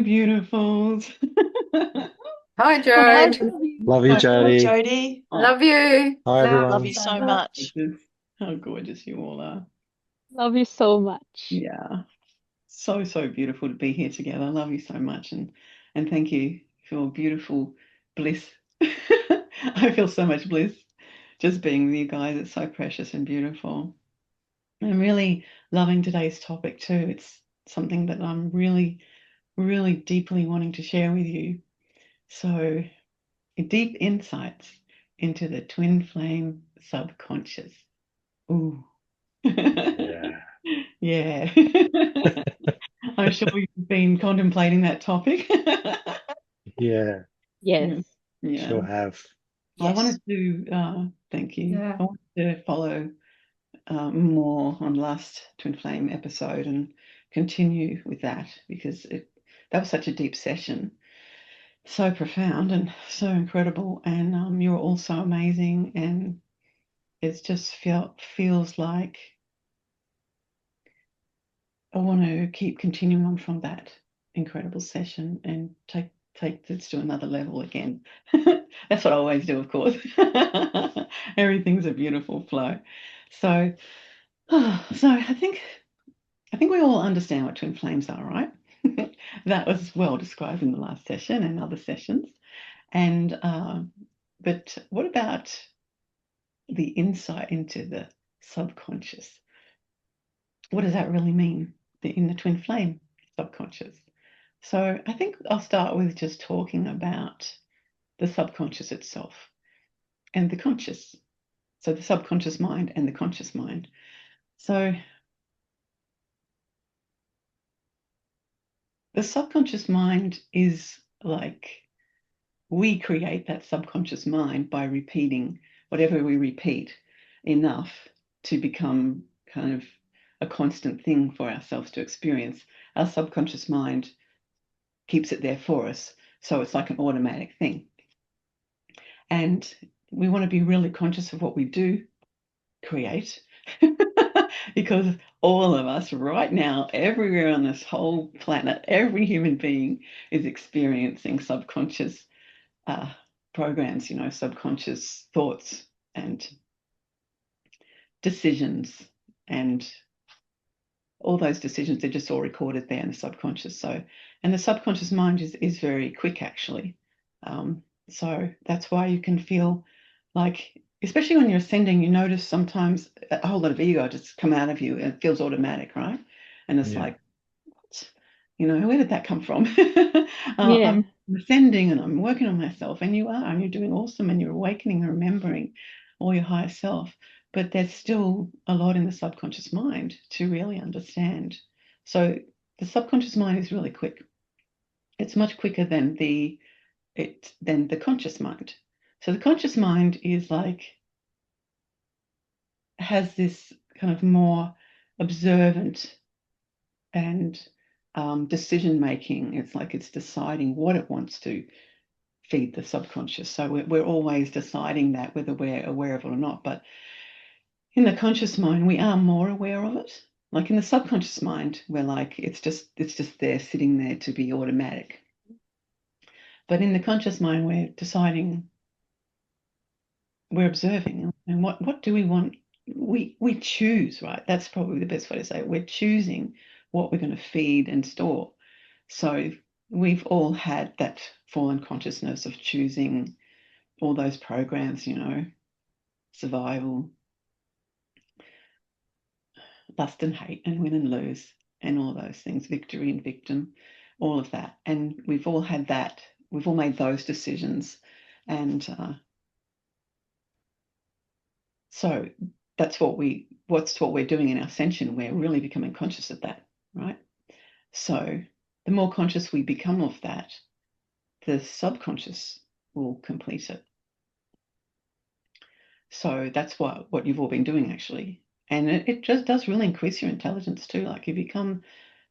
my beautifuls. Hi, Hi, Jode. Jody. Love you, Hi, Jody. Jody. Oh, Love you. Hi, Love everyone. you so much. gorgeous. How gorgeous you all are. Love you so much. Yeah, so, so beautiful to be here together. I love you so much and thank you for your beautiful bliss. I feel so much bliss just being with you guys. It's so precious and beautiful. I'm really loving today's topic too. It's something that I'm really, really deeply wanting to share with you. So, deep insights into the twin flame subconscious. Ooh. Yeah. Yeah. I'm sure you've been contemplating that topic. Yeah, Yeah. Yes. Yeah. sure have. I Yes. wanted to, thank you. Yeah. I wanted to follow more on last Twin Flame episode and continue with that because that was such a deep session, so profound and so incredible. And you're all so amazing, and it just feels like I want to keep continuing on from that incredible session and take this to another level again. That's what I always do, of course. Everything's a beautiful flow. So, so I think we all understand what twin flames are, right? That was well described in the last session and other sessions. And but what about the insight into the subconscious? What does that really mean in the twin flame subconscious? So I think I'll start with just talking about the subconscious itself and the conscious. So the subconscious mind and the conscious mind. So the subconscious mind is like we create that subconscious mind by repeating whatever we repeat enough to become kind of a constant thing for ourselves to experience. Our subconscious mind keeps it there for us. So it's like an automatic thing. And we want to be really conscious of what we do create because all of us right now, everywhere on this whole planet, every human being is experiencing subconscious uh, programs, subconscious thoughts and decisions and all those decisions, they're just all recorded there in the subconscious. So, and the subconscious mind is very quick actually. So that's why you can feel like, especially when you're ascending, you notice sometimes a whole lot of ego just come out of you and it feels automatic, right? And it's Yeah. like, what? Where did that come from? Yeah. I'm ascending and I'm working on myself, and you are, and you're doing awesome, and you're awakening and remembering all your higher self. But there's still a lot in the subconscious mind to really understand. So the subconscious mind is really quick. It's much quicker than the conscious mind. So the conscious mind is like has this kind of more observant and decision making. It's like it's deciding what it wants to feed the subconscious. So we're always deciding that whether we're aware of it or not. But in the conscious mind, we are more aware of it. Like in the subconscious mind, we're like it's just there sitting there to be automatic. But in the conscious mind, we're deciding, we're observing, and what do we want? We choose, right? That's probably the best way to say it. We're choosing what we're going to feed and store. So we've all had that fallen consciousness of choosing all those programs, survival, lust and hate, and win and lose, and all those things, victory and victim, all of that. And we've all had that. We've all made those decisions, and so what's what we're doing in our ascension. We're really becoming conscious of that, right? So the more conscious we become of that, the subconscious will complete it. So that's what you've all been doing actually. And it just does really increase your intelligence too. Like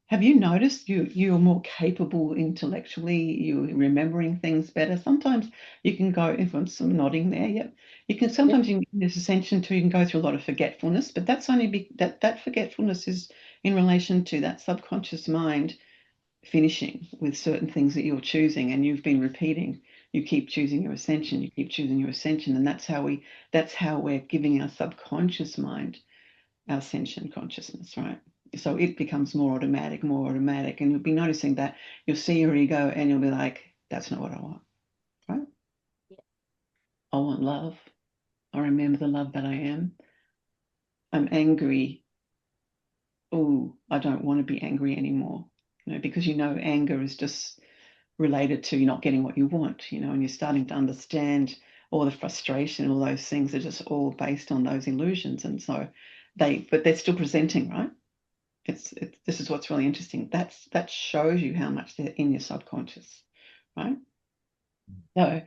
have you noticed you're more capable intellectually, you're remembering things better? Sometimes you can go, if I'm some nodding there, yep. You can Yeah. sometimes in this ascension too, you can go through a lot of forgetfulness, but that's only that forgetfulness is in relation to that subconscious mind finishing with certain things that you're choosing, and you've been repeating. You keep choosing your ascension, you keep choosing your ascension, and that's how we're giving our subconscious mind our ascension consciousness, right? So it becomes more automatic, and you'll be noticing that you'll see your ego and you'll be like, that's not what I want, right? Yeah. I want love. I remember the love that I am. I'm angry. Oh, I don't want to be angry anymore. Because anger is just related to you not getting what you want, and you're starting to understand all the frustration, all those things are just all based on those illusions. And so but they're still presenting, right? This is what's really interesting. That shows you how much they're in your subconscious, right? So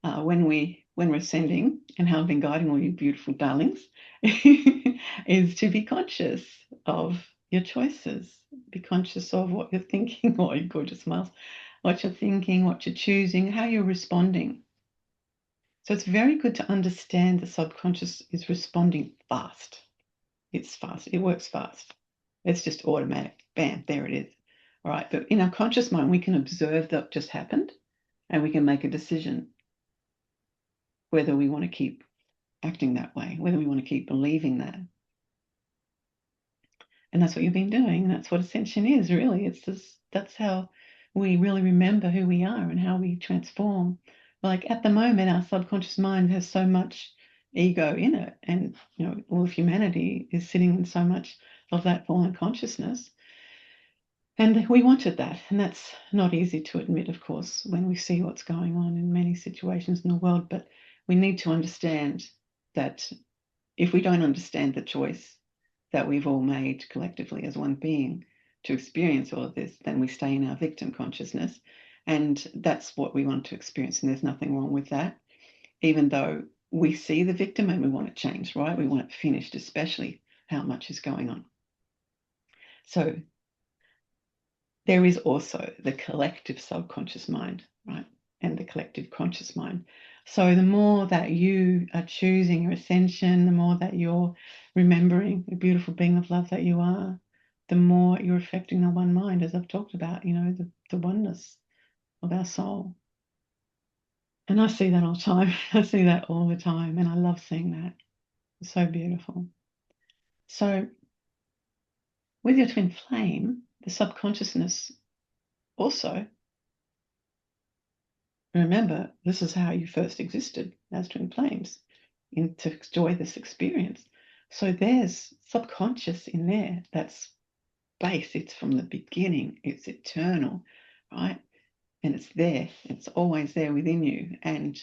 when we're sending, and how I've been guiding all you beautiful darlings, is to be conscious of your choices. Be conscious of what you're thinking, or your gorgeous smiles, what you're thinking, what you're choosing, how you're responding. So it's very good to understand the subconscious is responding fast. It's fast. It works fast. It's just automatic. Bam, there it is. All right. But in our conscious mind, we can observe that just happened, and we can make a decision whether we want to keep acting that way, whether we want to keep believing that. And that's what you've been doing. And that's what ascension is, really. That's how we really remember who we are and how we transform. Like at the moment, our subconscious mind has so much ego in it. And, all of humanity is sitting in so much of that fallen consciousness. And we wanted that. And that's not easy to admit, of course, when we see what's going on in many situations in the world. But we need to understand that if we don't understand the choice that we've all made collectively as one being to experience all of this, then we stay in our victim consciousness. And that's what we want to experience. And there's nothing wrong with that, even though we see the victim and we want it changed, right? We want it finished, especially how much is going on. So there is also the collective subconscious mind, right? And the collective conscious mind. So the more that you are choosing your ascension, the more that you're remembering the beautiful being of love that you are, the more you're affecting the one mind, as I've talked about, the oneness of our soul. And I see that all the time. I see that all the time. And I love seeing that. It's so beautiful. So with your twin flame, the subconsciousness also, remember, this is how you first existed as twin flames, to enjoy this experience. So there's subconscious in there. That's base. It's from the beginning. It's eternal, right? And it's there. It's always there within you. And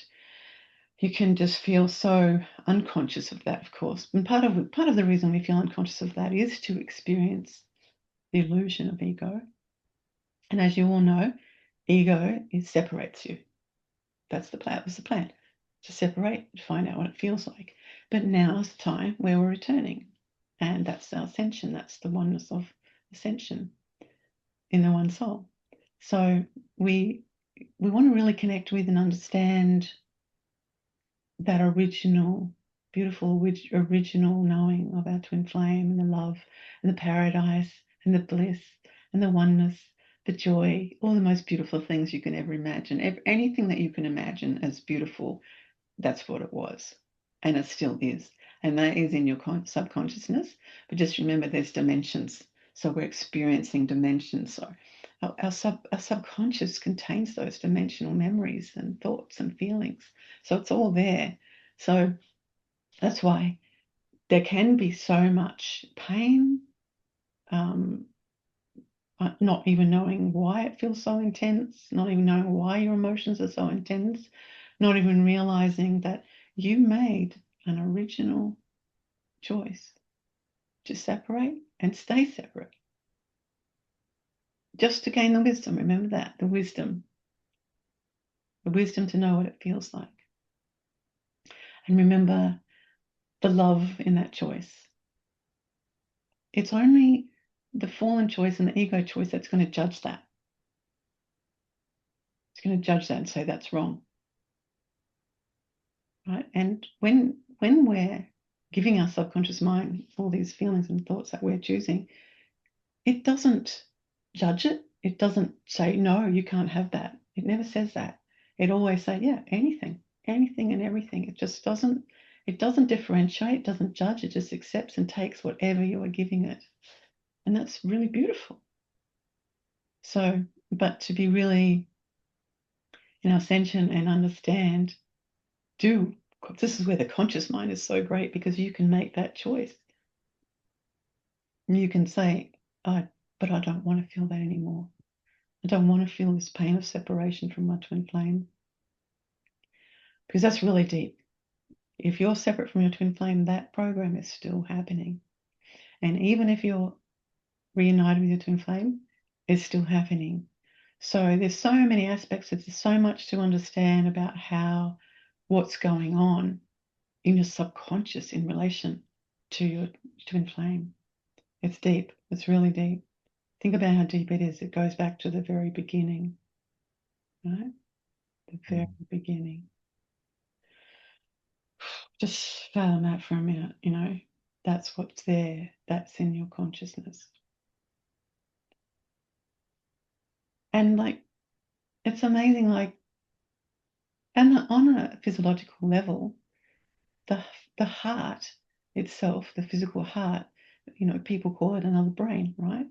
you can just feel so unconscious of that, of course. And part of the reason we feel unconscious of that is to experience the illusion of ego. And as you all know, ego separates you. That's the plan. That was the plan, to separate, to find out what it feels like. But now's the time where we're returning. And that's our ascension. That's the oneness of ascension in the one soul. So we want to really connect with and understand that original, beautiful, original knowing of our twin flame, and the love and the paradise and the bliss and the oneness, the joy, all the most beautiful things you can ever imagine. Anything that you can imagine as beautiful, that's what it was. And it still is. And that is in your subconsciousness. But just remember, there's dimensions. So we're experiencing dimensions. So our subconscious contains those dimensional memories and thoughts and feelings. So it's all there. So that's why there can be so much pain, not even knowing why it feels so intense, not even knowing why your emotions are so intense, not even realizing that you made an original choice to separate and stay separate. Just to gain the wisdom, remember that, the wisdom to know what it feels like. And remember the love in that choice. It's only the fallen choice and the ego choice that's going to judge that. It's going to judge that and say that's wrong. Right? And when we're giving our subconscious mind all these feelings and thoughts that we're choosing, it doesn't judge it. it doesn't say, no, you can't have that. It never says that. It always says, yeah, anything and everything. It just doesn't differentiate, doesn't judge. It just accepts and takes whatever you are giving it. And that's really beautiful. So, but to be really in ascension and understand, this is where the conscious mind is so great, because you can make that choice. You can say, but I don't want to feel that anymore. I don't want to feel this pain of separation from my twin flame. Because that's really deep. If you're separate from your twin flame, that program is still happening. And even if you're reunited with your twin flame, it's still happening. So there's so many aspects, there's so much to understand about what's going on in your subconscious in relation to your twin flame. It's deep. It's really deep. Think about how deep it is. It goes back to the very beginning, right? The very beginning. Just fathom that for a minute, that's what's there. That's in your consciousness. And it's amazing, and on a physiological level, the heart itself, the physical heart, people call it another brain, right?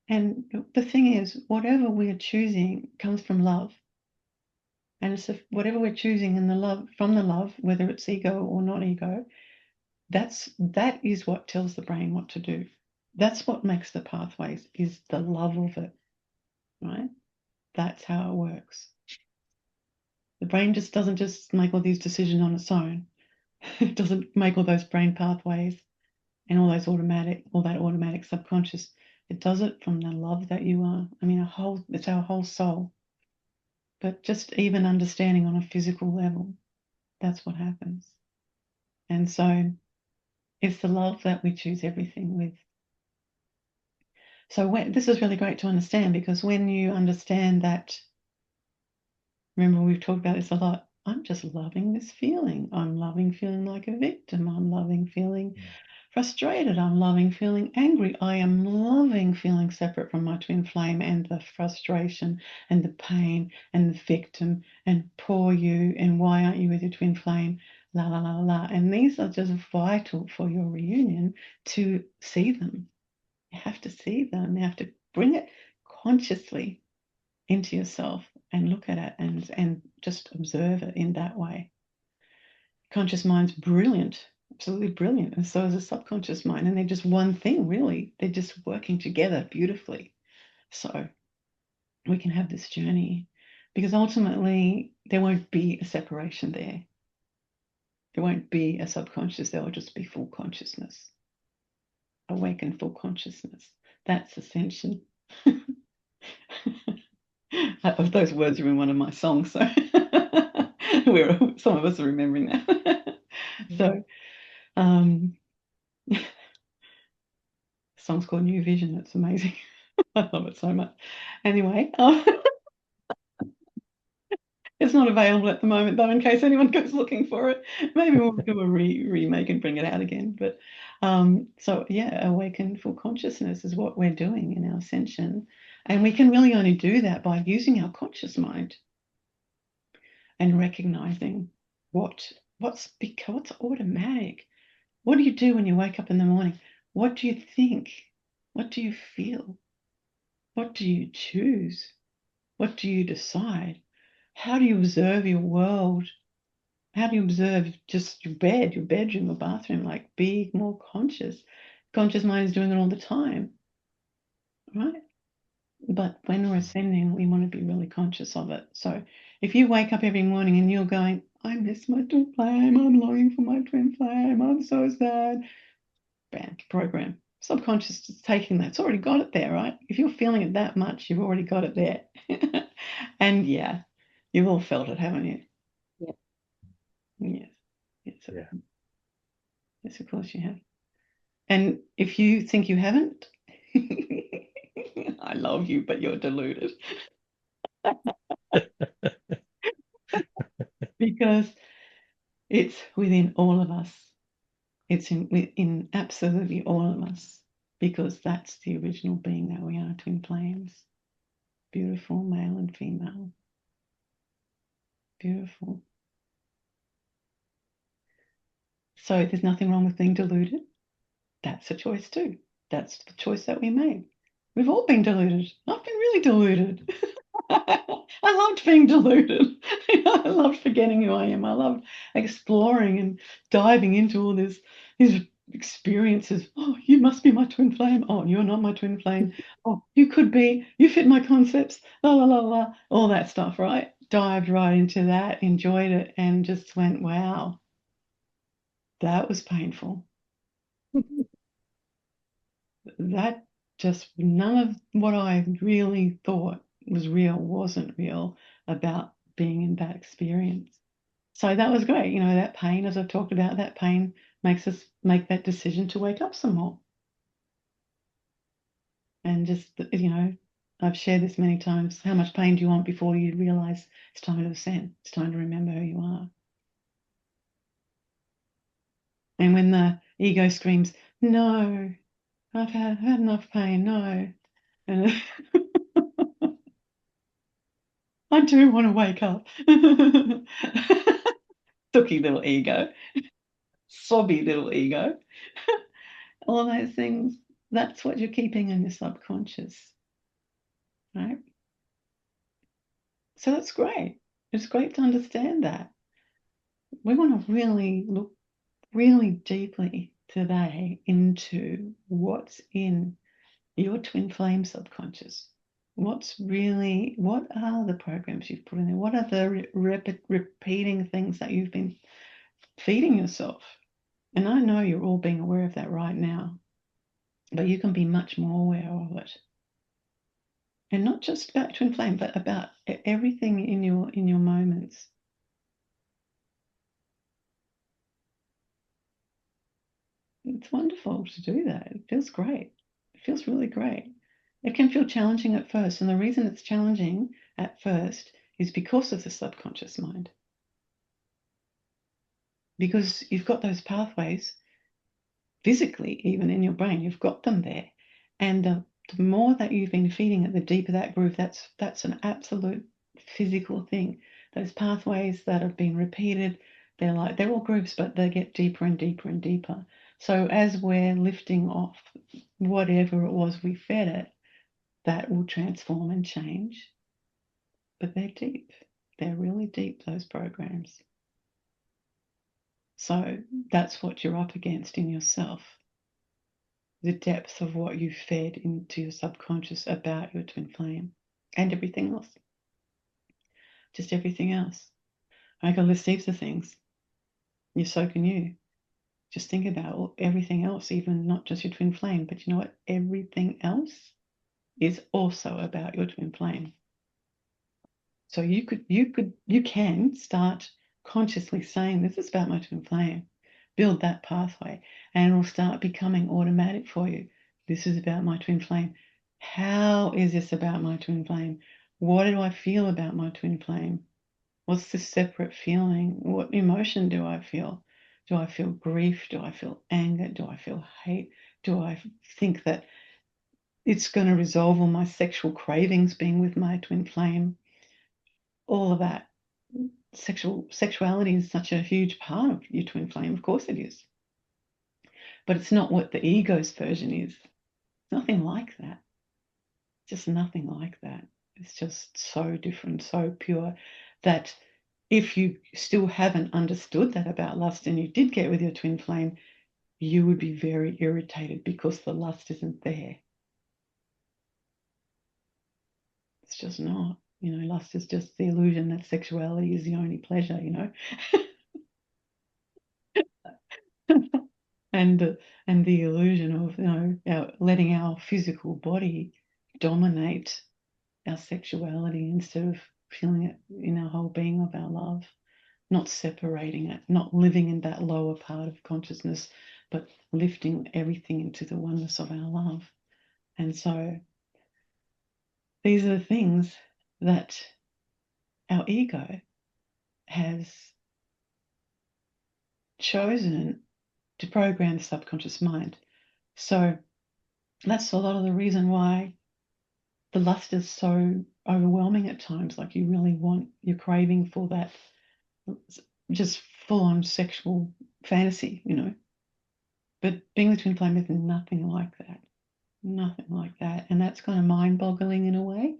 And the thing is, whatever we are choosing comes from love. And so whatever we're choosing from the love, whether it's ego or not ego, that is what tells the brain what to do. That's what makes the pathways, is the love of it, right? That's how it works. The brain just doesn't just make all these decisions on its own. It doesn't make all those brain pathways and all that automatic subconscious. It does it from the love that you are. I mean, it's our whole soul. But just even understanding on a physical level, that's what happens. And so it's the love that we choose everything with. So this is really great to understand, because when you understand that, remember we've talked about this a lot, I'm just loving this feeling. I'm loving feeling like a victim. I'm loving feeling frustrated. I'm loving feeling angry. I am loving feeling separate from my twin flame, and the frustration and the pain and the victim and poor you and why aren't you with your twin flame, la la la la. And these are just vital for your reunion to see them. You have to see them. You have to bring it consciously into yourself and look at it and just observe it in that way. Conscious mind's brilliant, absolutely brilliant, and so is the subconscious mind, and they're just one thing, really. They're just working together beautifully. So we can have this journey, because ultimately there won't be a separation there. There won't be a subconscious. There will just be full consciousness, awakened full consciousness. That's ascension. Those words are in one of my songs, so some of us are remembering that. So the song's called New Vision. It's amazing. I love it so much. Anyway, it's not available at the moment, though, in case anyone goes looking for it. Maybe we'll do a remake and bring it out again. But so yeah, awaken full consciousness is what we're doing in our ascension. And we can really only do that by using our conscious mind and recognizing what's automatic. What do you do when you wake up in the morning? What do you think? What do you feel? What do you choose? What do you decide? How do you observe your world? How do you observe just your bed, your bedroom, your bathroom? Like, be more conscious. Conscious mind is doing it all the time, right? But when we're ascending, we want to be really conscious of it. So if you wake up every morning and you're going, I miss my twin flame, I'm longing for my twin flame, I'm so sad, bam, program. Subconscious is taking that. It's already got it there, right? If you're feeling it that much, you've already got it there. And yeah, you've all felt it, haven't you? Yep. Yes. Yes, Yeah. yes, of course you have. And if you think you haven't, I love you, but you're deluded. Because it's within all of us. It's in absolutely all of us. because that's the original being that we are, twin flames. Beautiful, male and female. Beautiful. So there's nothing wrong with being deluded. That's a choice too. That's the choice that we made. We've all been deluded. I've been really deluded. I loved being deluded. I loved forgetting who I am. I loved exploring and diving into all these experiences. Oh, you must be my twin flame. Oh, you're not my twin flame. Oh, you could be. You fit my concepts. La la la la. All that stuff, right? Dived right into that, enjoyed it, and just went, wow, that was painful. That just none of what I really thought was real wasn't real about being in that experience. So that was great. That pain, as I've talked about, that pain makes us make that decision to wake up some more. And just, I've shared this many times. How much pain do you want before you realize it's time to ascend? It's time to remember who you are. And when the ego screams, no, I've had enough pain, no. And I do want to wake up. Sooky little ego, sobby little ego. All those things, that's what you're keeping in your subconscious, right? So that's great. It's great to understand that. We want to really look really deeply today into what's in your twin flame subconscious. What are the programs you've put in there? What are the repeating things that you've been feeding yourself? And I know you're all being aware of that right now, but you can be much more aware of it. And not just about twin flame, but about everything in your moments. It's wonderful to do that. It feels great. It feels really great. It can feel challenging at first, and the reason it's challenging at first is because of the subconscious mind. Because you've got those pathways physically, even in your brain, you've got them there. And the more that you've been feeding it, the deeper that groove. That's an absolute physical thing. Those pathways that have been repeated, they're all grooves, but they get deeper and deeper and deeper. So as we're lifting off whatever it was we fed it, that will transform and change. But they're deep. They're really deep, those programs. So that's what you're up against in yourself. The depth of what you fed into your subconscious about your twin flame and everything else. Just everything else. I got a list heaps of things. So can you. Just think about everything else, even not just your twin flame, but you know what? Everything else is also about your twin flame. So you can start consciously saying, this is about my twin flame. Build that pathway, and it will start becoming automatic for you. This is about my twin flame. How is this about my twin flame? What do I feel about my twin flame? What's the separate feeling? What emotion do I feel? Do I feel grief? Do I feel anger? Do I feel hate? Do I think that it's going to resolve all my sexual cravings being with my twin flame? All of that. Sexuality is such a huge part of your twin flame. Of course it is. But it's not what the ego's version is. Nothing like that. Just nothing like that. It's just so different, so pure, that if you still haven't understood that about lust and you did get with your twin flame, you would be very irritated because the lust isn't there. It's just not. Lust is just the illusion that sexuality is the only pleasure, and the illusion of letting our physical body dominate our sexuality instead of feeling it in our whole being of our love, not separating it, not living in that lower part of consciousness, but lifting everything into the oneness of our love. And so these are the things that our ego has chosen to program the subconscious mind. So That's a lot of the reason why the lust is so overwhelming at times. Like you really want, you're craving for that just full-on sexual fantasy, you know. But being the twin flame is nothing like that. Nothing like that. And that's kind of mind-boggling in a way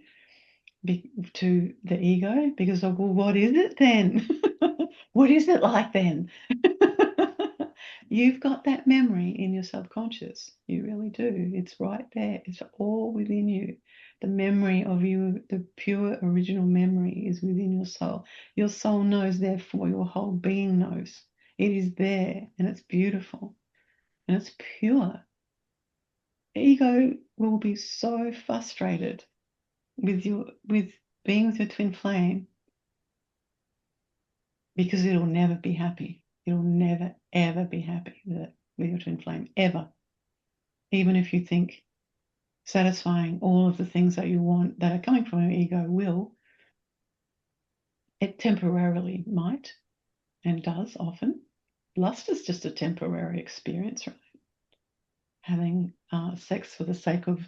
to the ego, because of, well, what is it then? What is it like then? You've got that memory in your subconscious. You really do. It's right there. It's all within you. The memory of you, the pure original memory is within your soul. Your soul knows, therefore your whole being knows. It is there and it's beautiful and it's pure. The ego will be so frustrated with being with your twin flame, because it'll never be happy. It'll never, ever be happy with your twin flame, ever. Even if you think satisfying all of the things that you want that are coming from your ego will, it temporarily might and does often. Lust is just a temporary experience, right? Having sex for the sake of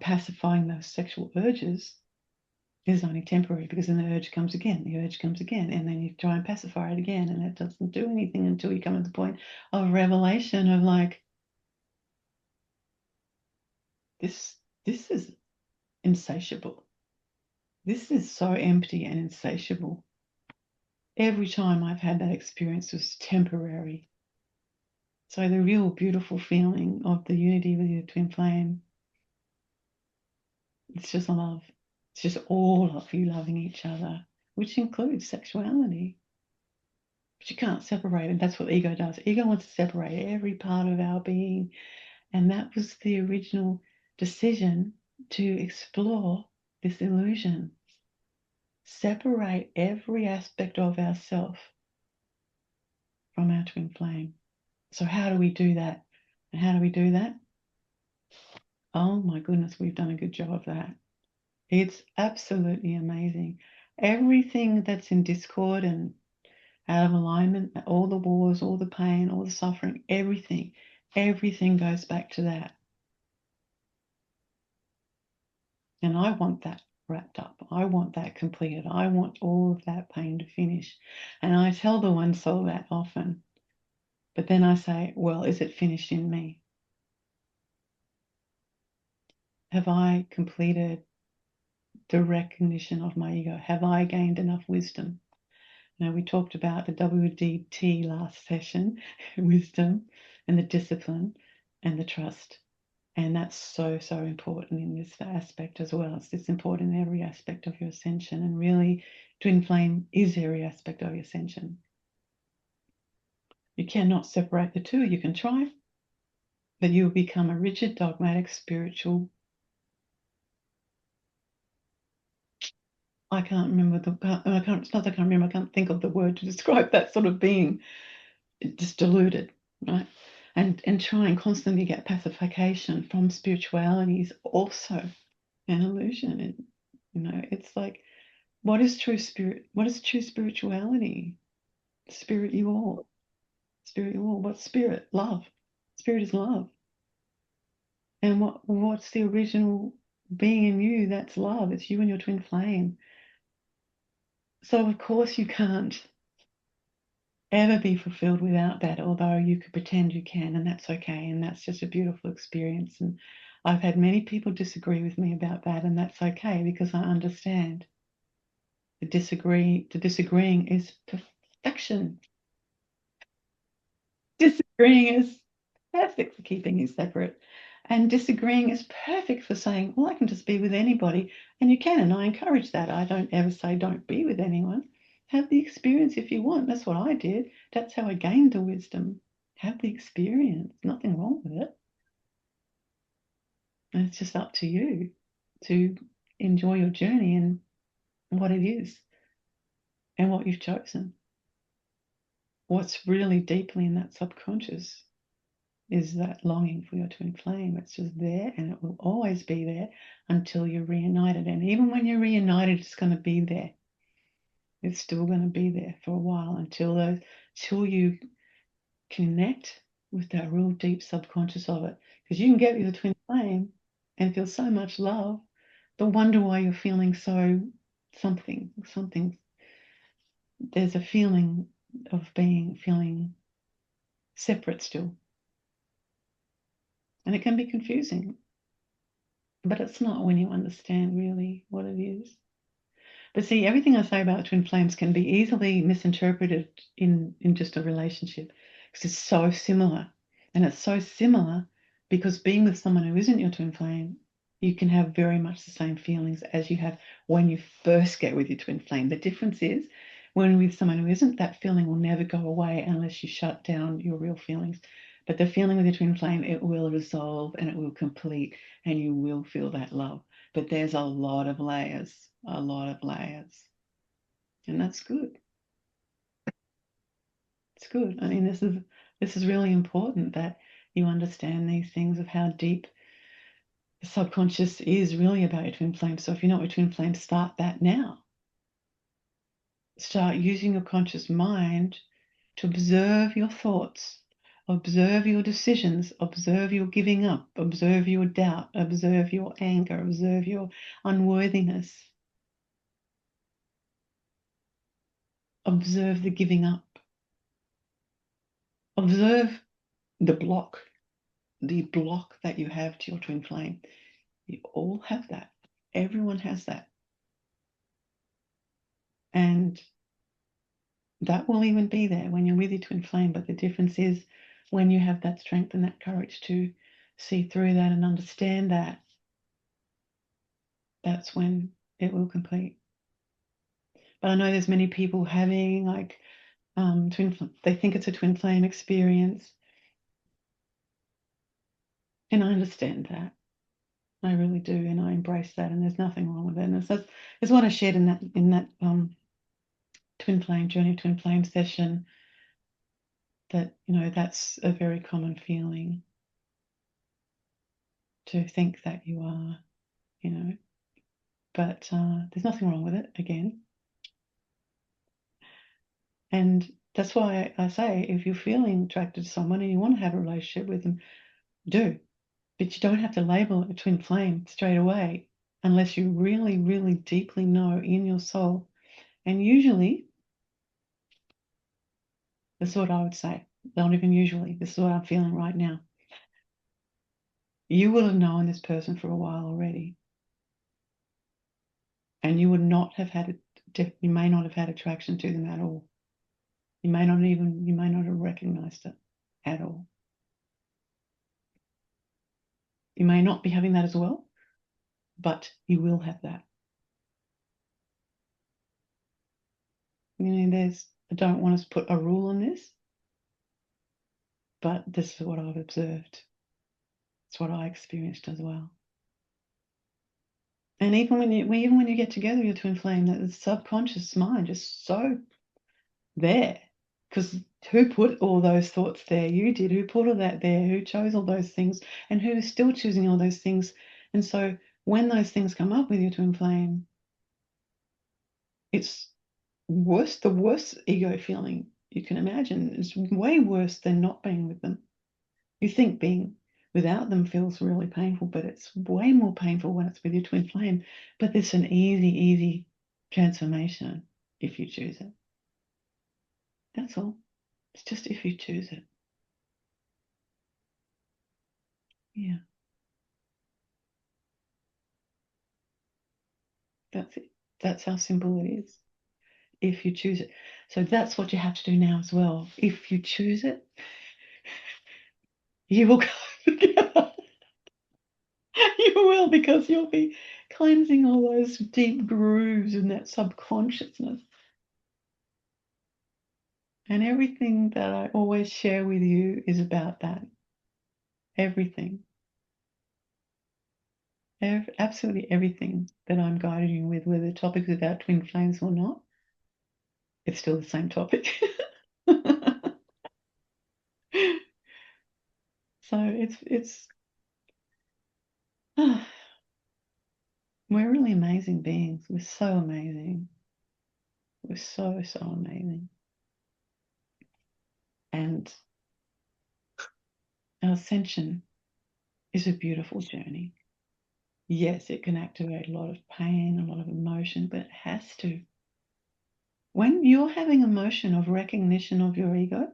pacifying those sexual urges is only temporary, because then the urge comes again, and then you try and pacify it again, and it doesn't do anything until you come to the point of revelation of like, this is insatiable. This is so empty and insatiable. Every time I've had that experience was temporary. So the real beautiful feeling of the unity with your twin flame, it's just love. It's just all of you loving each other, which includes sexuality. But you can't separate it. That's what ego does. Ego wants to separate every part of our being. And that was the original decision, to explore this illusion. Separate every aspect of ourself from our twin flame. So how do we do that? And how do we do that? Oh my goodness, we've done a good job of that. It's absolutely amazing. Everything that's in discord and out of alignment, all the wars, all the pain, all the suffering, everything goes back to that. And I want that wrapped up. I want that completed. I want all of that pain to finish. And I tell the one soul that often. But then I say, well, is it finished in me? Have I completed the recognition of my ego? Have I gained enough wisdom? Now, we talked about the WDT last session, wisdom and the discipline and the trust. And that's so, so important in this aspect as well. It's important in every aspect of your ascension. And really, twin flame is every aspect of your ascension. You cannot separate the two. You can try, but you will become a rigid, dogmatic, spiritual. I can't remember it's not that I can't remember, I can't think of the word to describe that sort of being, just deluded, right? And try and constantly get pacification from spirituality is also an illusion. And, you know, it's like, what is true spirit? What is true spirituality? Spirit you all. Spirit you all. What's spirit? Love. Spirit is love. And what's the original being in you? That's love. It's you and your twin flame. So of course you can't ever be fulfilled without that, although you could pretend you can, and that's okay, and that's just a beautiful experience. And I've had many people disagree with me about that, and that's okay, because I understand the disagreeing is perfection. Disagreeing is perfect for keeping you separate, and disagreeing is perfect for saying, well, I can just be with anybody. And you can, and I encourage that. I don't ever say don't be with anyone. Have the experience if you want. That's what I did. That's how I gained the wisdom. Have the experience. Nothing wrong with it. And it's just up to you to enjoy your journey and what it is and what you've chosen. What's really deeply in that subconscious is that longing for your twin flame. It's just there, and it will always be there until you're reunited. And even when you're reunited, it's going to be there. It's still going to be there for a while until you connect with that real deep subconscious of it. Because you can get with a twin flame and feel so much love, but wonder why you're feeling so something. There's a feeling of feeling separate still. And it can be confusing, but it's not when you understand really what it is. But see, everything I say about twin flames can be easily misinterpreted in just a relationship because it's so similar. And it's so similar because being with someone who isn't your twin flame, you can have very much the same feelings as you have when you first get with your twin flame. The difference is when with someone who isn't, that feeling will never go away unless you shut down your real feelings. But the feeling with your twin flame, it will resolve and it will complete and you will feel that love. But there's a lot of layers. And that's good. It's good. I mean, this is really important that you understand these things of how deep the subconscious is really about your twin flame. So if you're not with twin flame, start that now. Start using your conscious mind to observe your thoughts, observe your decisions, observe your giving up, observe your doubt, observe your anger, observe your unworthiness. Observe the giving up. Observe the block that you have to your twin flame. You all have that. Everyone has that. And that will even be there when you're with your twin flame. But the difference is when you have that strength and that courage to see through that and understand that, that's when it will complete. But I know there's many people having like they think it's a twin flame experience. And I understand that. I really do, and I embrace that, and there's nothing wrong with it. And it's what I shared in that twin flame journey, twin flame session. That that's a very common feeling to think that you are, but there's nothing wrong with it again. And that's why I say if you're feeling attracted to someone and you want to have a relationship with them, do, but you don't have to label it a twin flame straight away unless you really, really deeply know in your soul. And usually, this is what I would say, not even usually, this is what I'm feeling right now. You will have known this person for a while already. And you would not have you may not have had attraction to them at all. You may not have recognized it at all. You may not be having that as well, but you will have that. I don't want to put a rule on this, but this is what I've observed. It's what I experienced as well. And even when you get together with your twin flame, that the subconscious mind is so there. Because who put all those thoughts there? You did. Who put all that there? Who chose all those things? And who is still choosing all those things? And so when those things come up with your twin flame, it's the worst ego feeling you can imagine. It's way worse than not being with them. You think being without them feels really painful, but it's way more painful when it's with your twin flame. But it's an easy transformation if you choose it. That's all. It's just if you choose it. Yeah. That's it. That's how simple it is. If you choose it. So that's what you have to do now as well. If you choose it, you will come together. You will, because you'll be cleansing all those deep grooves in that subconsciousness. And everything that I always share with you is about that. Everything. Absolutely everything that I'm guiding you with, whether the topic is about twin flames or not, it's still the same topic. So it's we're really amazing beings. We're so amazing. We're so amazing. And Our ascension is a beautiful journey. Yes, it can activate a lot of pain, a lot of emotion, but it has to. When you're having emotion of recognition of your ego,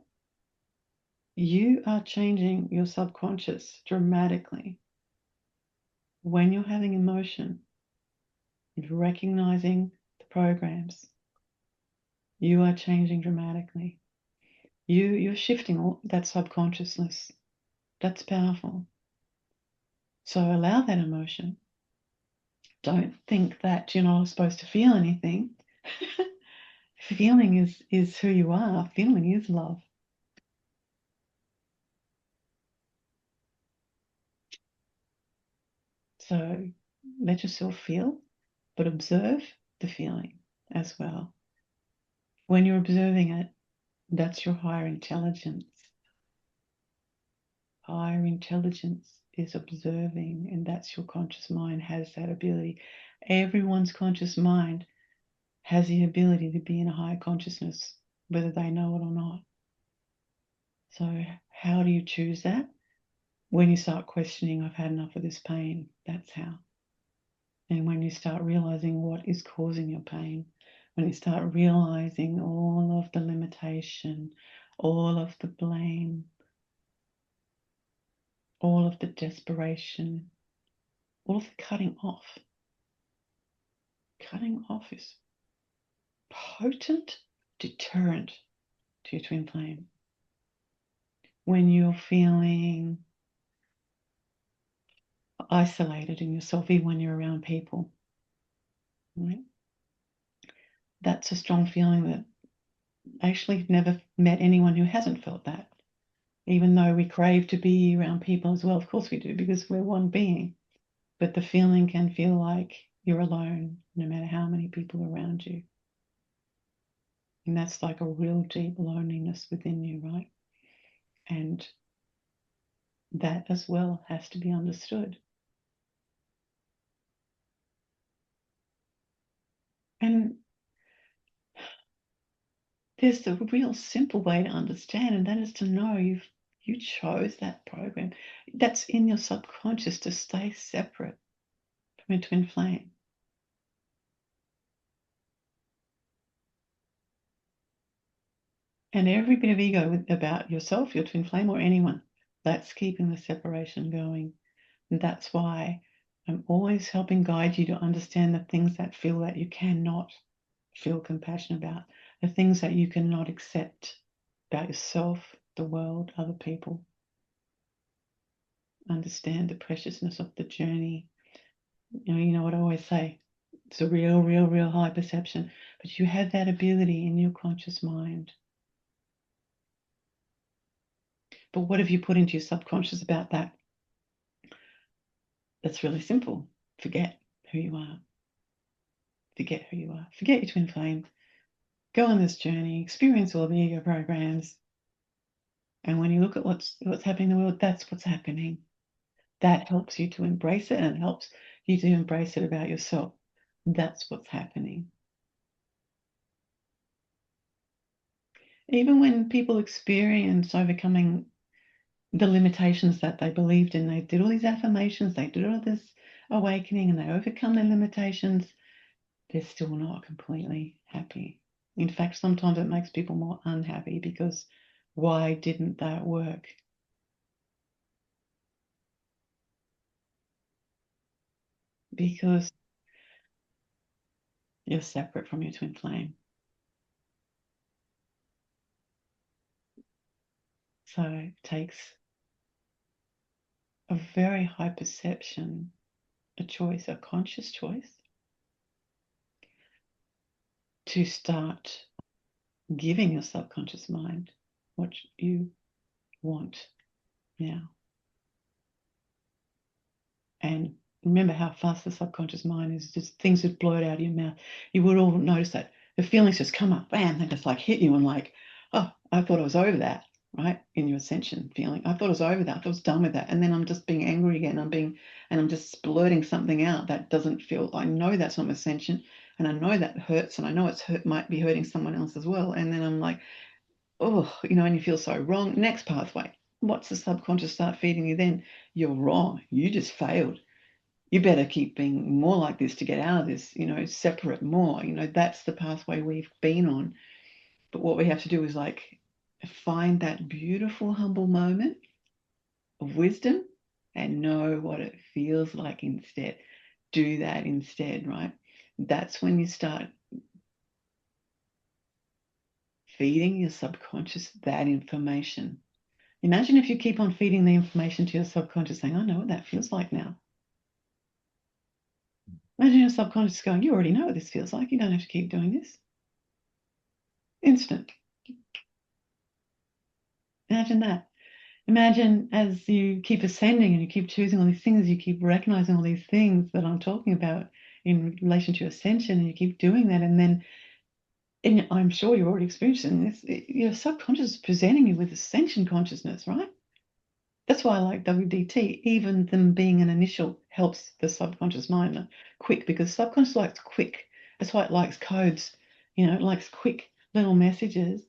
you are changing your subconscious dramatically. When you're having emotion and recognizing the programs, you are changing dramatically. You're shifting all that subconsciousness. That's powerful. So allow that emotion. Don't think that you're not supposed to feel anything. Feeling is who you are. Feeling is love. So let yourself feel, but observe the feeling as well. When you're observing it, that's your higher intelligence. Higher intelligence is observing, and that's your conscious mind has that ability. Everyone's conscious mind has the ability to be in a higher consciousness, whether they know it or not. So how do you choose that? When you start questioning, I've had enough of this pain, that's how. And when you start realizing what is causing your pain, when you start realizing all of the limitation, all of the blame, all of the desperation, all of the cutting off. Cutting off is potent deterrent to your twin flame. When you're feeling isolated in yourself, even when you're around people, right? That's a strong feeling that actually you've never met anyone who hasn't felt that. Even though we crave to be around people as well, of course we do, because we're one being. But the feeling can feel like you're alone, no matter how many people are around you. And that's like a real deep loneliness within you, right? And that as well has to be understood. And there's a real simple way to understand, and that is to know you chose that program. That's in your subconscious to stay separate from a twin flame. And every bit of ego about yourself, your twin flame, or anyone, that's keeping the separation going. And that's why I'm always helping guide you to understand the things that feel that you cannot feel compassion about, the things that you cannot accept about yourself, the world, other people. Understand the preciousness of the journey. You know what I always say, it's a real high perception, but you have that ability in your conscious mind. But what have you put into your subconscious about that? That's really simple. Forget who you are. Forget who you are. Forget your twin flame. Go on this journey, experience all the ego programs. And when you look at what's happening in the world, that's what's happening. That helps you to embrace it, and it helps you to embrace it about yourself. That's what's happening. Even when people experience overcoming the limitations that they believed in, they did all these affirmations, they did all this awakening, and they overcome their limitations, they're still not completely happy. In fact, sometimes it makes people more unhappy, because why didn't that work? Because you're separate from your twin flame. So it takes a very high perception, a choice, a conscious choice, to start giving your subconscious mind what you want now. And remember how fast the subconscious mind is. Just things that blurt out of your mouth. You would all notice that the feelings just come up, bam, they just like hit you, and like, oh, I thought I was over that, right? In your ascension feeling, I thought I was over that, I thought I was done with that, and then I'm just being angry again. I'm just blurting something out that doesn't feel. I know that's not my ascension, and I know that hurts, and I know it's might be hurting someone else as well. And then I'm like, oh, and you feel so wrong. Next pathway, What's the subconscious start feeding you then? You're wrong. You just failed. You better keep being more like this to get out of this, separate more. That's the pathway we've been on. But what we have to do is like find that beautiful, humble moment of wisdom and know what it feels like instead. Do that instead, right? That's when you start feeding your subconscious that information. Imagine if you keep on feeding the information to your subconscious saying, I know what that feels like now. Imagine your subconscious going, you already know what this feels like. You don't have to keep doing this. Instant. Imagine that. Imagine as you keep ascending and you keep choosing all these things, you keep recognizing all these things that I'm talking about in relation to ascension, and you keep doing that. And then, and I'm sure you're already experiencing this, your subconscious is presenting you with ascension consciousness, right? That's why I like WDT. Even them being an initial helps the subconscious mind quick, because subconscious likes quick. That's why it likes codes. It likes quick little messages,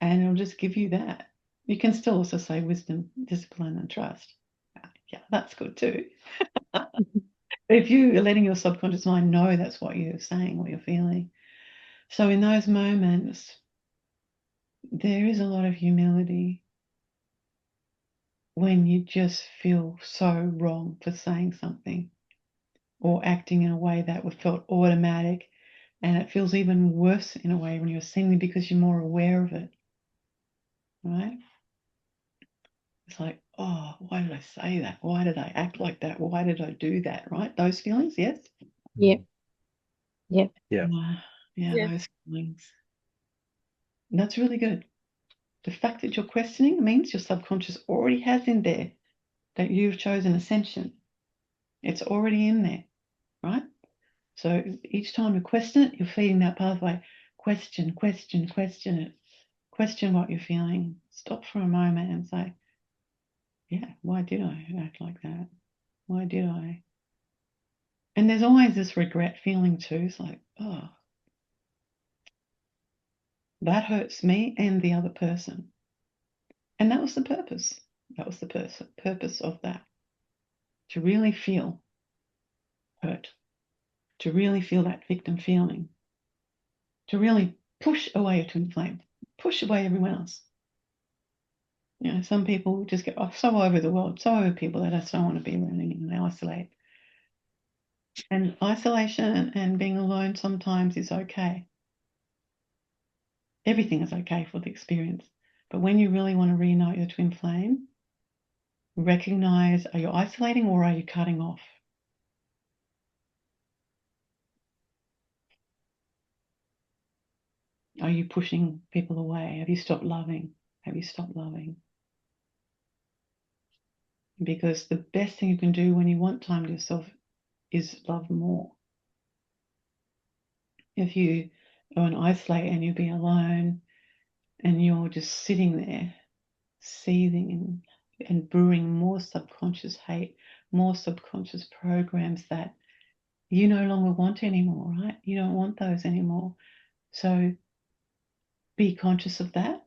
and it'll just give you that. You can still also say wisdom, discipline, and trust. Yeah, that's good too. If you are letting your subconscious mind know that's what you're saying, what you're feeling. So in those moments, there is a lot of humility when you just feel so wrong for saying something or acting in a way that would felt automatic, and it feels even worse in a way when you're singing because you're more aware of it, right? It's like, oh, why did I say that? Why did I act like that? Why did I do that? Right? Those feelings, yes? Yep. Yep. Yeah. Yeah, those feelings. And that's really good. The fact that you're questioning means your subconscious already has in there that you've chosen ascension. It's already in there, right? So each time you question it, you're feeding that pathway. Question, question, question it. Question what you're feeling. Stop for a moment and say, yeah, why did I act like that? Why did I? And there's always this regret feeling too. It's like, oh, that hurts me and the other person. And that was the purpose. That was the purpose of that. To really feel hurt, to really feel that victim feeling, to really push away your twin flame, push away everyone else. Some people just get so over the world, so over people that I just don't want to be around anymore. They isolate. And isolation and being alone sometimes is okay. Everything is okay for the experience. But when you really want to reunite your twin flame, recognize, are you isolating or are you cutting off? Are you pushing people away? Have you stopped loving? Have you stopped loving? Because the best thing you can do when you want time to yourself is love more. If you go and isolate and you be alone and you're just sitting there seething and brewing more subconscious hate, more subconscious programs that you no longer want anymore, right? You don't want those anymore. So be conscious of that.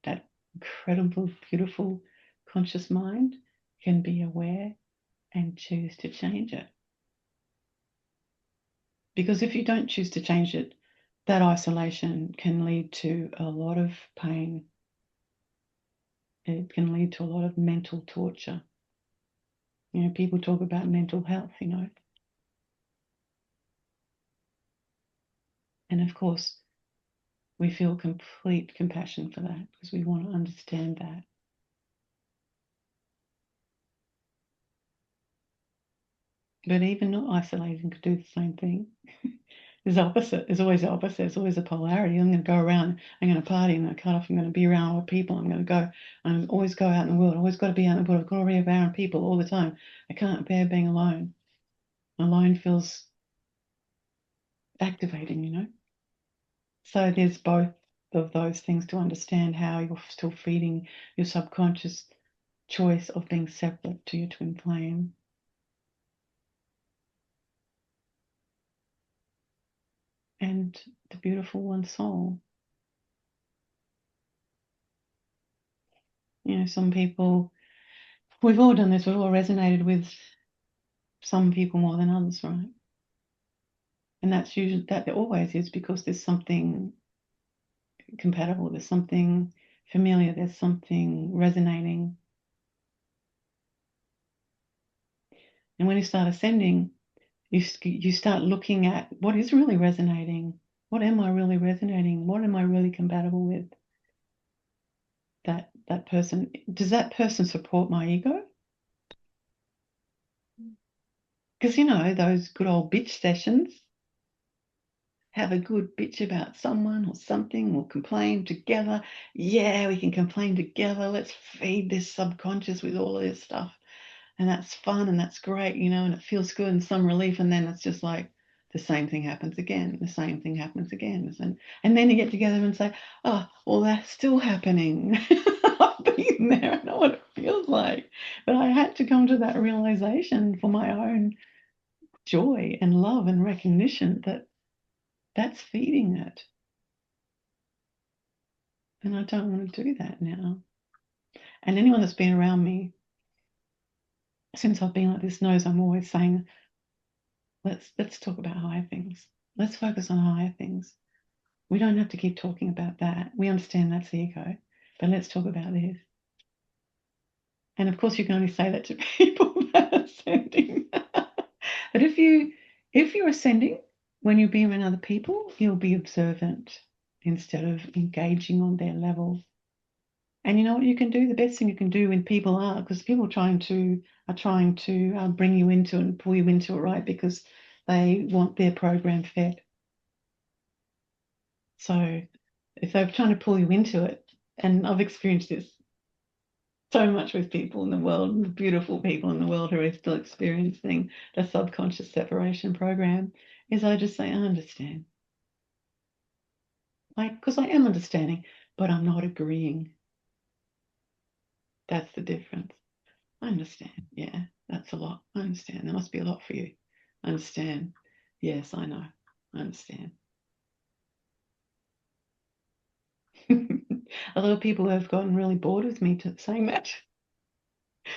That incredible, beautiful conscious mind can be aware and choose to change it. Because if you don't choose to change it, that isolation can lead to a lot of pain. It can lead to a lot of mental torture. People talk about mental health, And of course, we feel complete compassion for that because we want to understand that. But even not isolating could do the same thing. There's opposite. There's always the opposite. There's always a polarity. I'm going to go around. I'm going to party. I'm going to cut off. I'm going to be around other people. I'm going to go. I'm always go out in the world. I always got to be out in the world. I've got to be around people all the time. I can't bear being alone. Alone feels activating. So there's both of those things to understand how you're still feeding your subconscious choice of being separate to your twin flame. And the beautiful one soul. You know, some people, we've all done this, we've all resonated with some people more than others, right? And that's usually, that there always is, because there's something compatible, there's something familiar, there's something resonating. And when you start ascending, you start looking at what is really resonating. What am I really resonating? What am I really compatible with? That person, does that person support my ego? Because, you know, those good old bitch sessions, have a good bitch about someone or something, or complain together. Yeah, we can complain together. Let's feed this subconscious with all of this stuff. And that's fun and that's great, you know, and it feels good and some relief. And then it's just like the same thing happens again. The same thing happens again. And then you get together and say, oh, well, that's still happening. I've been there. I know what it feels like. But I had to come to that realization for my own joy and love and recognition that that's feeding it. And I don't want to do that now. And anyone that's been around me since I've been like this knows I'm always saying, let's talk about higher things. Let's focus on higher things. We don't have to keep talking about that. We understand that's ego, but let's talk about this. And of course, you can only say that to people that are ascending. But if you're ascending, when you be around other people, you'll be observant instead of engaging on their level. And you know what you can do? The best thing you can do when people are, because people are trying to bring you into it and pull you into it, right? Because they want their program fed. So if they're trying to pull you into it, and I've experienced this so much with people in the world, the beautiful people in the world who are still experiencing the subconscious separation program, is I just say, I understand. Because I am understanding, but I'm not agreeing. That's the difference. I understand. Yeah, that's a lot. I understand. There must be a lot for you. I understand. Yes, I know. I understand. A lot of people have gotten really bored with me saying that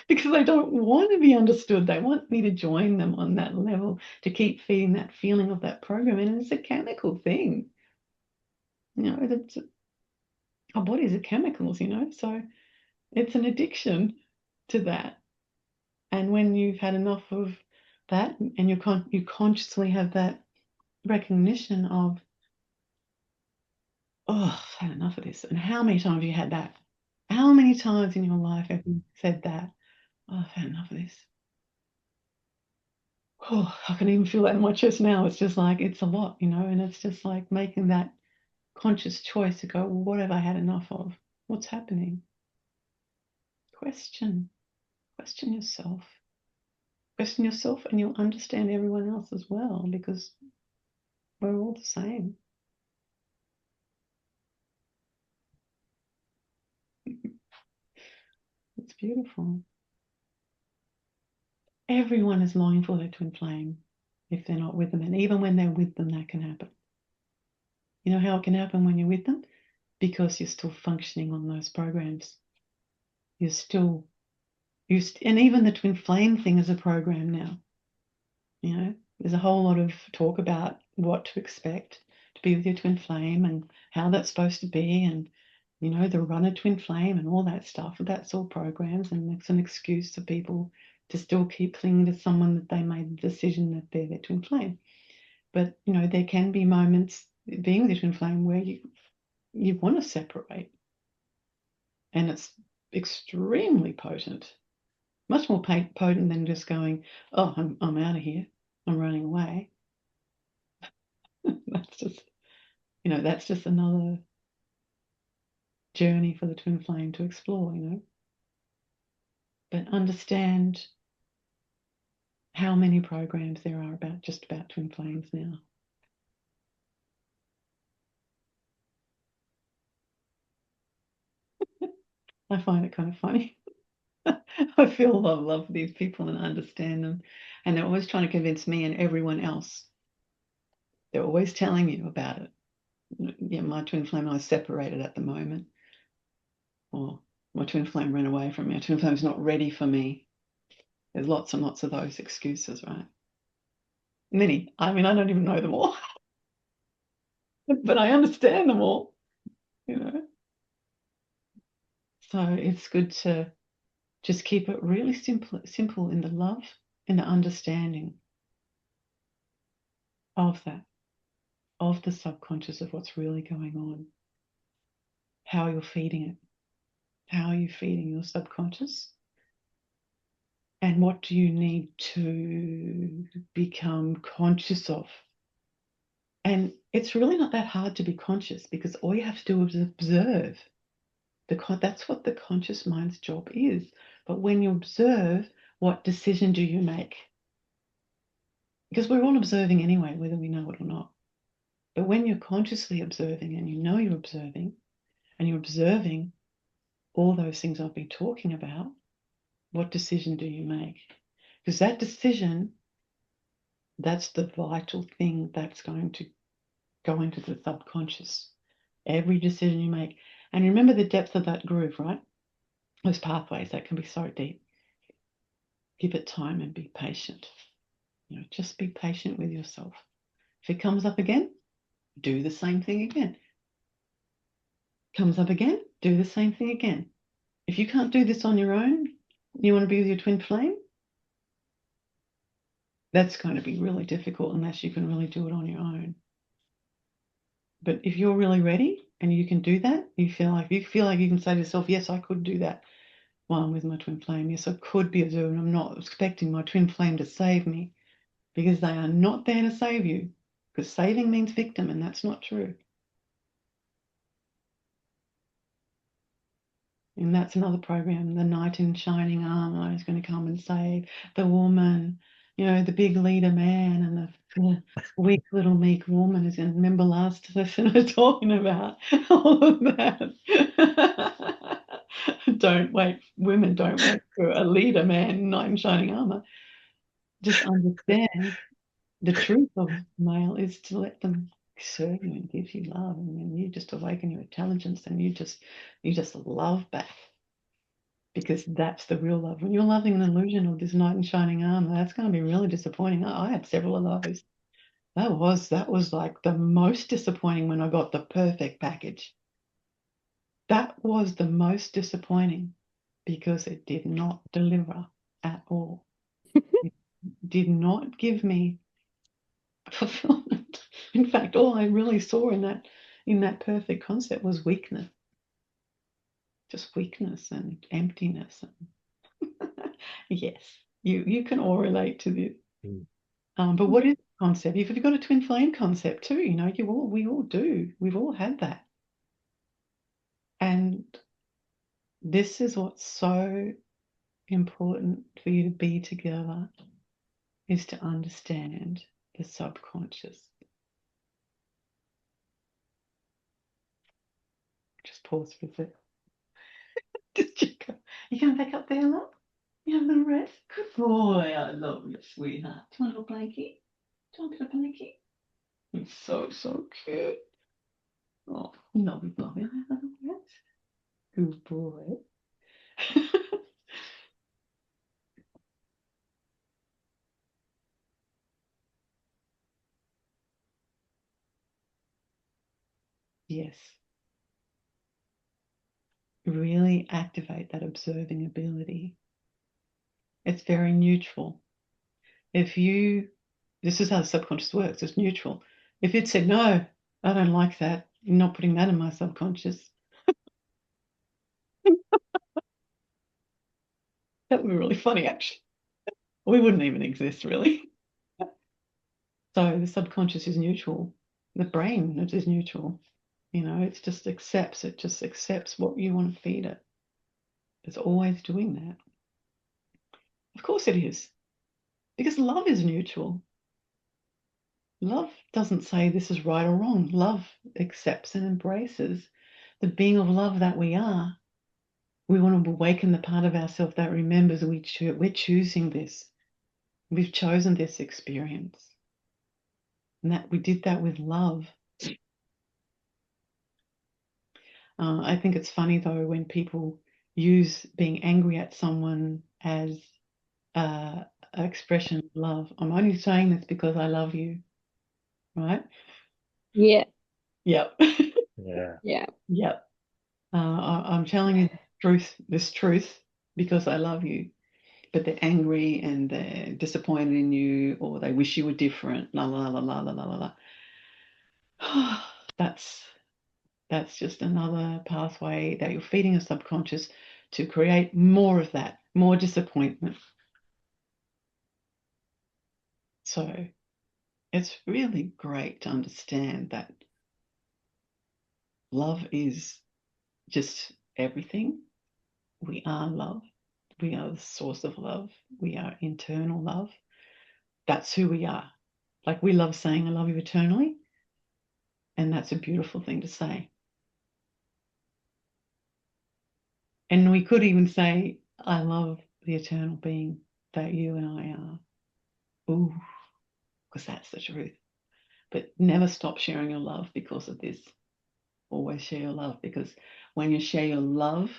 because they don't want to be understood. They want me to join them on that level, to keep feeding that feeling of that program. And it's a chemical thing. You know, that's, our bodies are chemicals, you know, so it's an addiction to that. And when you've had enough of that and you consciously have that recognition of, oh, I've had enough of this. And how many times have you had that? How many times in your life have you said that? Oh, I've had enough of this. Oh, I can even feel that in my chest now. It's just like, it's a lot, you know, and it's just like making that conscious choice to go, well, what have I had enough of? What's happening? Question yourself. Question yourself, and you'll understand everyone else as well, because we're all the same. It's beautiful. Everyone is longing for their twin flame if they're not with them. And even when they're with them, that can happen. You know how it can happen when you're with them? Because you're still functioning on those programs. You're still, and even the twin flame thing is a program now. You know, there's a whole lot of talk about what to expect to be with your twin flame and how that's supposed to be, and you know, the runner twin flame and all that stuff. That's all programs, and it's an excuse for people to still keep clinging to someone that they made the decision that they're their twin flame. But you know, there can be moments being with your twin flame where you want to separate, and it's extremely potent, much more potent than just going, oh, I'm out of here, I'm running away. That's just, you know, that's just another journey for the twin flame to explore, you know. But understand how many programs there are about twin flames now. I find it kind of funny. I feel a lot of love for these people and understand them. And they're always trying to convince me and everyone else. They're always telling you about it. Yeah, my twin flame, I was separated at the moment. Or My twin flame ran away from me. My twin flame's not ready for me. There's lots and lots of those excuses, right? Many. I mean, I don't even know them all, but I understand them all, you know. So it's good to just keep it really simple in the love and the understanding of that, of the subconscious, of what's really going on, how you're feeding it, how are you feeding your subconscious, and what do you need to become conscious of. And it's really not that hard to be conscious, because all you have to do is observe. That's what the conscious mind's job is. But when you observe, what decision do you make? Because we're all observing anyway, whether we know it or not. But when you're consciously observing, and you know you're observing, and you're observing all those things I've been talking about, what decision do you make? Because that decision, that's the vital thing that's going to go into the subconscious. Every decision you make. And remember the depth of that groove, right? Those pathways, that can be so deep. Give it time and be patient. You know, just be patient with yourself. If it comes up again, do the same thing again. Comes up again, do the same thing again. If you can't do this on your own, you want to be with your twin flame, that's going to be really difficult unless you can really do it on your own. But if you're really ready and you can do that, you feel like you can say to yourself, yes, I could do that while I'm with my twin flame. Yes, I could be observing. I'm not expecting my twin flame to save me, because they are not there to save you. Because saving means victim, and that's not true. And that's another program. The knight in shining armor is going to come and save the woman. You know, the big leader man and the weak little meek woman is going to remember last session I was talking about all of that. Women don't wait for a leader man, knight in shining armor. Just understand the truth of male is to let them serve you and give you love, and then you just awaken your intelligence, and you just love back. Because that's the real love. When you're loving an illusion of this knight in shining armor, that's going to be really disappointing. I had several of those. That was like the most disappointing when I got the perfect package. That was the most disappointing, because it did not deliver at all. It did not give me fulfillment. In fact, all I really saw in that perfect concept was weakness. Just weakness and emptiness. Yes, you can all relate to this. But what is the concept? You've got a twin flame concept too, you know, we all do. We've all had that. And this is what's so important for you to be together, is to understand the subconscious. Just pause for a sec. You going back up there, love? You have a little rest? Good boy. I love you, sweetheart. Do you want a little blankie? Do you want a bit of blankie? It's so cute. Oh, lovely. Have a little rest. Good boy. Yes. Really activate that observing ability. It's very neutral. This is how the subconscious works, it's neutral. If it said, no, I don't like that, you're not putting that in my subconscious, that would be really funny, actually. We wouldn't even exist, really. So the subconscious is neutral. The brain is neutral. You know, it just accepts what you want to feed it. It's always doing that. Of course it is. Because love is neutral. Love doesn't say this is right or wrong. Love accepts and embraces the being of love that we are. We want to awaken the part of ourselves that remembers we're choosing this. We've chosen this experience. And that we did that with love. I think it's funny, though, when people use being angry at someone as an expression of love. I'm only saying this because I love you, right? Yeah. Yep. Yeah. Yeah. Yep. I'm telling you this truth because I love you. But they're angry and they're disappointed in you, or they wish you were different. La la la la la la la la. That's just another pathway that you're feeding your subconscious to create more of that, more disappointment. So it's really great to understand that love is just everything. We are love. We are the source of love. We are internal love. That's who we are. Like, we love saying I love you eternally, and that's a beautiful thing to say. And we could even say, I love the eternal being that you and I are. Ooh, because that's the truth. But never stop sharing your love because of this. Always share your love, because when you share your love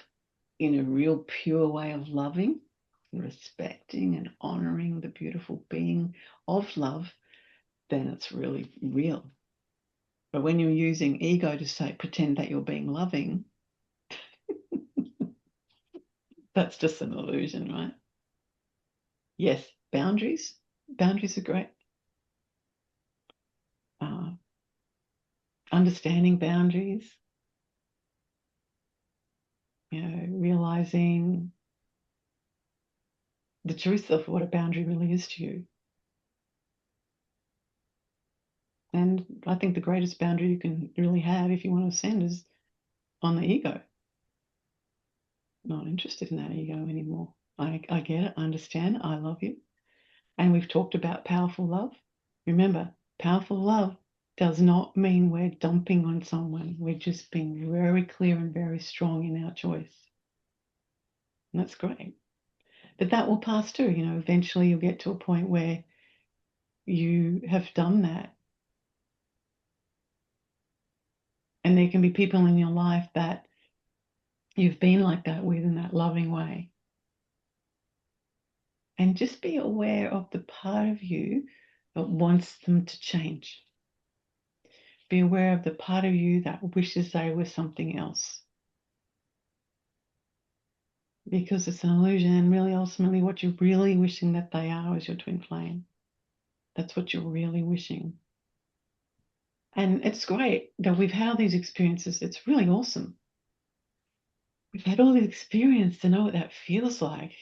in a real pure way of loving, respecting and honoring the beautiful being of love, then it's really real. But when you're using ego to say, pretend that you're being loving, that's just an illusion, right? Yes, boundaries. Boundaries are great. Understanding boundaries, realizing the truth of what a boundary really is to you. And I think the greatest boundary you can really have, if you want to ascend, is on the ego. Not interested in that ego anymore. I get it, I understand, I love you. And we've talked about powerful love. Remember, powerful love does not mean we're dumping on someone. We're just being very clear and very strong in our choice. And that's great. But that will pass too. Eventually you'll get to a point where you have done that. And there can be people in your life that you've been like that with, in that loving way. And just be aware of the part of you that wants them to change. Be aware of the part of you that wishes they were something else. Because it's an illusion, and really ultimately what you're really wishing that they are is your twin flame. That's what you're really wishing. And it's great that we've had these experiences. It's really awesome. We've had all this experience to know what that feels like.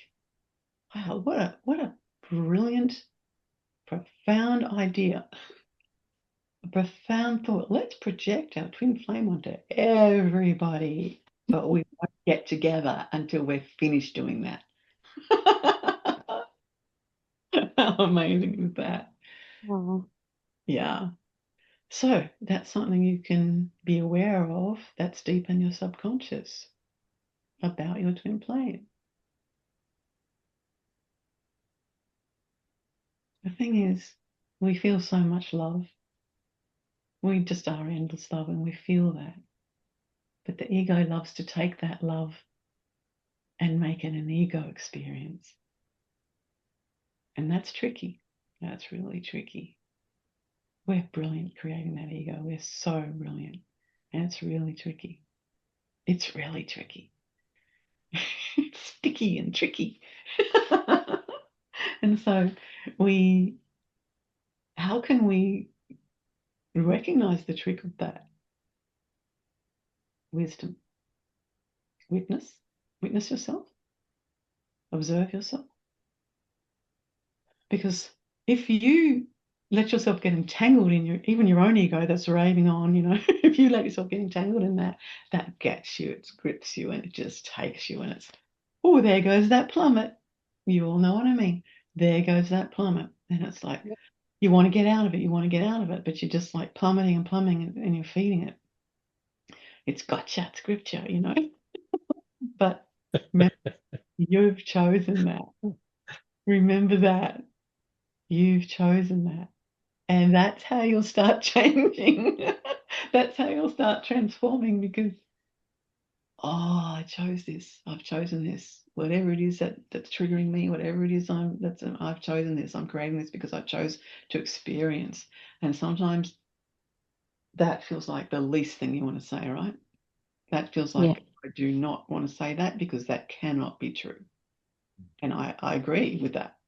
Wow, what a brilliant, profound idea. A profound thought. Let's project our twin flame onto everybody, but we won't get together until we're finished doing that. How amazing is that? Oh. Yeah. So that's something you can be aware of, that's deep in your subconscious about your twin flame. The thing is, we feel so much love. We just are endless love, and we feel that. But the ego loves to take that love and make it an ego experience. And that's tricky. That's really tricky. We're brilliant creating that ego. We're so brilliant. And it's really tricky. It's really tricky. It's sticky and tricky. And so how can we recognize the trick of that? Wisdom. Witness yourself. Observe yourself. Because if you let yourself get entangled in even your own ego that's raving on, if you let yourself get entangled in that gets you, it grips you, and it just takes you, and it's, oh, there goes that plummet. You all know what I mean. There goes that plummet. And it's like, you want to get out of it, but you're just like plummeting and plummeting, and you're feeding it. It's gotcha, it's gripped you, But remember, you've chosen that. Remember that. You've chosen that. And that's how you'll start changing. That's how you'll start transforming, because oh, I chose this. I've chosen this. Whatever it is that's triggering me, whatever it is I've chosen this. I'm creating this because I chose to experience. And sometimes that feels like the least thing you want to say, right? That feels Yeah. like I do not want to say that because that cannot be true. And I agree with that.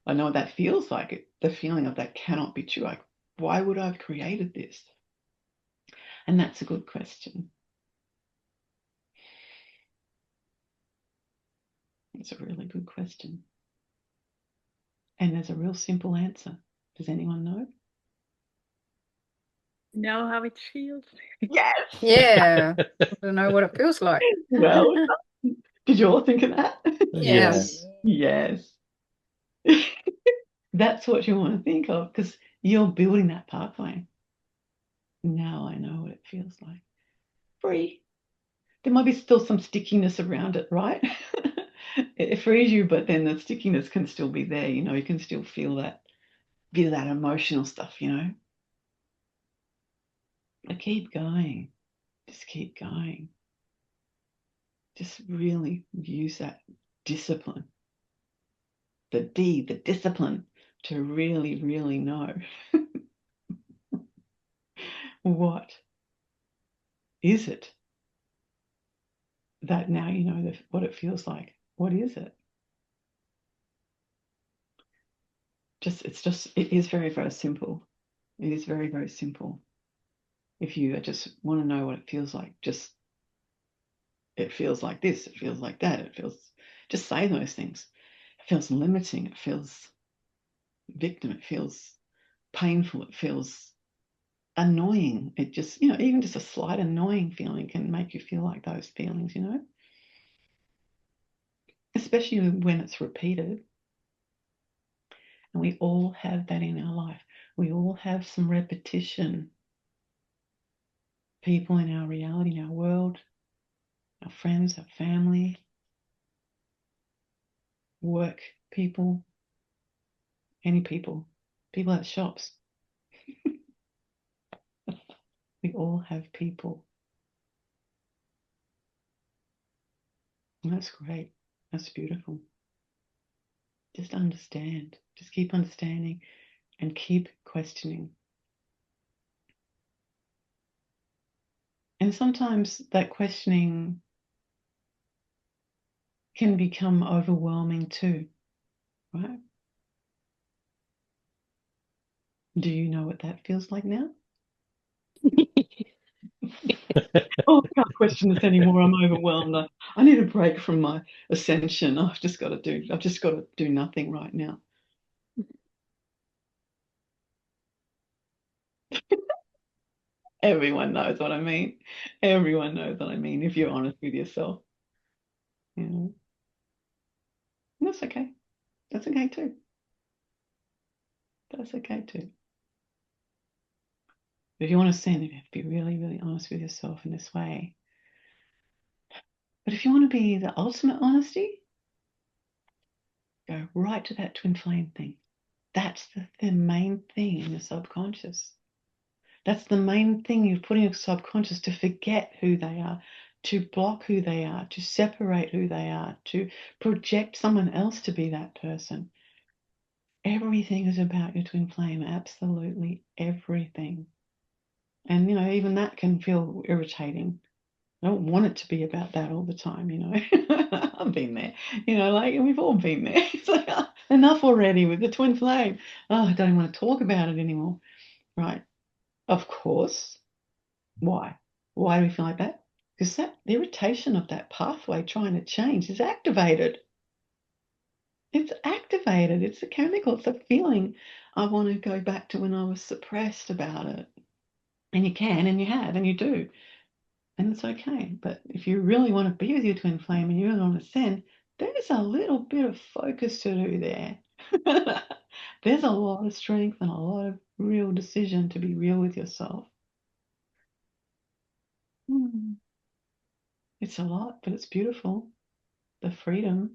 I know what that feels like. The feeling of that cannot be true. Like, why would I have created this? And that's a good question. It's a really good question. And there's a real simple answer. Does anyone know? Know how it feels? Yes. Yeah. I don't know what it feels like. Well, did you all think of that? Yes. Yes. That's what you want to think of because you're building that pathway. Now I know what it feels like. Free. There might be still some stickiness around it, right? It frees you, but then the stickiness can still be there. You know, you can still feel that bit of that emotional stuff, you know. But keep going. Just keep going. Just really use that discipline. The discipline to really, really know what is it that now you know what it feels like. What is it? It is very, very simple. It is very, very simple. If you just want to know what it feels like, just it feels like this, it feels like that, just say those things. It feels limiting, it feels victim, it feels painful, it feels annoying. It just, even just a slight annoying feeling can make you feel like those feelings, especially when it's repeated. And we all have that in our life. We all have some repetition. People in our reality, in our world, our friends, our family, work people, any people at shops. We all have people. And that's great. That's beautiful. Just understand. Just keep understanding and keep questioning. And sometimes that questioning can become overwhelming too, right? Do you know what that feels like now? Oh, I can't question this anymore. I'm overwhelmed. I need a break from my ascension. I've just got to do nothing right now. Everyone knows what I mean. Everyone knows what I mean if you're honest with yourself. And that's okay. That's okay too. That's okay too. If you want to send, you have to be really, really honest with yourself in this way. But if you want to be the ultimate honesty, go right to that twin flame thing. That's the main thing in your subconscious. That's the main thing you're putting your subconscious to forget who they are, to block who they are, to separate who they are, to project someone else to be that person. Everything is about your twin flame, absolutely everything. And, even that can feel irritating. I don't want it to be about that all the time, I've been there, we've all been there. It's like, enough already with the twin flame. Oh, I don't even want to talk about it anymore. Right. Of course. Why? Why do we feel like that? Because the irritation of that pathway trying to change is activated. It's activated. It's a chemical. It's a feeling. I want to go back to when I was suppressed about it. And you can, and you have, and you do. And it's okay. But if you really want to be with your twin flame and you really want to ascend, there's a little bit of focus to do there. There's a lot of strength and a lot of real decision to be real with yourself. It's a lot, but it's beautiful. The freeing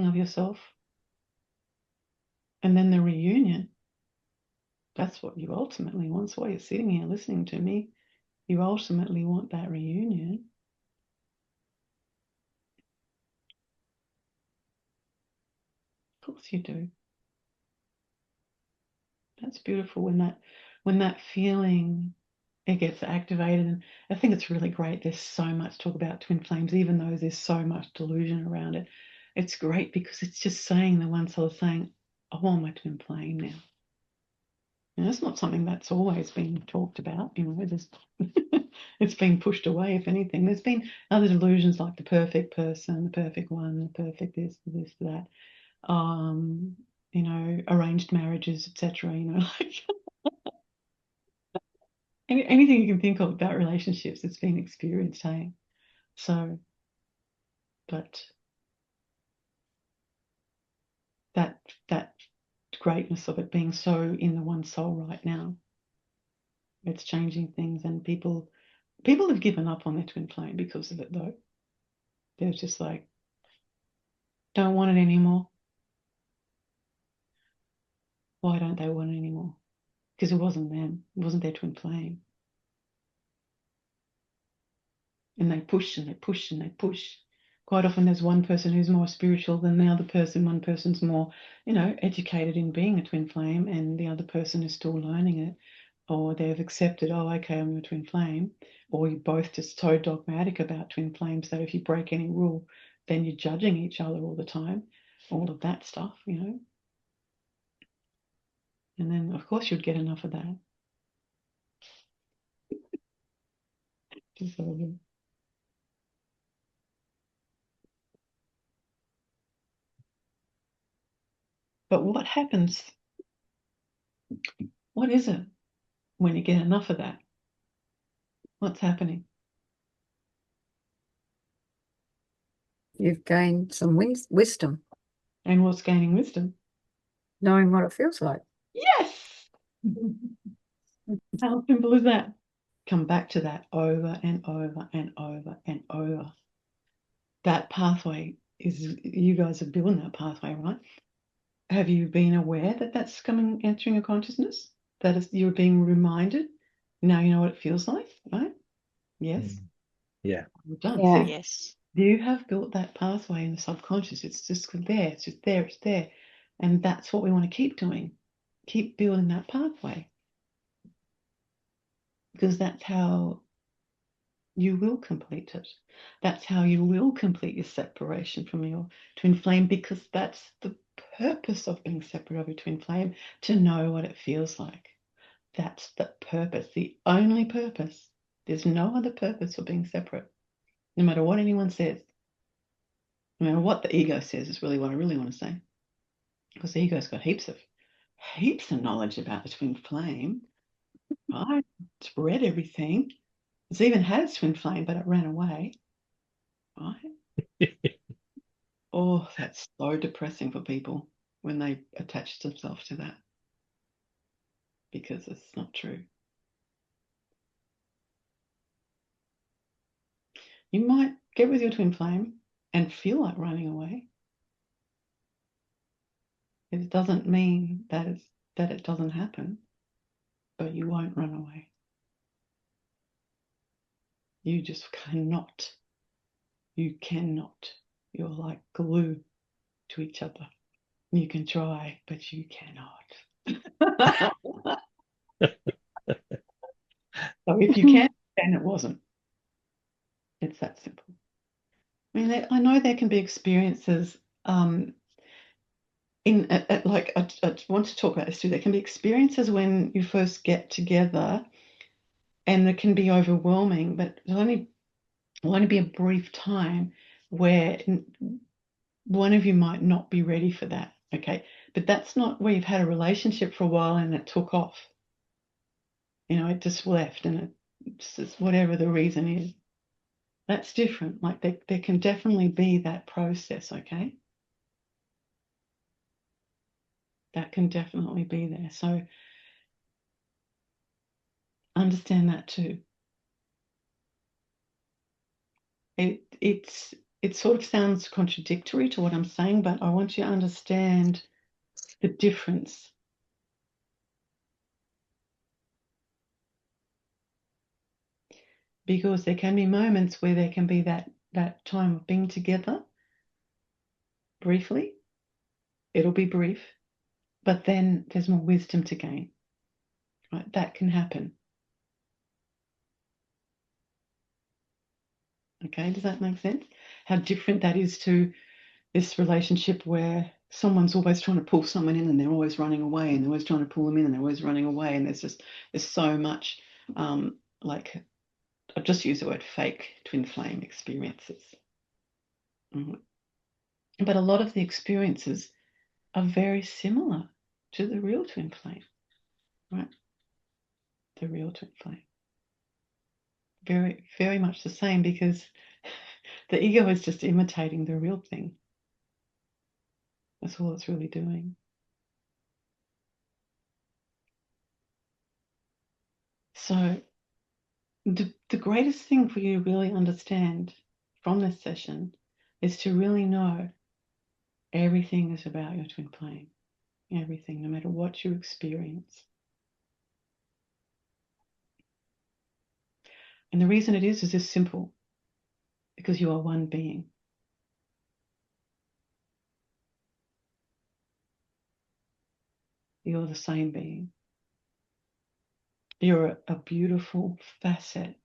of yourself. And then the reunion. That's what you ultimately want. That's why you're sitting here listening to me. You ultimately want that reunion. course you do. That's beautiful when that feeling, it gets activated. And I think it's really great. There's so much talk about twin flames, even though there's so much delusion around it. It's great because it's just saying, the one soul is saying, I want my twin flame now. And it's not something that's always been talked about, it's been pushed away, if anything. There's been other delusions like the perfect person, the perfect one, the perfect this, that. Arranged marriages, etc. Like anything you can think of about relationships, it's been experienced, hey? So, but that greatness of it being so in the one soul right now, it's changing things, and people have given up on their twin flame because of it, though. They're just like, don't want it anymore. Why don't they want it anymore? Because it wasn't them. It wasn't their twin flame. And they push and they push and they push. Quite often there's one person who's more spiritual than the other person. One person's more, educated in being a twin flame, and the other person is still learning it. Or they've accepted, oh, okay, I'm a twin flame. Or you're both just so dogmatic about twin flames that if you break any rule, then you're judging each other all the time. All of that stuff, And then, of course, you'd get enough of that. Just sort of. But what happens? What is it when you get enough of that? What's happening? You've gained some wisdom. And what's gaining wisdom? Knowing what it feels like. Yes! How simple is that? Come back to that over and over and over and over. That pathway is, you guys are building that pathway, right? Have you been aware that that's entering your consciousness? That is, you're being reminded. Now you know what it feels like, right? Yes. Yeah. Well done. Yeah. See, Yes. you have built that pathway in the subconscious. It's just there. It's just there. It's there. And that's what we want to keep doing. Keep building that pathway. Because that's how you will complete it. That's how you will complete your separation from your twin flame, because that's the purpose of being separate of your twin flame, to know what it feels like. That's the purpose, the only purpose. There's no other purpose for being separate. No matter what anyone says, no matter what the ego says, is really what I really want to say. Because the ego's got heaps of knowledge about the twin flame, right? It's read everything. It's even had its twin flame, but it ran away, right? Oh, that's so depressing for people when they attach themselves to that, because it's not true. You might get with your twin flame and feel like running away. It doesn't mean that it doesn't happen, but you won't run away. You just cannot. You cannot. You're like glue to each other. You can try, but you cannot. So if you can, then it wasn't. It's that simple. I mean, I know there can be experiences like I want to talk about this too. There can be experiences when you first get together, and it can be overwhelming, but it'll only be a brief time where one of you might not be ready for that. Okay, but that's not where you've had a relationship for a while and it took off. It just left, and it's just whatever the reason is. That's different. Like there can definitely be that process. Okay. That can definitely be there. So understand that too. It sort of sounds contradictory to what I'm saying, but I want you to understand the difference. Because there can be moments where there can be that time of being together briefly, It'll be brief, but then there's more wisdom to gain, right? That can happen. Okay, does that make sense? How different that is to this relationship where someone's always trying to pull someone in and they're always running away, and they're always trying to pull them in and they're always running away, and there's so much like, I've just used the word fake twin flame experiences. But a lot of the experiences are very similar to the real twin flame, right? The real twin flame. Very, very much the same, because the ego is just imitating the real thing. That's all it's really doing. So the greatest thing for you to really understand from this session is to really know everything is about your twin flame. Everything, no matter what you experience. And the reason it is this simple, because you are one being. You're the same being. You're a beautiful facet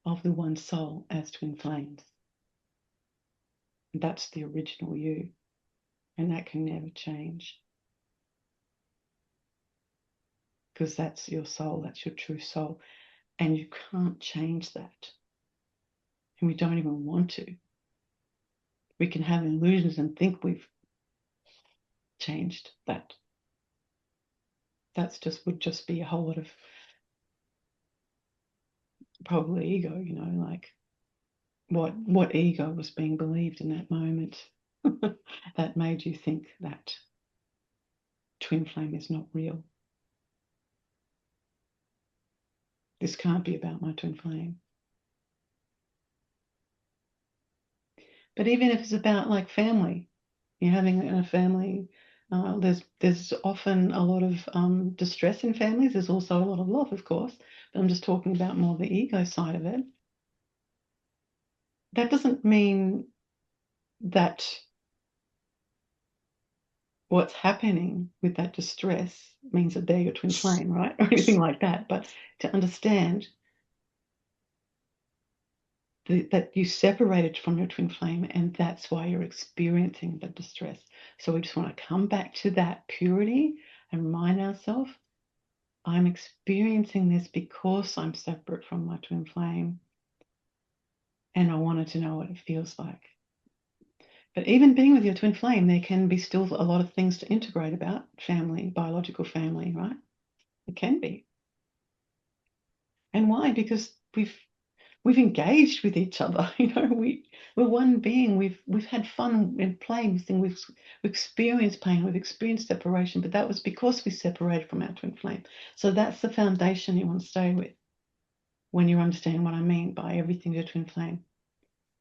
of the one soul as twin flames. That's the original you, and that can never change, because that's your soul, that's your true soul, and you can't change that, and we don't even want to. We can have illusions and think we've changed that. Would just be a whole lot of probably ego, like what ego was being believed in that moment that made you think that twin flame is not real. This can't be about my twin flame. But even if it's about like family, you're having a family, there's often a lot of distress in families. There's also a lot of love, of course, but I'm just talking about more the ego side of it. That doesn't mean that what's happening with that distress means that they're your twin flame, right? Or anything like that. But to understand that you separated from your twin flame, and that's why you're experiencing the distress. So we just want to come back to that purity and remind ourselves, I'm experiencing this because I'm separate from my twin flame, and I wanted to know what it feels like. But even being with your twin flame, there can be still a lot of things to integrate about family, biological family, right? It can be. And why? Because we've engaged with each other. We're one being. We've had fun and playing this thing. We've experienced pain. We've experienced separation. But that was because we separated from our twin flame. So that's the foundation you want to stay with when you understand what I mean by everything to twin flame.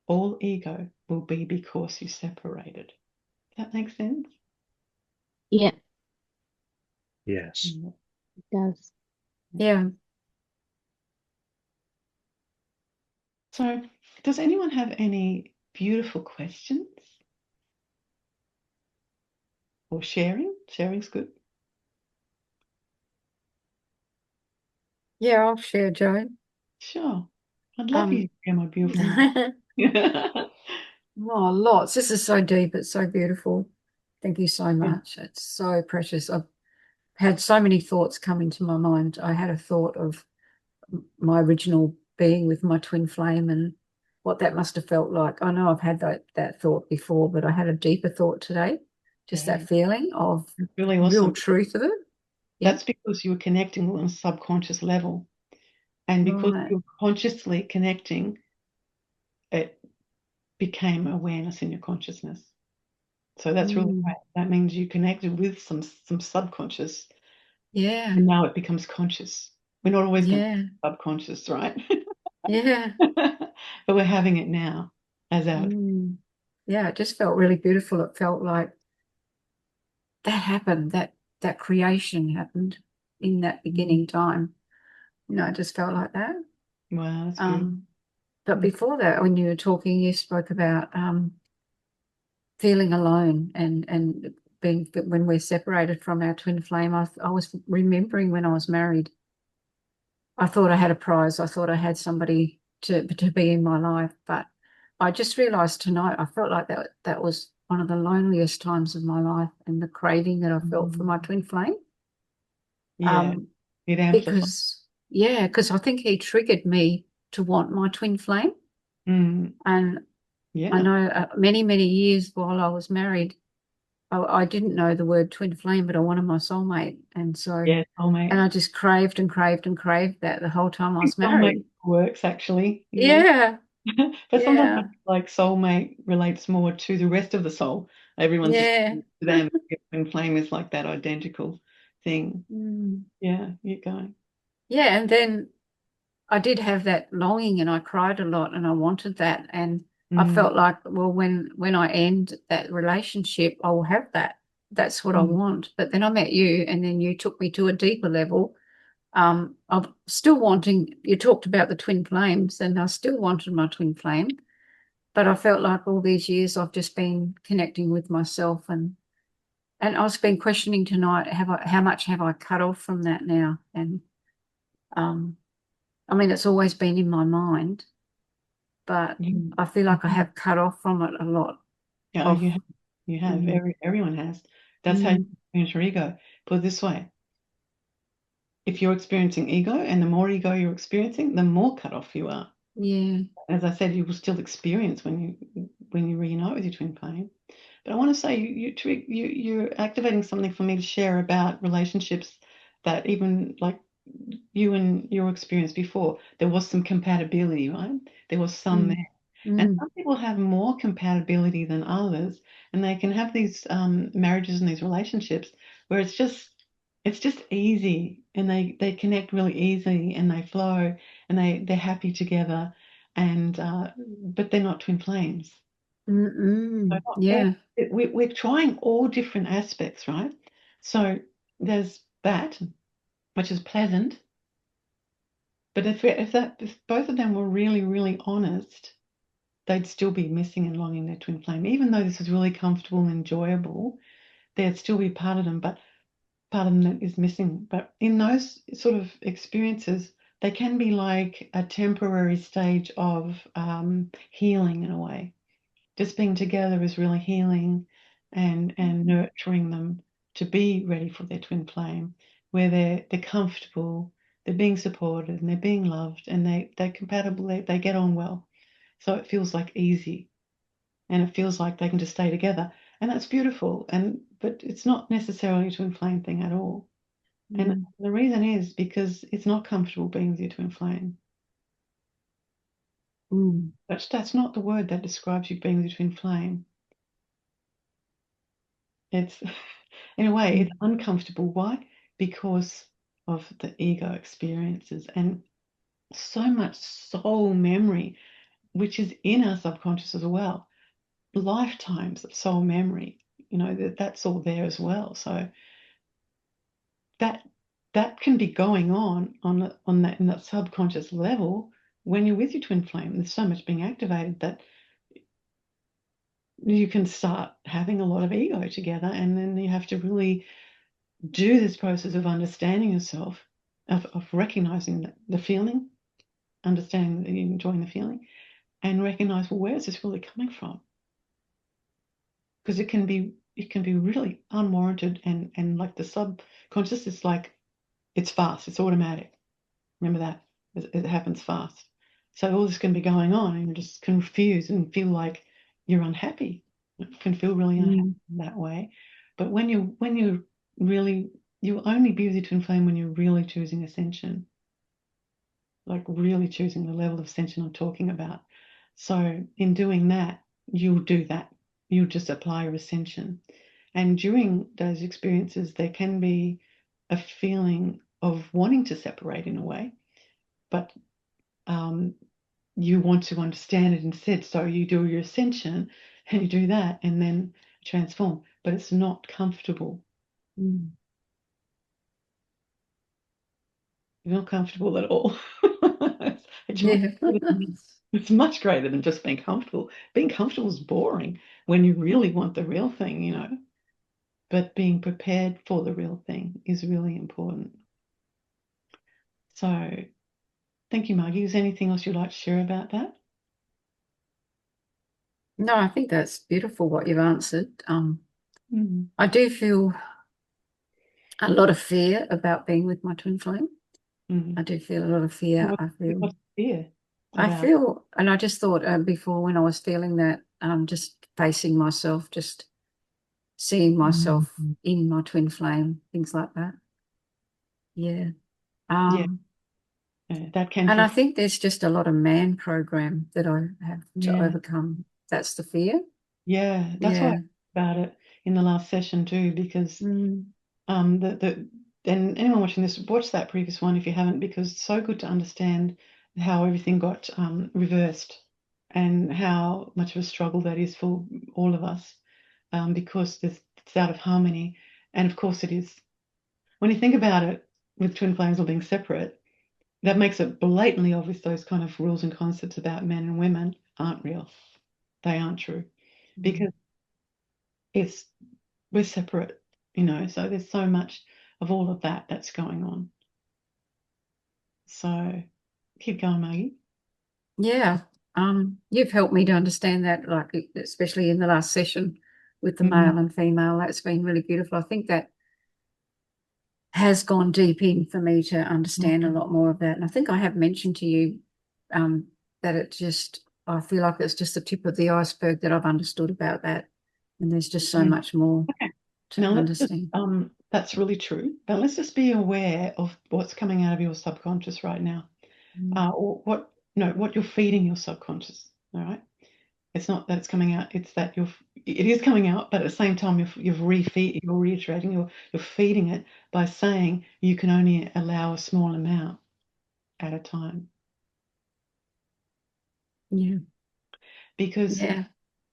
All ego will be because you separated. Does that make sense? Yeah, Yes. it does. Yeah. So does anyone have any beautiful questions? Or sharing? Sharing's good. Yeah, I'll share, Joe. Sure. I'd love you to hear my beautiful. Oh, lots. This is so deep. It's so beautiful. Thank you so much. It's so precious. I've had so many thoughts come into my mind. I had a thought of my original being with my twin flame and what that must have felt like. I know I've had that thought before, but I had a deeper thought today. Just that feeling of really awesome. real truth of it. Yeah. That's because you were connecting on a subconscious level. And because you're consciously connecting, it became awareness in your consciousness. So that's really great. That means you connected with some subconscious. Yeah. And now it becomes conscious. We're not always going to be subconscious, right? Yeah. But we're having it now as our. Yeah, it just felt really beautiful. It felt like that happened, that creation happened in that beginning time. It just felt like that. Wow, that's beautiful. But before that, when you were talking, you spoke about feeling alone and when we're separated from our twin flame, I was remembering when I was married, I thought I had a prize. I thought I had somebody to be in my life, but I just realized tonight I felt like that was one of the loneliest times of my life, and the craving that I felt for my twin flame. Yeah, it amplifies. Because I think he triggered me to want my twin flame. Mm, And I yeah. know many, many years while I was married, I didn't know the word twin flame, but I wanted my soulmate. And Yeah, soulmate. I just craved and craved and craved that the whole time I was Soulmate married. works actually, yeah. Yeah, But sometimes yeah, like soulmate relates more to the rest of the soul. Everyone's just yeah. to them. Twin flame is like that identical thing. Mm. Yeah, you go. Yeah, and then I did have that longing and I cried a lot and I wanted that. And I Mm, felt like, well, when I end that relationship, I will have that. That's what I mm, want. But then I met you and then you took me to a deeper level. I'm still wanting, you talked about the twin flames and I still wanted my twin flame, but I felt like all these years I've just been connecting with myself and I've been questioning tonight, how much have I cut off from that now? And um, I mean, it's always been in my mind, but you, I feel like I have cut off from it a lot yeah, of, you have. mm, Everyone has. That's how you mm, experience your ego. Put it this way. If you're experiencing ego and the more ego you're experiencing, the more cut off you are. yeah, As I said, you will still experience when you reunite with your twin flame. But I want to say you're activating something for me to share about relationships that even like you and your experience before, there was some compatibility, right? There was some mm, there. And mm, some people have more compatibility than others, and they can have these marriages and these relationships where it's just easy, and they connect really easily, and they flow, and they're happy together, and but they're not twin flames. So not all, yeah, we're trying all different aspects, right? So there's that, which is pleasant, but if both of them were really, really honest, they'd still be missing and longing their twin flame. Even though this is really comfortable and enjoyable, there'd still be part of them, but part of them that is missing. But in those sort of experiences, they can be like a temporary stage of healing in a way. Just being together is really healing and nurturing them to be ready for their twin flame, where they're comfortable, they're being supported, and they're being loved, and they're compatible, they get on well. So it feels like easy, and it feels like they can just stay together, and that's beautiful. But it's not necessarily a twin flame thing at all. And mm, the reason is because it's not comfortable being with your twin flame. mm, That's not the word that describes you being with your twin flame. It's in a way, it's mm, uncomfortable. Why? Because of the ego experiences and so much soul memory, which is in our subconscious as well. Lifetimes of soul memory, that's all there as well. So that that can be going on that in that subconscious level when you're with your twin flame. There's so much being activated that you can start having a lot of ego together, and then you have to really do this process of understanding yourself, of recognizing the feeling, understanding that you're enjoying the feeling, and recognize, well, where is this really coming from? Because it can be really unwarranted, and like the subconscious is like it's fast, it's automatic. Remember that it happens fast. So all this can be going on, and you're just confused and feel like you're unhappy. It can feel really unhappy mm, in that way. But when you really you only be with your twin flame when you're really choosing ascension, like really choosing the level of ascension I'm talking about. So in doing that, you'll do that. You'll just apply your ascension. And during those experiences, there can be a feeling of wanting to separate in a way, but um, you want to understand it instead. So you do your ascension and you do that and then transform, but it's not comfortable. mm. You're not comfortable at all. It's much Yeah. greater than, it's much greater than just being comfortable. Being comfortable is boring when you really want the real thing. but being prepared for the real thing is really important. So thank you, Margie. Is there anything else you'd like to share about that? No, I think that's beautiful what you've answered. Mm. I do feel a lot of fear about being with my twin flame. Mm. I do feel a lot of fear. What's fear I about? feel, and I just thought before when I was feeling that, just facing myself, just seeing myself in my twin flame, things like that. Yeah. Yeah, that can And feel. I think there's just a lot of man program that I have to Yeah. overcome. That's the fear. Yeah, that's why I Yeah. talked about it in the last session too, because Mm. the and anyone watching this, watch that previous one if you haven't, because it's so good to understand how everything got reversed and how much of a struggle that is for all of us, because it's out of harmony, and of course it is. When you think about it, with twin flames all being separate, that makes it blatantly obvious those kind of rules and concepts about men and women aren't real. They aren't true, because it's we're separate, so there's so much of all of that that's going on. So keep going, Maggie. Yeah. You've helped me to understand that, like especially in the last session with the Mhm. male and female. That's been really beautiful. I think that has gone deep in for me to understand a lot more of that. And I think I have mentioned to you that I feel like it's just the tip of the iceberg that I've understood about that. And there's just so much more Okay. to Now understand. that's really true. But let's just be aware of what's coming out of your subconscious right now, or what you're feeding your subconscious. All right. It's not that it's coming out; it's that it is coming out, but at the same time, you're reiterating, you're feeding it by saying you can only allow a small amount at a time, Yeah. because Yeah.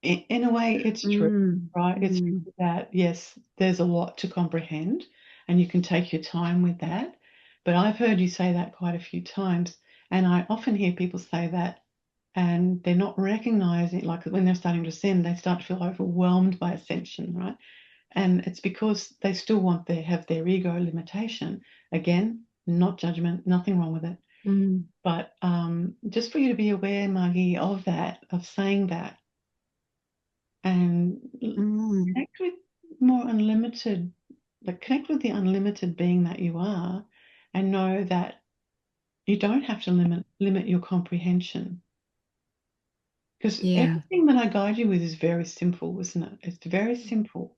in a way, it's true, right? It's Mm. true that, yes, there's a lot to comprehend and you can take your time with that. But I've heard you say that quite a few times. And I often hear people say that and they're not recognizing, like when they're starting to ascend, they start to feel overwhelmed by ascension, right? And it's because they still have their ego limitation. Again, not judgment, nothing wrong with it. Mm. But just for you to be aware, Margie, of that, of saying that, and Mm. connect with more unlimited, like connect with the unlimited being that you are, and know that you don't have to limit your comprehension, because Yeah. everything that I guide you with is very simple, isn't it? It's very simple.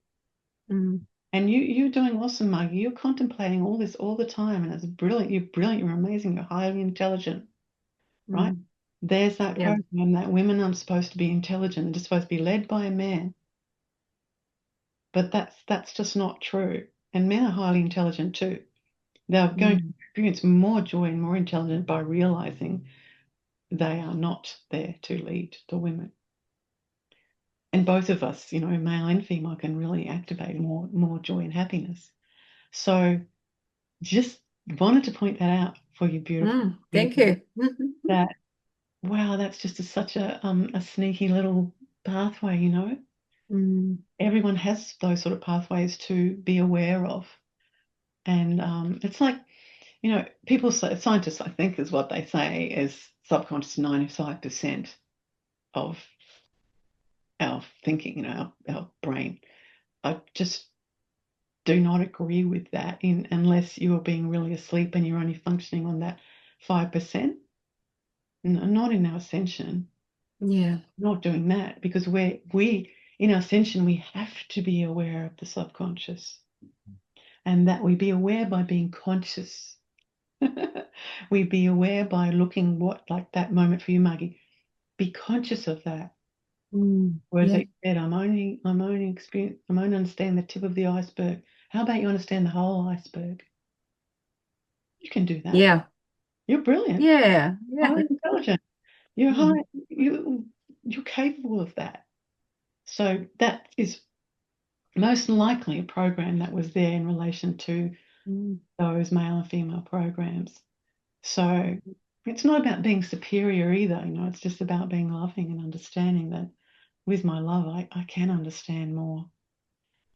Mm. And you're doing awesome, Maggie. You're contemplating all this all the time, and it's brilliant. You're brilliant. You're amazing. You're highly intelligent, right? Mm. There's that Yeah. program that women aren't supposed to be intelligent. They're just supposed to be led by a man. But that's just not true. And men are highly intelligent too. They're going to Mm. experience more joy and more intelligence by realizing they are not there to lead the women. And both of us, male and female, can really activate more joy and happiness. So just wanted to point that out for you, beautiful Thank people. you. That wow, that's just such a sneaky little pathway. Mm. Everyone has those sort of pathways to be aware of, and it's like people say, scientists, I think, is what they say is subconscious 95% of our thinking, our brain. I just do not agree with that unless you are being really asleep and you're only functioning on that 5%. Not in our ascension, Yeah. not doing that, because we in our ascension, we have to be aware of the subconscious, and that we be aware by being conscious. We be aware by looking like that moment for you, Maggie. Be conscious of that. Whereas Yeah. they said, I'm only understand the tip of the iceberg. How about you understand the whole iceberg? You can do that. Yeah. You're brilliant, Yeah. Yeah. highly intelligent. You're Mm. high. You're capable of that. So that is most likely a program that was there in relation to Mm. those male and female programs. So it's not about being superior either, it's just about being loving and understanding that with my love, I can understand more.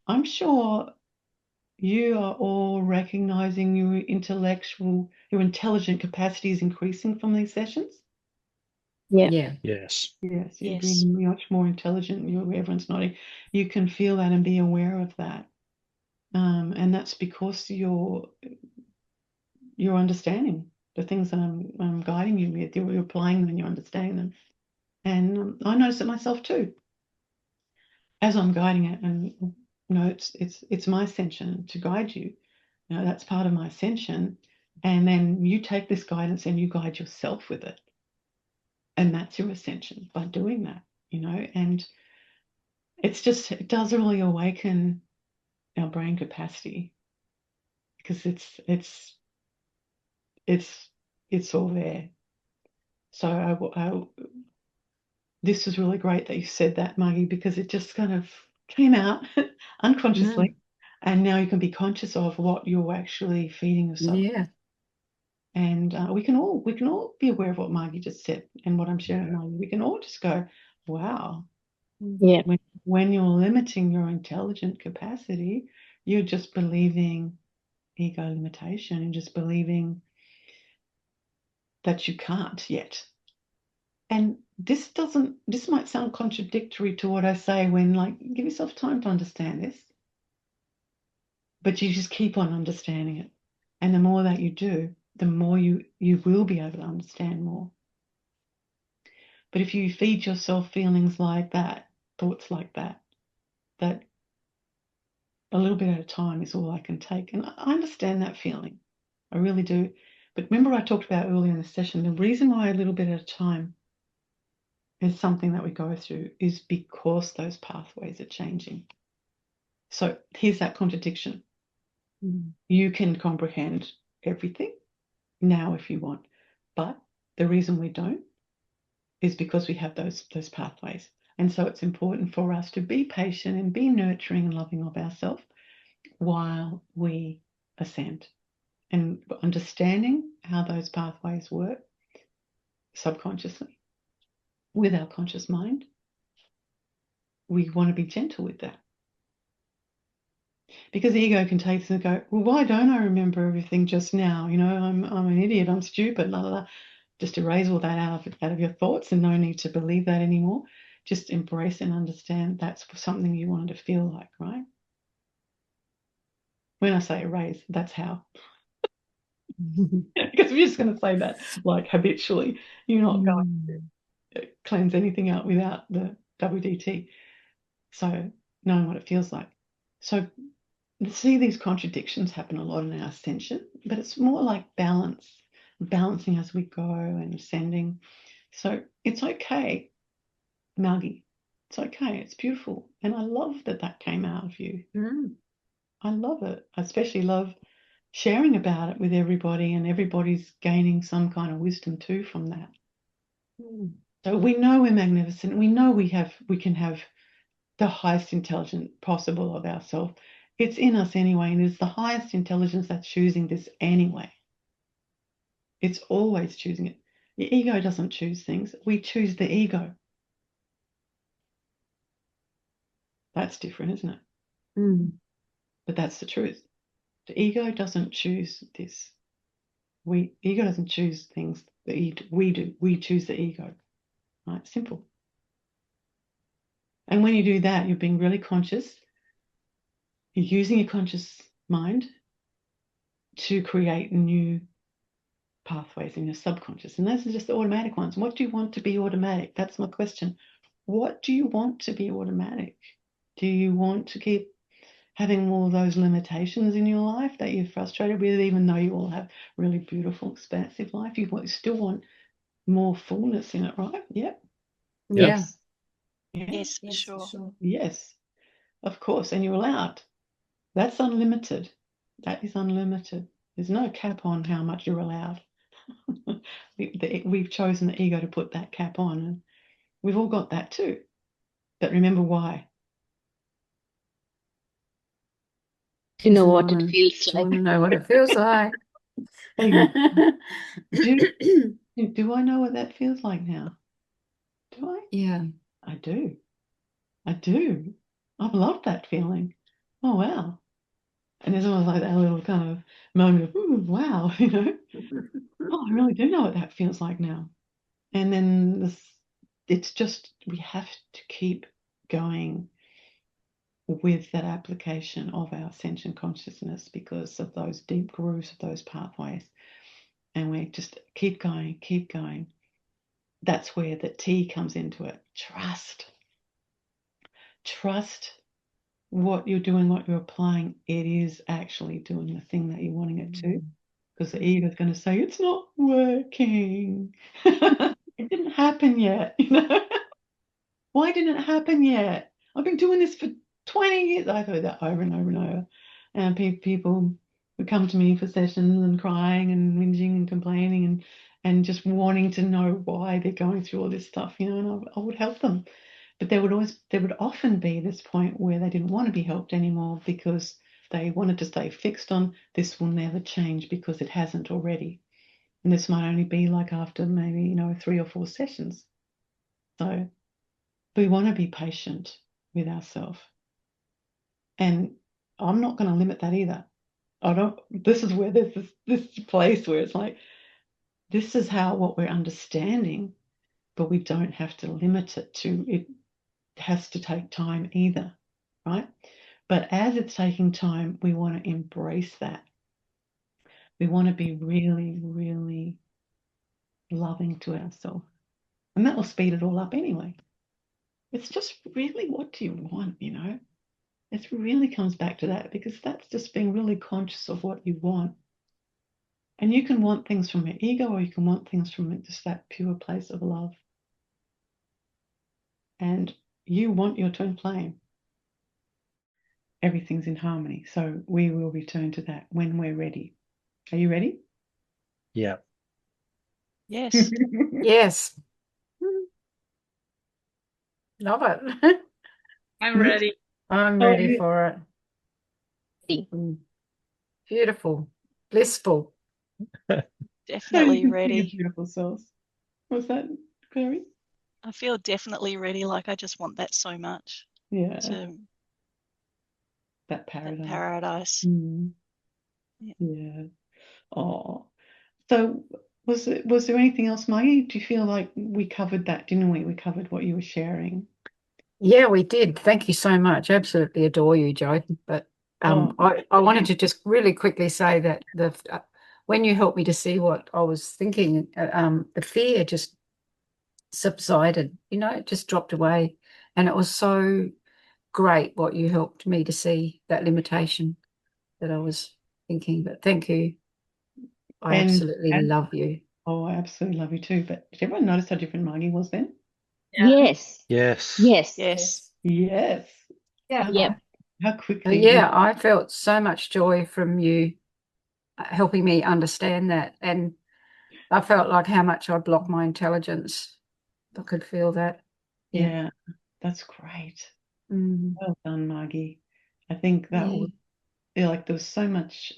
I'm sure you are all recognizing your intelligent capacity is increasing from these sessions. Yeah. Yeah. Yes. Yes, you're Yes. being much more intelligent. Everyone's nodding. You can feel that and be aware of that. And that's because you're understanding the things that I'm guiding you with. You're applying them and you're understanding them. And I notice it myself too, as I'm guiding it. And it's my ascension to guide you. That's part of my ascension. And then you take this guidance and you guide yourself with it. And that's your ascension by doing that, and it does really awaken our brain capacity, because it's all there. So this was really great that you said that, Margie, because it just kind of came out unconsciously, and now you can be conscious of what you're actually feeding yourself. Yeah. And we can all be aware of what Margie just said and what I'm sharing, Margie. We can all just go, wow. Yeah. When you're limiting your intelligent capacity, you're just believing ego limitation and just believing that you can't yet. And this might sound contradictory to what I say when, like, give yourself time to understand this. But you just keep on understanding it. And the more that you do, the more you will be able to understand more. But if you feed yourself feelings like that, thoughts like that a little bit at a time is all I can take. And I understand that feeling. I really do. But remember I talked about earlier in the session, the reason why a little bit at a time is something that we go through is because those pathways are changing. So here's that contradiction. You can comprehend everything now if you want, but the reason we don't is because we have those pathways. And so it's important for us to be patient and be nurturing and loving of ourselves while we ascend, and understanding how those pathways work subconsciously with our conscious mind. We want to be gentle with that, because the ego can take us and go, well, why don't I remember everything just now? I'm an idiot, I'm stupid, la la la. Just erase all that out of your thoughts, and no need to believe that anymore. Just embrace and understand that's something you wanted to feel like, right? When I say erase, that's how. Because we're just going to say that like habitually. You're not going to cleanse anything out without the WDT. So knowing what it feels like. So see these contradictions happen a lot in our ascension, but it's more like balancing as we go and ascending. So it's okay, Margie. It's okay. It's beautiful. And I love that came out of you. I love it. I especially love sharing about it with everybody, and everybody's gaining some kind of wisdom too from that. So we know we're magnificent. We know we can have the highest intelligence possible of ourselves. It's in us anyway, and it's the highest intelligence that's choosing this anyway. It's always choosing it. The ego doesn't choose things. We choose the ego. That's different, isn't it? But that's the truth. The ego doesn't choose this. Ego doesn't choose things that we do. We choose the ego. Right? Simple. And when you do that, you're being really conscious. You're using your conscious mind to create new pathways in your subconscious. And those are just the automatic ones. What do you want to be automatic? That's my question. What do you want to be automatic? Do you want to keep having all those limitations in your life that you're frustrated with, even though you all have really beautiful, expansive life? You still want more fullness in it, right? Yep. Yeah. Yes, for Yes, for sure. sure. Yes, of course. And you're allowed. That's unlimited. That is unlimited. There's no cap on how much you're allowed. We've chosen the ego to put that cap on, and we've all got that too. But remember why. To know what it feels To like. want to know what it feels like. Do I know what that feels like now? Do I? Yeah. I do. I do. I've loved that feeling. oh, wow. And there's almost like that little kind of moment of, ooh, wow, oh, I really do know what that feels like now. And then it's just, we have to keep going with that application of our ascension consciousness because of those deep grooves of those pathways. And we just keep going, keep going. That's where the T comes into it. Trust. Trust what you're doing, what you're applying. It is actually doing the thing that you're wanting it to. Because the ego is going to say, it's not working. It didn't happen yet. Why didn't it happen yet? I've been doing this for 20 years. I've heard that over and over and over. And people would come to me for sessions and crying and whinging and complaining and just wanting to know why they're going through all this stuff, and I would help them. But there would often be this point where they didn't want to be helped anymore because they wanted to stay fixed on this will never change because it hasn't already. And this might only be like after maybe, 3 or 4 sessions. So we want to be patient with ourselves. And I'm not going to limit that either. This is where there's this place where it's like, this is what we're understanding, but we don't have to limit it to, it has to take time either, right? But as it's taking time, we want to embrace that. We want to be really, really loving to ourselves. And that will speed it all up anyway. It's just really, what do you want, It really comes back to that, because that's just being really conscious of what you want. And you can want things from your ego, or you can want things from just that pure place of love. And you want your twin flame. Everything's in harmony. So we will return to that when we're ready. Are you ready? Yeah. Yes. Yes. Love it. I'm ready. I'm Oh, ready yeah. for it. Beautiful. Blissful. Definitely ready. Beautiful selves. What's that, Clary? I feel definitely ready. Like I just want that so much. Yeah. To That paradise. that paradise. Mm. Yeah. Yeah. Oh. So was there anything else, Maggie? Do you feel like we covered that, didn't we? We covered what you were sharing. Yeah, we did. Thank you so much. Absolutely adore you, Jody. But Oh. I wanted to just really quickly say that when you helped me to see what I was thinking, the fear just subsided, it just dropped away. And it was so great what you helped me to see, that limitation that I was thinking. But thank you. I absolutely love you. Oh, I absolutely love you too. But did everyone notice how different Maggie was then? Yes. Yes. Yes. Yes. Yes. Yeah. Yep. How quickly. Yeah, I felt so much joy from you helping me understand that. And I felt like how much I blocked my intelligence. I could feel that. Yeah, that's great. Mm. Well done, Maggie. I think that was like there was so much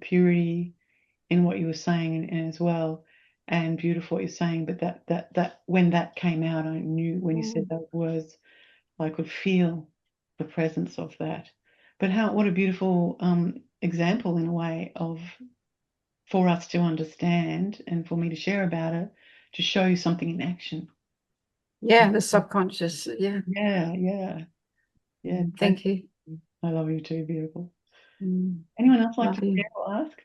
purity in what you were saying, and as well, and beautiful what you're saying. But that when that came out, I knew when you said those words, I could feel the presence of that. But what a beautiful example in a way of for us to understand and for me to share about it, to show you something in action. Yeah, the subconscious. Yeah. Yeah. Thank you. I love you too, beautiful. Mm. Anyone else like Love to you. share or ask?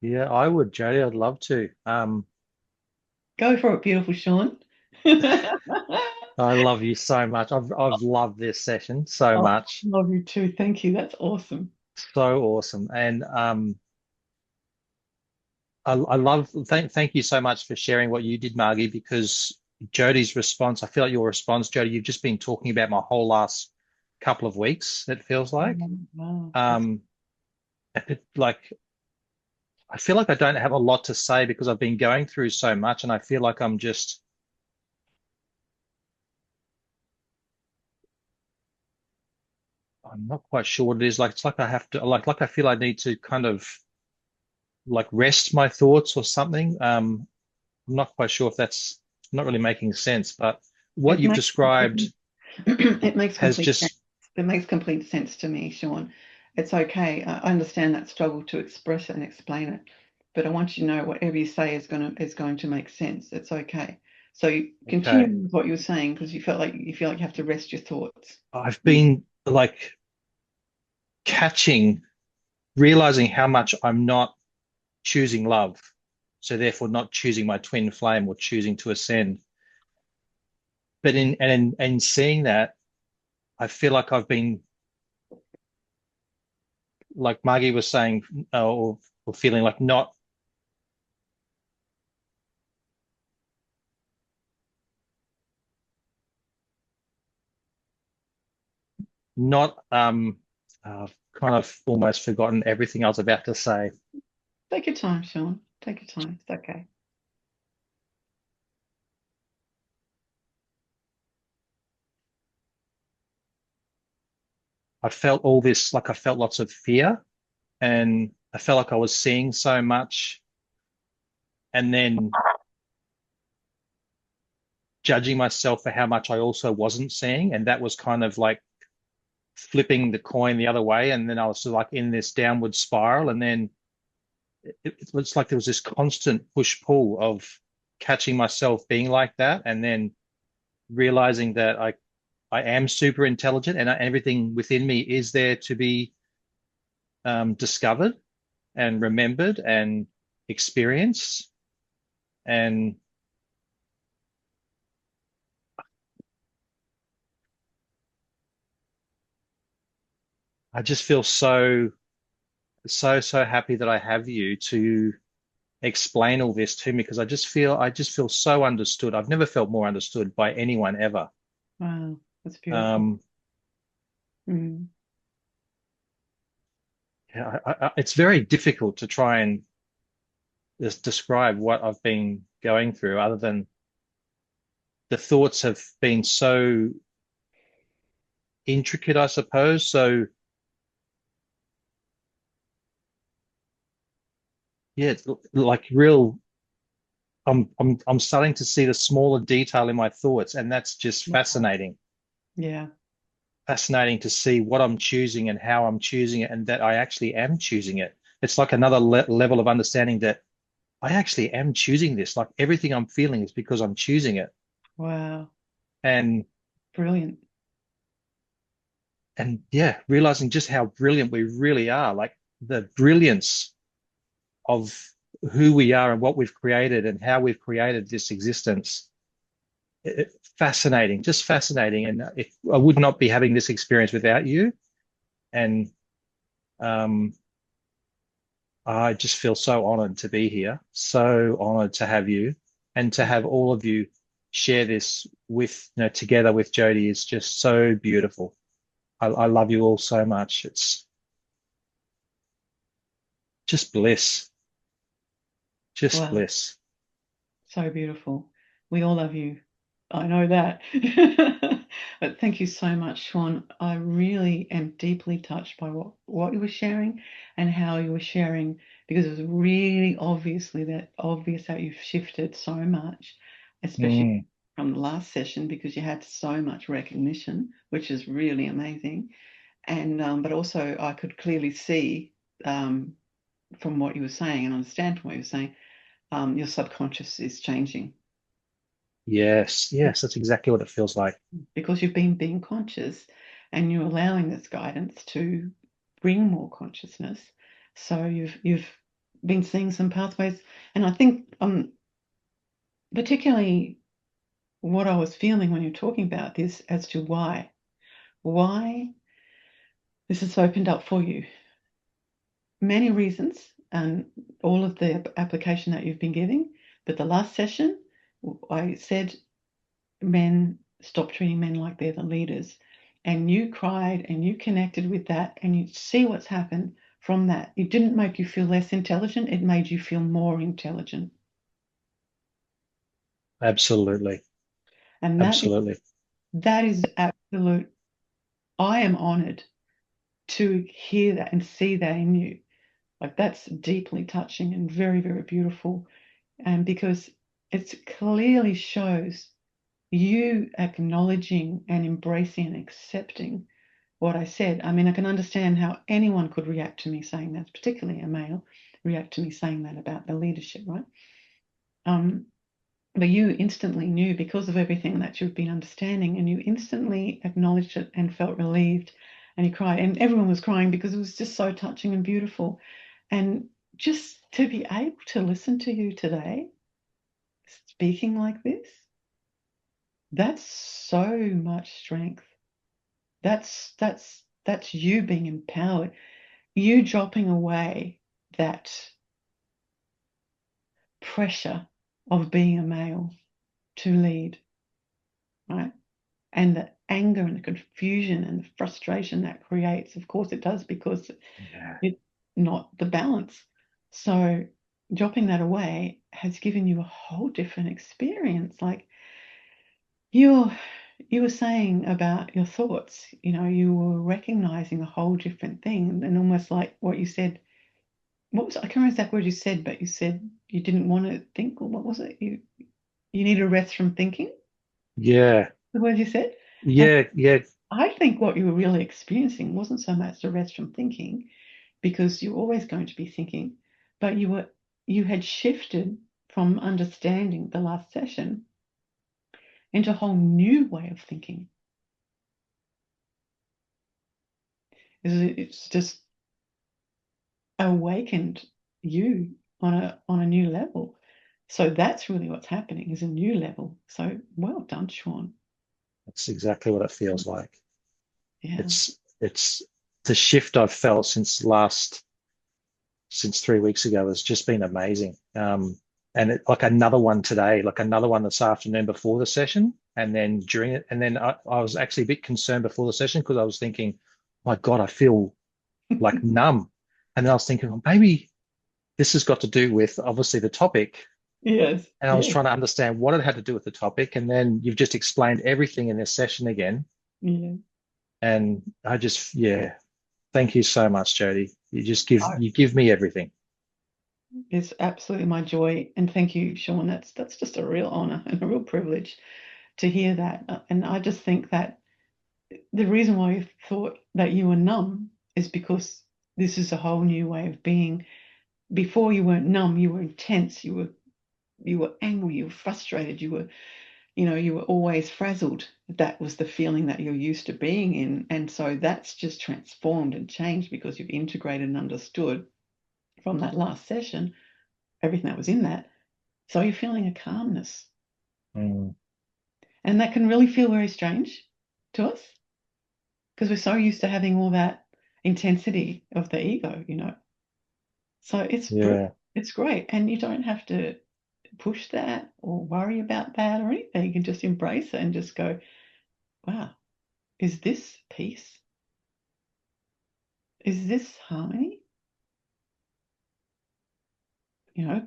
Yeah, I would, Jody. I'd love to. Go for it, beautiful Sean. I love you so much. I've loved this session so Oh, much. love you too. Thank you. That's awesome. So awesome. And I love thank you so much for sharing what you did, Margie, because Jody's response, I feel like your response, Jody, you've just been talking about my whole last couple of weeks, it feels like. Wow. Like I feel like I don't have a lot to say because I've been going through so much, and I feel like I'm not quite sure what it is. Like it's like I have to like I feel I need to kind of like rest my thoughts or something. I'm not quite sure if that's not really making sense, but what you've described it makes has complete sense. That makes complete sense to me, Sean. It's okay. I understand that struggle to express it and explain it, but I want you to know whatever you say is going to make sense. It's okay. So you continue Okay. with what you were saying because you feel like you have to rest your thoughts. I've been like realizing how much I'm not choosing love. So therefore not choosing my twin flame or choosing to ascend. But in seeing that, I feel like I've been, like Margie was saying, or feeling like not kind of almost forgotten everything I was about to say. Take your time, Sean. Take your time. It's okay. I felt all this, like I felt lots of fear, and I felt like I was seeing so much and then judging myself for how much I also wasn't seeing. And that was kind of like flipping the coin the other way. And then I was sort of like in this downward spiral. And then it looks like there was this constant push pull of catching myself being like that. And then realizing that I am super intelligent and everything within me is there to be discovered and remembered and experienced. And I just feel so happy that I have you to explain all this to me, because I just feel so understood. I've never felt more understood by anyone ever. Wow, that's beautiful. Mm. Yeah, it's very difficult to try and just describe what I've been going through, other than the thoughts have been so intricate, I suppose. So yeah, it's like real. I'm starting to see the smaller detail in my thoughts, and that's just fascinating. Yeah. Fascinating to see what I'm choosing and how I'm choosing it, and that I actually am choosing it. It's like another level of understanding that I actually am choosing this. Like everything I'm feeling is because I'm choosing it. Wow. And Brilliant. yeah, realizing just how brilliant we really are, like the brilliance of who we are and what we've created and how we've created this existence. Fascinating, just fascinating. And if I would not be having this experience without you. And um, I just feel so honored to be here, so honored to have you, and to have all of you share this with, together with Jody is just so beautiful. I love you all so much. It's just bliss, just Wow. bliss. So beautiful. We all love you. I know that. But thank you so much, Sean. I really am deeply touched by what you were sharing and how you were sharing, because it was really obvious that you've shifted so much, especially Mm, from the last session, because you had so much recognition, which is really amazing. And but also I could clearly see from what you were saying and understand from what you were saying, your subconscious is changing yes, yes, that's exactly what it feels like. because you've been being conscious and you're allowing this guidance to bring more consciousness. So you've been seeing some pathways, and I think particularly what I was feeling when you're talking about this as to why this has opened up for you. Many reasons and all of the application that you've been giving, but the last session I said men stop treating men like they're the leaders. And you cried and you connected with that, and you see what's happened from that. It didn't make you feel less intelligent, it made you feel more intelligent. Absolutely, And absolutely. that is absolute. I am honored to hear that and see that in you. Like that's deeply touching and very, very beautiful. And because it clearly shows you acknowledging and embracing and accepting what I said. I mean, I can understand how anyone could react to me saying that, particularly a male, react to me saying that about the leadership, right? But you instantly knew, because of everything that you've been understanding, and you instantly acknowledged it and felt relieved, and you cried, and everyone was crying because it was just so touching and beautiful. And just to be able to listen to you today, speaking like this, that's so much strength. That's you being empowered, you dropping away that pressure of being a male to lead, right? And the anger and the confusion and the frustration that creates. Of course it does, because it's not the balance. So dropping that away has given you a whole different experience. Like you were saying about your thoughts, you were recognizing a whole different thing, and almost like what you said. I can't remember exactly what you said, but you said you didn't want to think, or what was it? You need a rest from thinking. Yeah. The word you said. Yeah. Yeah. I think what you were really experiencing wasn't so much the rest from thinking, because you're always going to be thinking, but you had shifted from understanding the last session into a whole new way of thinking. It's just awakened you on a new level. So that's really what's happening, is a new level. So well done, Sean. That's exactly what it feels like. Yeah. It's the shift I've felt since 3 weeks ago has just been amazing. And like another one today, like another one this afternoon before the session, and then during it, and then I was actually a bit concerned before the session, because I was thinking, my God, I feel like numb. And then I was thinking, well, maybe this has got to do with obviously the topic. Yes. And I was Yes. trying to understand what it had to do with the topic. And then you've just explained everything in this session again. Yeah. And I just, thank you so much, Jody. You give me everything. It's absolutely my joy, and thank you, Sean. That's just a real honor and a real privilege to hear that. And I just think that the reason why you thought that you were numb is because this is a whole new way of being. Before, you weren't numb, you were intense, you were angry, you were frustrated, you were always frazzled. That was the feeling that you're used to being in. And so that's just transformed and changed, because you've integrated and understood from that last session everything that was in that. So you're feeling a calmness. Mm. And that can really feel very strange to us, because we're so used to having all that intensity of the ego. So it's great. And you don't have to push that or worry about that or anything. You can just embrace it and just go, wow, is this peace? Is this harmony?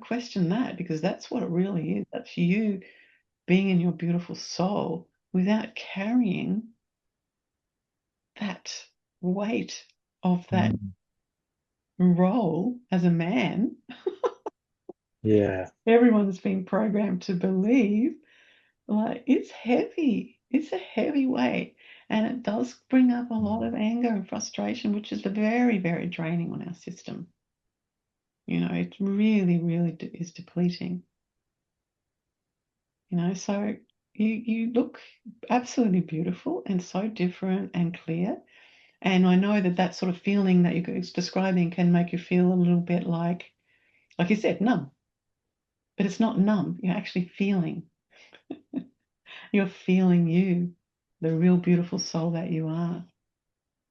Question that, because that's what it really is. That's you being in your beautiful soul without carrying that weight of that role as a man. Yeah. Everyone's been programmed to believe, like, it's heavy. It's a heavy weight. And it does bring up a lot of anger and frustration, which is very, very draining on our system. It really, really is depleting. So you look absolutely beautiful and so different and clear. And I know that sort of feeling that you're describing can make you feel a little bit like you said, numb. But it's not numb. You're actually feeling. You're feeling you, the real beautiful soul that you are.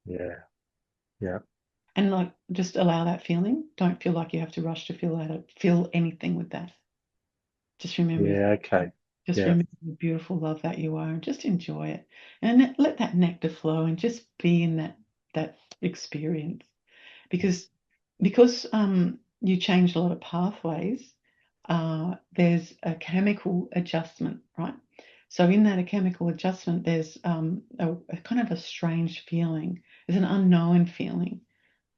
Yeah. Yeah. And just allow that feeling. Don't feel like you have to rush to feel anything with that. Just remember. Yeah. Okay. Just Yeah. remember the beautiful love that you are, and just enjoy it. And let that nectar flow, and just be in that experience. Because you changed a lot of pathways, there's a chemical adjustment, right? So in that chemical adjustment, there's a kind of a strange feeling. There's an unknown feeling,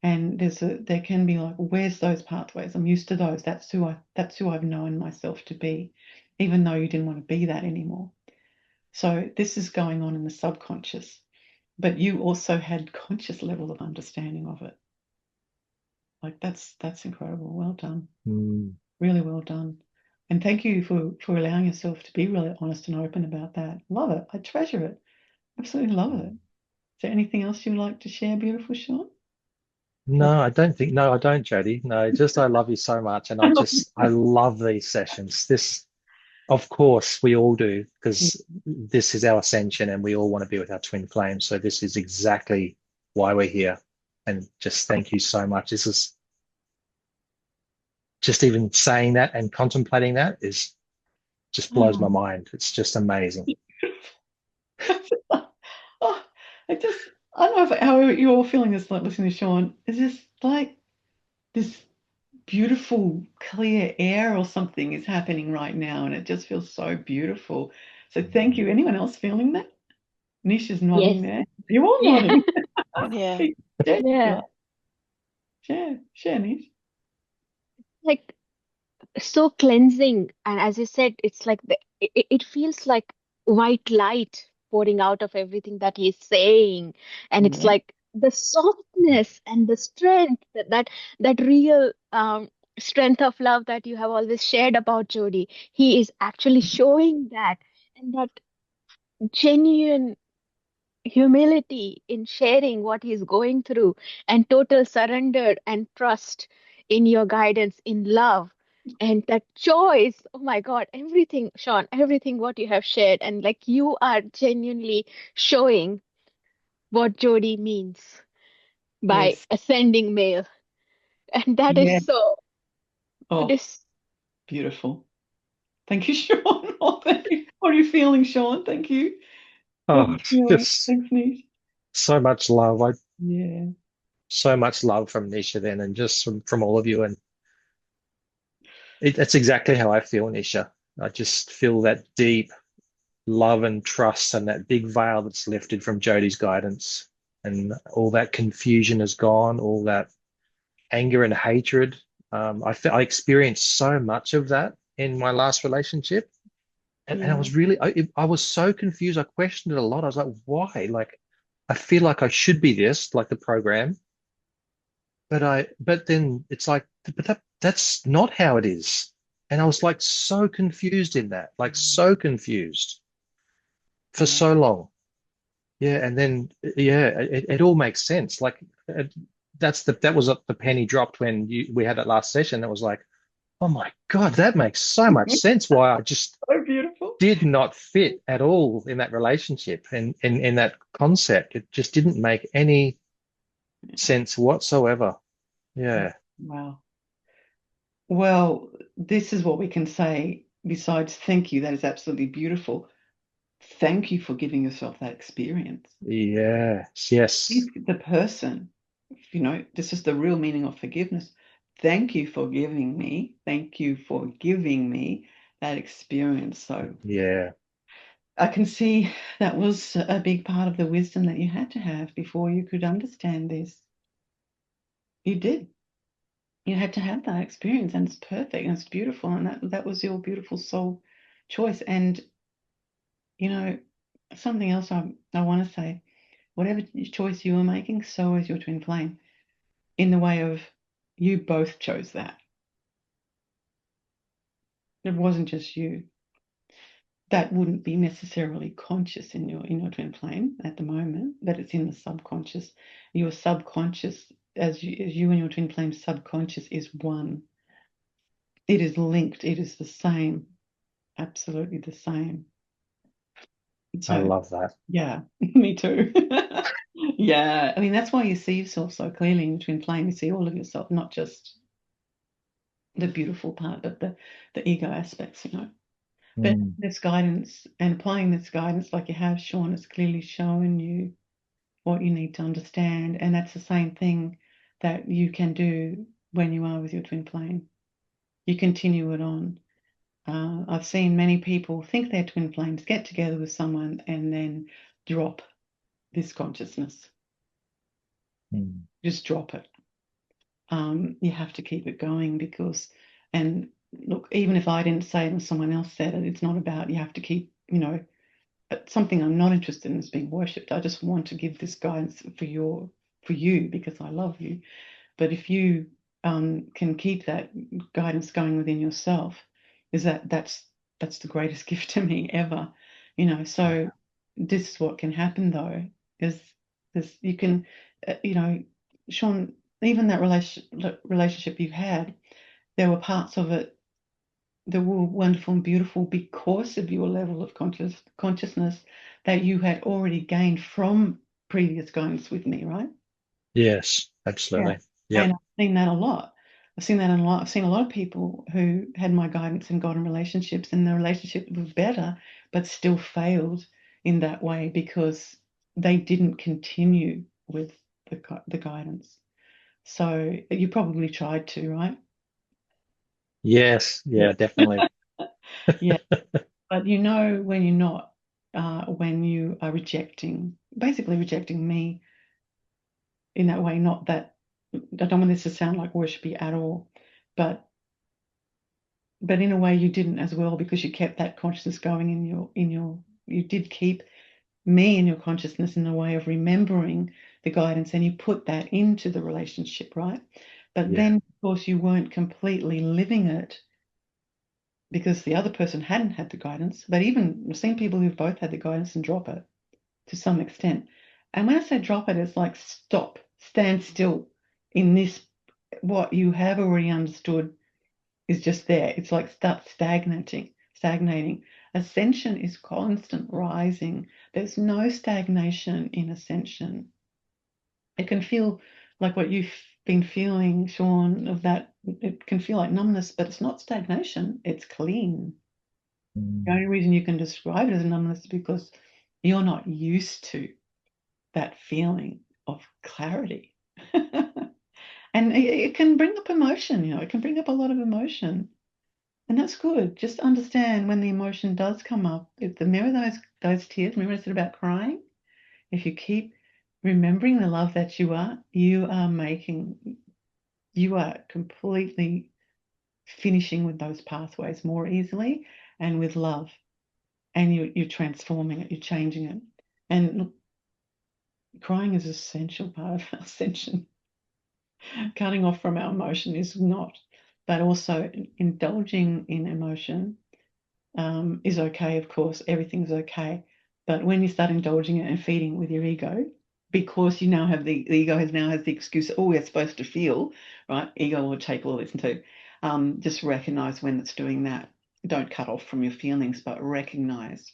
and there can be like, where's those pathways? I'm used to those. That's who I've known myself to be, even though you didn't want to be that anymore. So this is going on in the subconscious. but you also had conscious level of understanding of it. Like that's incredible. Well done. Really well done. And thank you for allowing yourself to be really honest and open about that. Love it. I treasure it. Absolutely love it. Is there anything else you would like to share, beautiful Sean? No, I don't, Jody. No, just I love you so much. And I love these sessions. This, of course, we all do, because this is our ascension and we all want to be with our twin flames. So this is exactly why we're here. And just thank you so much. This is just even saying that and contemplating that is just blows my mind. It's just amazing. Oh, I don't know how you're all feeling this, like listening to Sean. It's just like this beautiful, clear air or something is happening right now, and it just feels so beautiful. So thank you. Anyone else feeling that? Nisha's nodding Yes. there. You're all Yeah. nodding. Yeah. Yeah. Share, Nish. Like so cleansing. And as you said, it's like it feels like white light pouring out of everything that he's saying. And it's Yeah. like the softness and the strength that real strength of love that you have always shared about Jody. He is actually showing that, and that genuine humility in sharing what he's going through, and total surrender and trust in your guidance, in love, and that choice. Oh my God, everything, Sean, everything what you have shared, and like you are genuinely showing what Jody means by Yes. ascending male. And that is Yeah. that Oh, is beautiful. Thank you, Sean. Oh, thank you. What are you feeling, Sean? Thank you. What are Oh, you feeling? just Thanks, Nish. so much love. Yeah. So much love from Nisha then, and just from all of you. And that's exactly how I feel, Nisha. I just feel that deep love and trust, and that big veil that's lifted from Jody's guidance, and all that confusion is gone, all that anger and hatred. I experienced so much of that in my last relationship, and I Yeah. was really, I was so confused. I questioned it a lot. I was like, why? Like, I feel like I should be this, like the program, but then it's like, but that's not how it is. And I was like so confused in that, like so confused for Yeah. so long. Yeah, and then yeah, it all makes sense. Like that was the penny dropped when we had that last session. It was like, oh my God, that makes so much sense. Why I just So beautiful. did not fit at all in that relationship and in that concept. It just didn't make any sense whatsoever. Yeah, Wow. Well, this is what we can say besides thank you. That is absolutely beautiful. Thank you for giving yourself that experience. yes, yes, If the person, this is the real meaning of forgiveness. Thank you for giving me. Thank you for giving me that experience. So yeah, I can see that was a big part of the wisdom that you had to have before you could understand this. You did. You had to have that experience, and it's perfect and it's beautiful, and that was your beautiful soul choice. And something else I want to say, whatever choice you were making, so is your twin flame, in the way of you both chose that. It wasn't just you. That wouldn't be necessarily conscious in your twin flame at the moment, but it's in the subconscious. Your subconscious, as you and your twin flame subconscious is one. It is linked. It is the same. Absolutely the same. I So love that. yeah, me too. Yeah, I mean that's why you see yourself so clearly in your twin flame. You see all of yourself, not just the beautiful part, but the ego aspects. But Mm, this guidance and applying this guidance, like you have, Sean, has clearly shown you what you need to understand, and that's the same thing that you can do when you are with your twin flame. You continue it on. I've seen many people think they're twin flames, get together with someone, and then drop this consciousness. mm. Just drop it. You have to keep it going and look, even if I didn't say it and someone else said it, it's not about you have to keep, something I'm not interested in is being worshipped. I just want to give this guidance for you because I love you. But if you can keep that guidance going within yourself, that's the greatest gift to me ever. So this is what can happen though, is this you can, Sean, even that relationship you had, there were parts of it that were wonderful and beautiful because of your level of consciousness that you had already gained from previous guidance with me, right? Yes, Yeah. absolutely. And Yep. I've seen that a lot. I've seen that a lot. I've seen a lot of people who had my guidance and got in relationships, and the relationship was better, but still failed in that way because they didn't continue with the guidance. So you probably tried to, right? Yes. Yeah, definitely. Yeah. But when you're not, when you are basically rejecting me in that way, not that, I don't want this to sound like worshipy at all, but in a way you didn't as well, because you kept that consciousness going you did keep me in your consciousness in a way of remembering the guidance, and you put that into the relationship, right? But Yeah. then of course you weren't completely living it because the other person hadn't had the guidance. But even I've seen people who've both had the guidance and drop it to some extent. And when I say drop it, it's like stop, stand still in this, what you have already understood is just there. It's like start stagnating. Ascension is constant rising. There's no stagnation in ascension. It can feel like what you've been feeling, Sean, of that. It can feel like numbness, but it's not stagnation. It's clean. The only reason you can describe it as numbness is because you're not used to that feeling of clarity. And it can bring up emotion, it can bring up a lot of emotion. And that's good. Just understand when the emotion does come up, mirror those tears. Remember I said about crying? If you keep remembering the love that you are completely finishing with those pathways more easily and with love. And you're transforming it, you're changing it. And look, crying is an essential part of our ascension. Cutting off from our emotion is not, but also indulging in emotion is okay, of course, everything's okay. But when you start indulging it and feeding with your ego, because you now have the ego has the excuse, oh, we're supposed to feel, right? Ego will take all this into, just recognize when it's doing that. Don't cut off from your feelings, but recognize,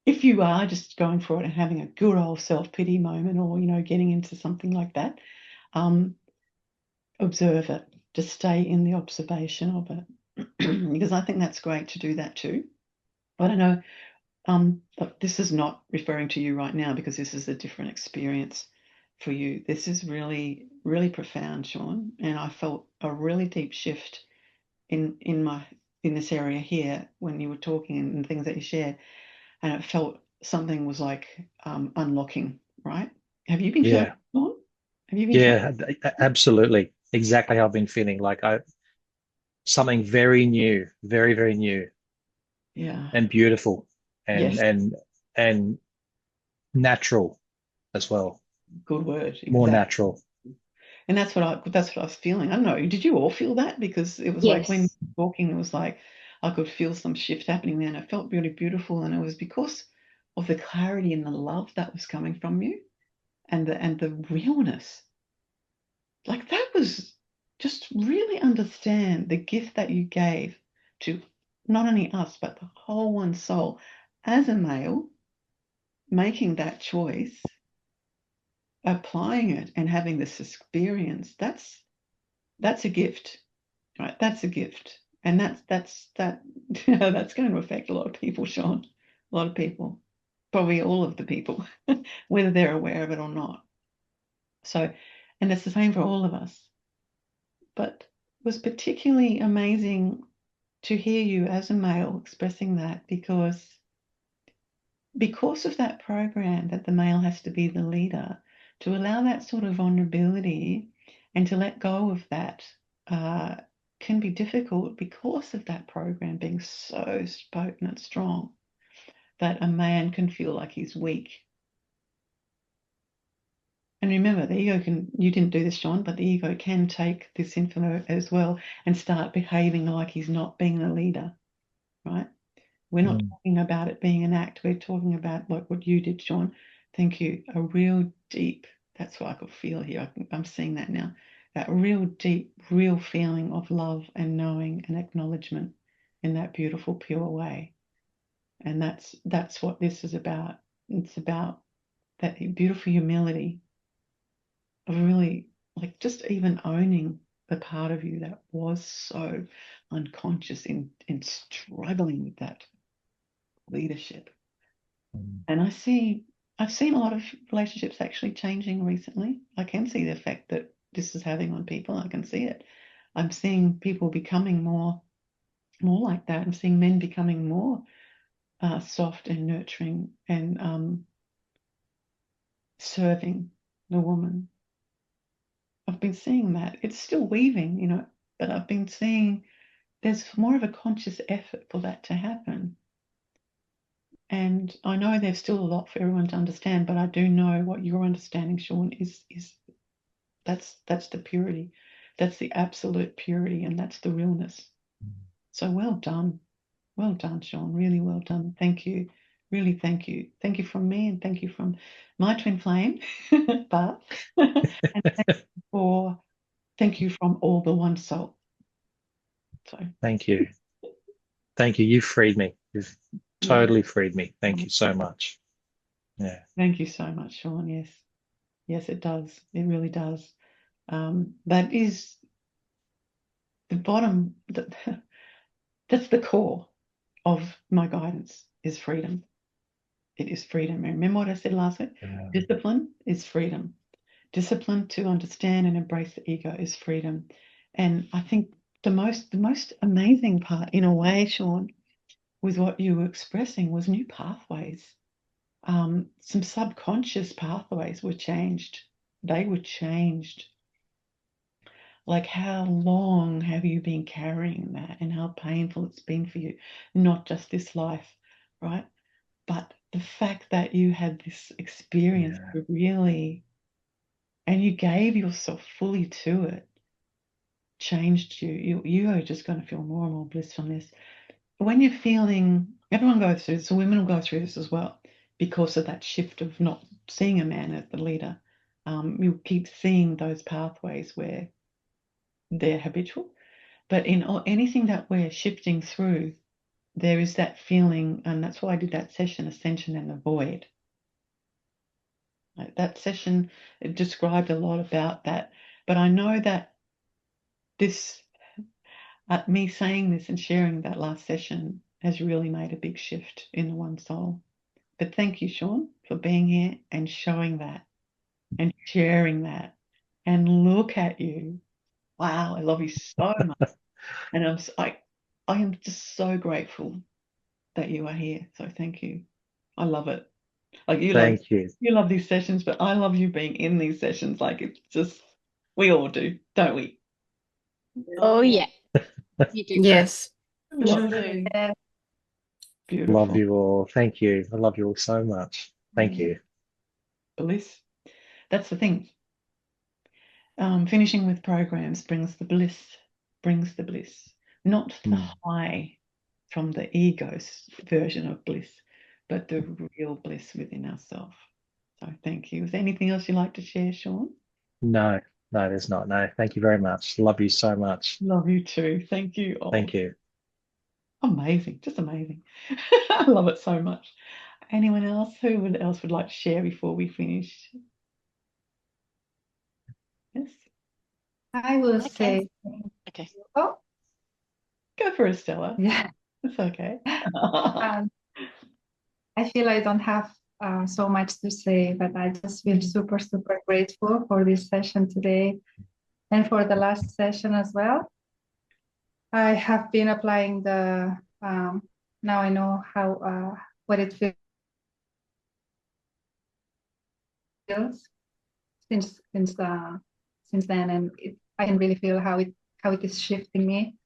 if you are just going for it and having a good old self-pity moment, or, getting into something like that, observe it. Just stay in the observation of it. Because I think that's great to do that too. I don't know, but this is not referring to you right now because this is a different experience for you. This is really, really profound, Sean. And I felt a really deep shift in this area here when you were talking and things that you shared. And it felt something was like unlocking, right? Have you been feeling Yeah. it, Sean? Have you been feeling? Yeah, absolutely. Exactly how I've been feeling. Like something very new, very, very new Yeah. and beautiful and Yes. and natural as well. Good word. More Exactly. natural. And that's what I was feeling. I don't know. Did you all feel that? Because it was like when you Yes. were talking, it was like I could feel some shift happening there, and it felt really beautiful. And it was because of the clarity and the love that was coming from you, and the realness. Like that was just really understand the gift that you gave to not only us but the whole one soul as a male, making that choice, applying it, and having this experience. That's a gift. Right, that's a gift, and that's going to affect a lot of people, Sean. A lot of people, probably all of the people, whether they're aware of it or not. So, and it's the same for all of us. But it was particularly amazing to hear you as a male expressing that because of that program that the male has to be the leader, to allow that sort of vulnerability and to let go of that uh, can be difficult because of that program being so potent and strong. that a man can feel like he's weak. And remember, the ego can, you didn't do this, Sean, but the ego can take this info as well and start behaving like he's not being the leader, right? We're not talking about it being an act. We're talking about like what you did, Sean. Thank you. A real deep, that's what I could feel here. I'm seeing that now. That real deep, real feeling of love and knowing and acknowledgement in that beautiful, pure way. And that's what this is about. It's about that beautiful humility of really like just even owning the part of you that was so unconscious in struggling with that leadership. And I've seen a lot of relationships actually changing recently. I can see the effect that this is having on people. I can see it. I'm seeing people becoming more like that. I'm seeing men becoming more soft and nurturing and serving the woman. I've been seeing that. It's still weaving, you know, but I've been seeing there's more of a conscious effort for that to happen. And I know there's still a lot for everyone to understand, but I do know what you're understanding, Sean, is that's the purity. That's the absolute purity, and that's the realness. So well done. Well done, Sean. Really well done. Thank you. Really thank you. Thank you from me and thank you from my twin flame, Bart. And thank you from all the one soul. So Thank you. Thank you. You've freed me. You've totally freed me. Thank you so much. Yeah. Thank you so much, Sean. Yes. Yes, it does. It really does. That is the bottom, that's the core of my guidance is freedom. It is freedom. Remember what I said last week? Yeah. Discipline is freedom. Discipline to understand and embrace the ego is freedom. And I think the most amazing part, in a way, Sean, with what you were expressing was new pathways. Some subconscious pathways were changed. They were changed. Like, how long have you been carrying that and how painful it's been for you? Not just this life, right? But the fact that you had this experience really, and you gave yourself fully to it, changed you. You are just going to feel more and more blissfulness. When you're feeling, everyone goes through this, so women will go through this as well, because of that shift of not seeing a man as the leader. You keep seeing those pathways where they're habitual. But in anything that we're shifting through, there is that feeling, and that's why I did that session, Ascension and the Void. Like that session, it described a lot about that. But I know that this, me saying this and sharing that last session has really made a big shift in the one soul. But thank you, Sean, for being here and showing that and sharing that. And look at you. Wow, I love you so much. And I am just so grateful that you are here. So thank you. I love it. Like you love these sessions, but I love you being in these sessions. Like it's just, we all do, don't we? Oh, yeah. You do. Yes. Love Beautiful. Love you all. Thank you. I love you all so much. Thank you. Bliss. That's the thing. Finishing with programs brings the bliss, not the high from the ego's version of bliss, but the real bliss within ourselves. So thank you. Is there anything else you'd like to share, Sean? No, there's not. No, thank you very much. Love you so much. Love you too. Thank you. Oh, thank you. Amazing. Just amazing. I love it so much. Anyone else? Who else would like to share before we finish? Yes. I will say. Okay. Oh, go for it, Stella. Yeah. It's okay. I feel I don't have so much to say, but I just feel super, super grateful for this session today and for the last session as well. I have been applying the, now I know how, what it feels since then, and I can really feel how it is shifting me.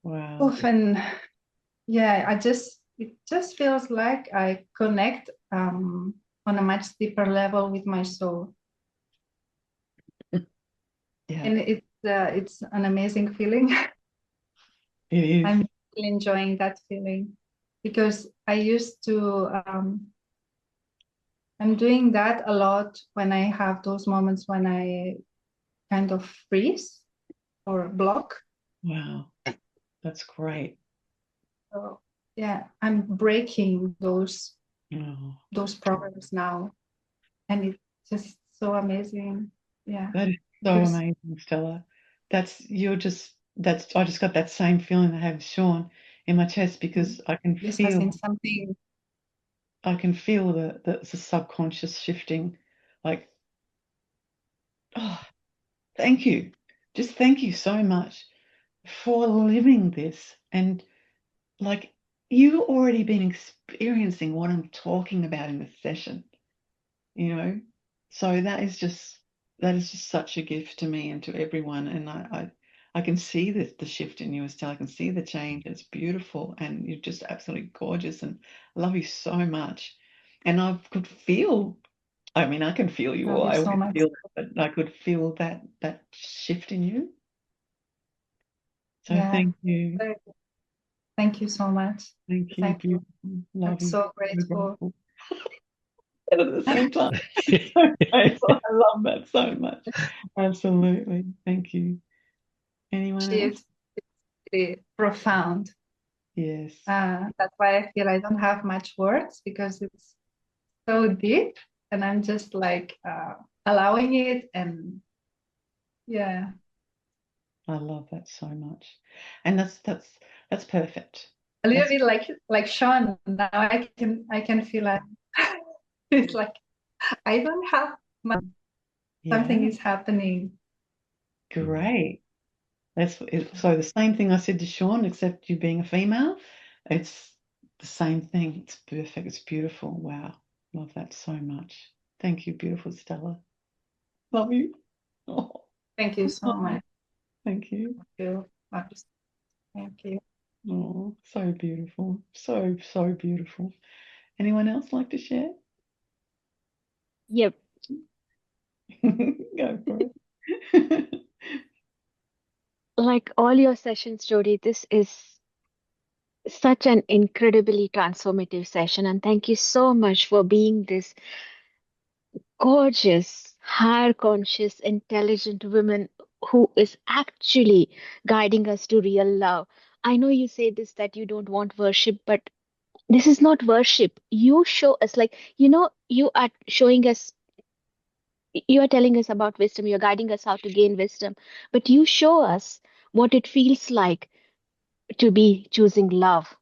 Wow. Often, yeah, I just it just feels like I connect on a much deeper level with my soul. Yeah, And it's an amazing feeling. it is. I'm really enjoying that feeling because I used to, I'm doing that a lot when I have those moments when I kind of freeze or block. Wow, that's great. So yeah, I'm breaking those Oh, programs now, and it's just so amazing. Yeah, that is so because amazing, Stella. I just got that same feeling I have with Sean in my chest because this has been something. I can feel the subconscious shifting. Like, oh, thank you. Just thank you so much for living this. And like, you've already been experiencing what I'm talking about in this session, you know? So that is just such a gift to me and to everyone. And I can see the shift in you, Estelle. I can see the change. It's beautiful, and you're just absolutely gorgeous. And I love you so much. And I could feel. I mean, I can feel you Love all. you I so always much. feel it, but I could feel that shift in you. So Yeah, thank you. thank you so much. Thank you. Thank you. Beautiful. I'm Love you. so grateful. Grateful. And at the same time, so grateful. I love that so much. Absolutely. Thank you. Anyone else? It's really profound. Yes. That's why I feel I don't have much words because it's so deep, and I'm just like allowing it, and yeah. I love that so much. And that's perfect. A little That's bit like Sean. Now I can feel like it's like I don't have much. Something yeah, is happening. great. So the same thing I said to Sean, except you being a female, it's the same thing. It's perfect. It's beautiful. Wow. Love that so much. Thank you, beautiful Stella. Love you. Oh, Thank you so much. thank you. Thank you. Oh, so beautiful. So, so beautiful. Anyone else like to share? Yep. Go for it. Like all your sessions, Jody, this is such an incredibly transformative session. And thank you so much for being this gorgeous, higher conscious, intelligent woman who is actually guiding us to real love. I know you say this that you don't want worship, but this is not worship. You show us, like, you are showing us, you are telling us about wisdom, you're guiding us how to gain wisdom, but you show us what it feels like to be choosing love.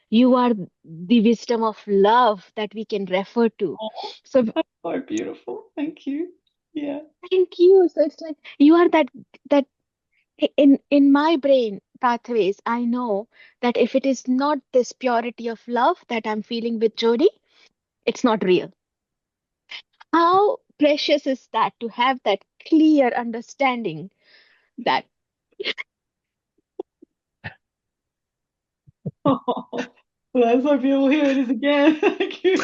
You are the wisdom of love that we can refer to. Oh, So that's so beautiful. Thank you. Yeah. thank you. So it's like you are that in my brain pathways, I know that if it is not this purity of love that I'm feeling with Jody, it's not real. How precious is that to have that clear understanding that Oh, that's so beautiful. Here it is again. Thank you.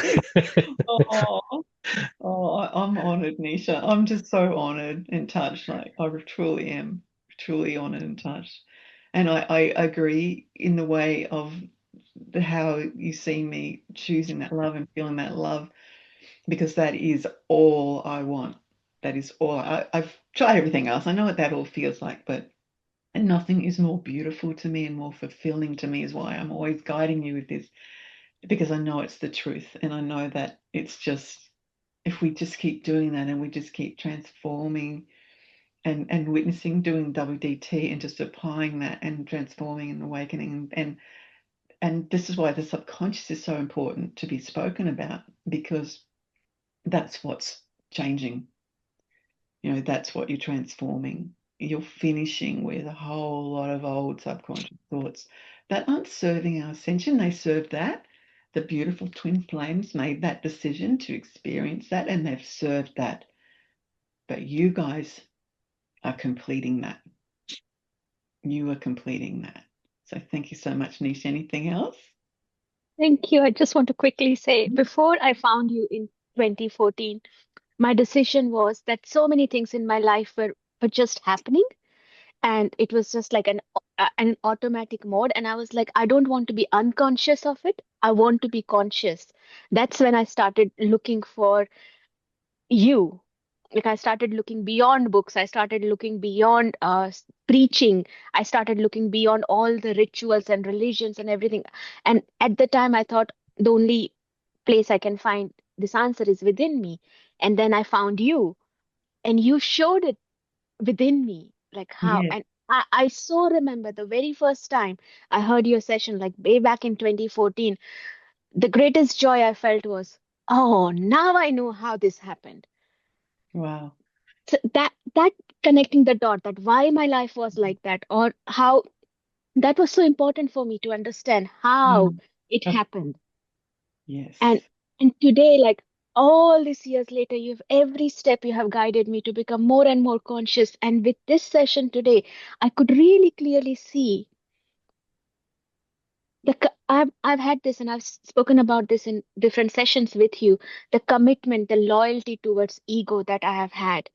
Oh, I'm honored, Nisha. I'm just so honored and touched. Like, I truly am, truly honored and touched. And I agree in the way of how you see me choosing that love and feeling that love, because that is all I want. That is all. I've tried everything else. I know what that all feels like, but nothing is more beautiful to me and more fulfilling to me, is why I'm always guiding you with this, because I know it's the truth. And I know that it's just, if we just keep doing that and we just keep transforming and witnessing, doing WDT and just applying that and transforming and awakening, and this is why the subconscious is so important to be spoken about, because that's what's changing. You know, that's what you're transforming. You're finishing with a whole lot of old subconscious thoughts that aren't serving our ascension. They serve that. The beautiful twin flames made that decision to experience that, and they've served that. But you guys are completing that. You are completing that. So thank you so much, Nish. Anything else? Thank you. I just want to quickly say, before I found you in 2014, my decision was that so many things in my life were just happening, and it was just like an automatic mode. And I was like, I don't want to be unconscious of it. I want to be conscious. That's when I started looking for you. Like I started looking beyond books. I started looking beyond preaching. I started looking beyond all the rituals and religions and everything. And at the time, I thought the only place I can find this answer is within me. And then I found you, and you showed it within me, like how. Yeah. And I so remember the very first time I heard your session, like way back in 2014. The greatest joy I felt was, oh, now I know how this happened. Wow. So that connecting the dot, that why my life was like that, or how that was so important for me to understand how Mm. it Oh, happened. yes. And today, like all these years later, you've every step you have guided me to become more and more conscious. And with this session today, I could really clearly see I've had this, and I've spoken about this in different sessions with you, the commitment, the loyalty towards ego that I have had.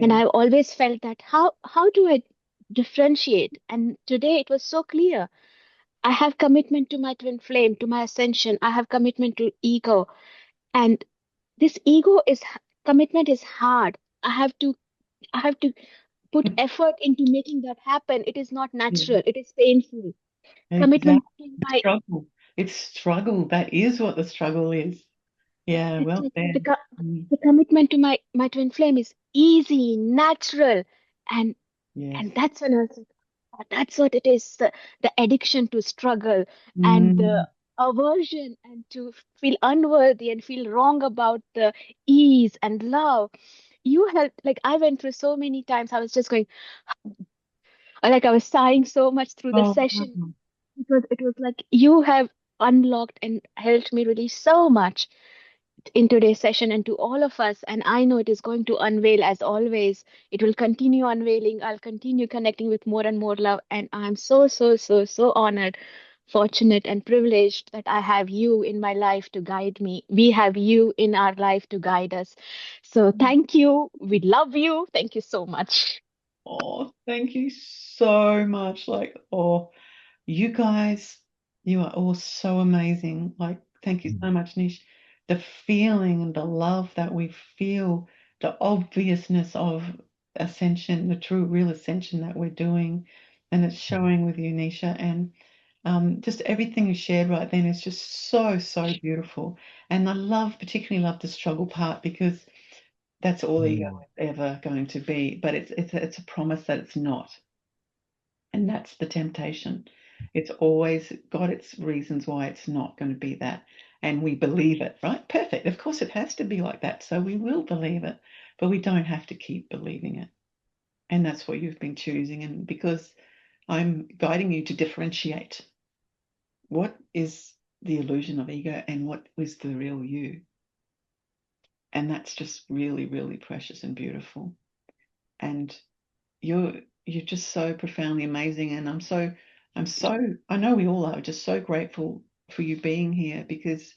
And Yeah. I've always felt that how do I differentiate? And today it was so clear. I have commitment to my twin flame, to my ascension. I have commitment to ego. And this commitment is hard. I have to put effort into making that happen. It is not Yeah. natural. It is painful. Commitment Exactly. to The my struggle. It's struggle. That is what the struggle is. Yeah, well exactly said. Mm. the commitment to my twin flame is easy, natural, and Yes. that's when I was like, "Oh, that's what it is. The addiction to struggle and the Mm. aversion and to feel unworthy and feel wrong about the ease and love. You helped, like I went through so many times. I was just going, like I was sighing so much through the Oh, session because it was like you have unlocked and helped me release so much in today's session and to all of us. And I know it is going to unveil as always. It will continue unveiling. I'll continue connecting with more and more love. And I'm so, so, so, so honored, fortunate, and privileged that I have you in my life to guide me. We have you in our life to guide us. So thank you. We love you. Thank you so much. oh, thank you so much. Like, oh, you guys, you are all so amazing. Like, thank you so much, Nish. The feeling and the love that we feel, the obviousness of ascension, the true, real ascension that we're doing, and it's showing with you, Nisha. And just everything you shared right then is just so, so beautiful. And I particularly love the struggle part because that's all ego is ever going to be. But it's a promise that it's not. And that's the temptation. It's always got its reasons why it's not going to be that. And we believe it, right? Perfect. Of course, it has to be like that. So we will believe it, but we don't have to keep believing it. And that's what you've been choosing. And because I'm guiding you to differentiate what is the illusion of ego and what is the real you. And that's just really, really precious and beautiful. And you're you're just so profoundly amazing, and I know we all are just so grateful for you being here because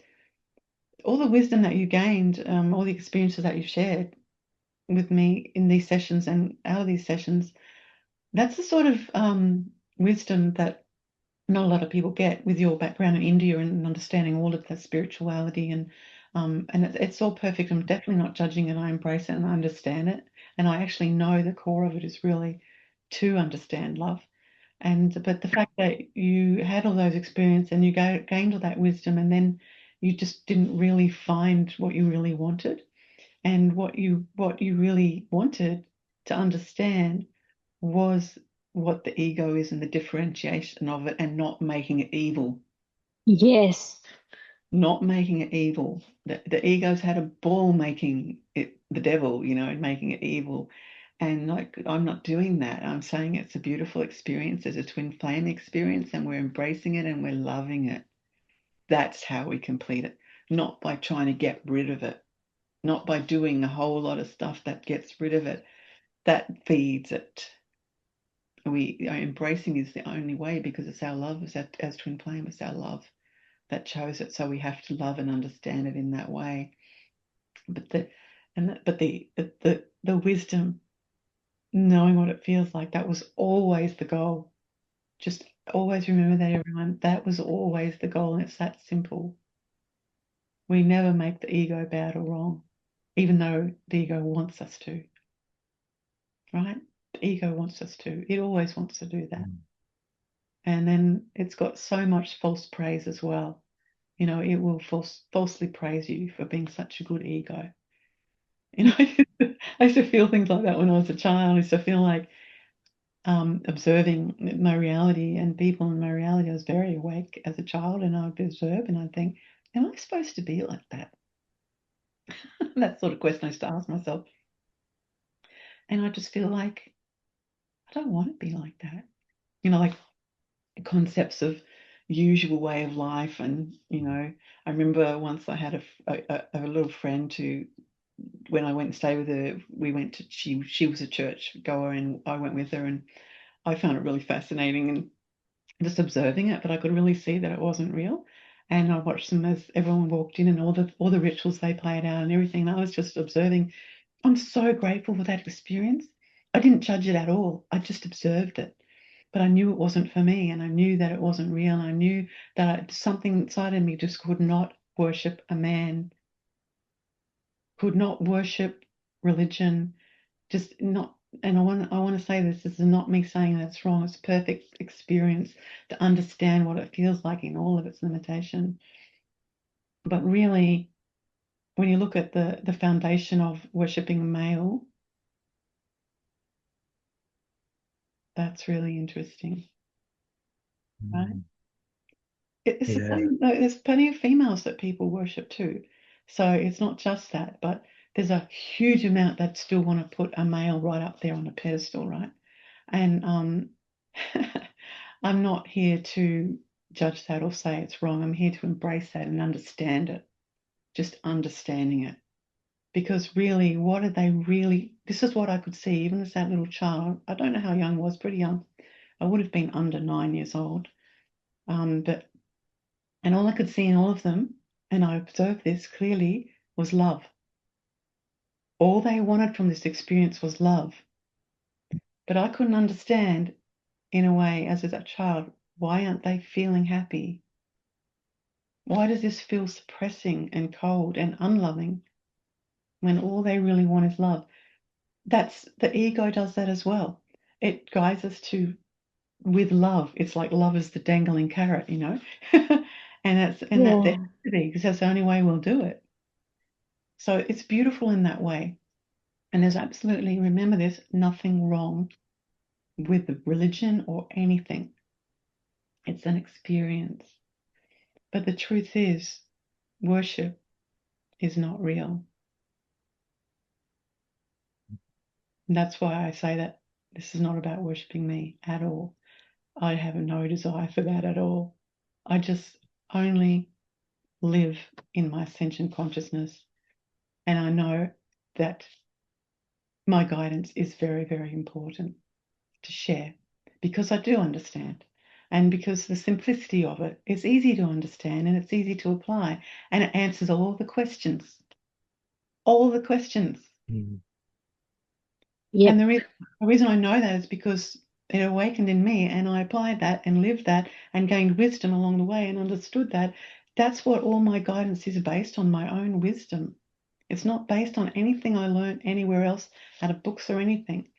all the wisdom that you gained, all the experiences that you've shared with me in these sessions and out of these sessions, that's the sort of wisdom that not a lot of people get with your background in India and understanding all of the spirituality and it's all perfect. I'm definitely not judging it. I embrace it and I understand it. And I actually know the core of it is really to understand love. And but the fact that you had all those experiences and you gained all that wisdom and then you just didn't really find what you really wanted. And what you really wanted to understand was what the ego is and the differentiation of it and not making it evil. Yes. Not making it evil. The ego's had a ball making it the devil, and making it evil. And like I'm not doing that. I'm saying it's a beautiful experience. It's a twin flame experience, and we're embracing it and we're loving it. That's how we complete it. Not by trying to get rid of it. Not by doing a whole lot of stuff that gets rid of it. That feeds it. Embracing is the only way because it's our love, as twin flame, it's our love. that chose it, so we have to love and understand it in that way. But the wisdom, knowing what it feels like, that was always the goal. Just always remember that, everyone. That was always the goal, and it's that simple. We never make the ego bad or wrong, even though the ego wants us to. Right? The ego wants us to. It always wants to do that. And then it's got so much false praise as well. You know, it will falsely praise you for being such a good ego. You know, I used to feel things like that when I was a child. I used to feel like observing my reality and people in my reality. I was very awake as a child, and I'd observe and I'd think, am I supposed to be like that? That sort of question I used to ask myself. And I just feel like I don't want to be like that. You know, like concepts of usual way of life. And, you know, I remember once I had a little friend who, when I went and stayed with her, we went to, she was a church goer, and I went with her, and I found it really fascinating and just observing it, but I could really see that it wasn't real. And I watched them as everyone walked in, and all the rituals they played out and everything. And I was just observing. I'm so grateful for that experience. I didn't judge it at all. I just observed it. But I knew it wasn't for me, and I knew that it wasn't real. And I knew that something inside of me just could not worship a man, could not worship religion, just not. And I want to say this is not me saying that's wrong. It's a perfect experience to understand what it feels like in all of its limitation. But really, when you look at the foundation of worshipping a male, that's really interesting, right? It's the same. There's plenty of females that people worship too. So it's not just that, but there's a huge amount that still want to put a male right up there on a pedestal, right? And I'm not here to judge that or say it's wrong. I'm here to embrace that and understand it, just understanding it. Because really, what are they really? This is what I could see, even as that little child. I don't know how young I was, pretty young. I would have been under 9 years old. And all I could see in all of them, and I observed this clearly, was love. All they wanted from this experience was love. But I couldn't understand, in a way, as a child, why aren't they feeling happy? Why does this feel suppressing and cold and unloving when all they really want is love? That's the ego does that as well. It guides us to with love. It's like love is the dangling carrot, you know, and that's and that there has to be, because that's the only way we'll do it. So it's beautiful in that way. And there's absolutely, remember this, nothing wrong with the religion or anything. It's an experience. But the truth is, worship is not real. And that's why I say that this is not about worshiping me at all. I have no desire for that at all. I just only live in my ascension consciousness. And I know that my guidance is very, very important to share, because I do understand, and because the simplicity of it is easy to understand and it's easy to apply, and it answers all the questions. All the questions. Yep. And the reason I know that is because it awakened in me, and I applied that and lived that and gained wisdom along the way and understood that. That's what all my guidance is based on, my own wisdom. It's not based on anything I learned anywhere else out of books or anything.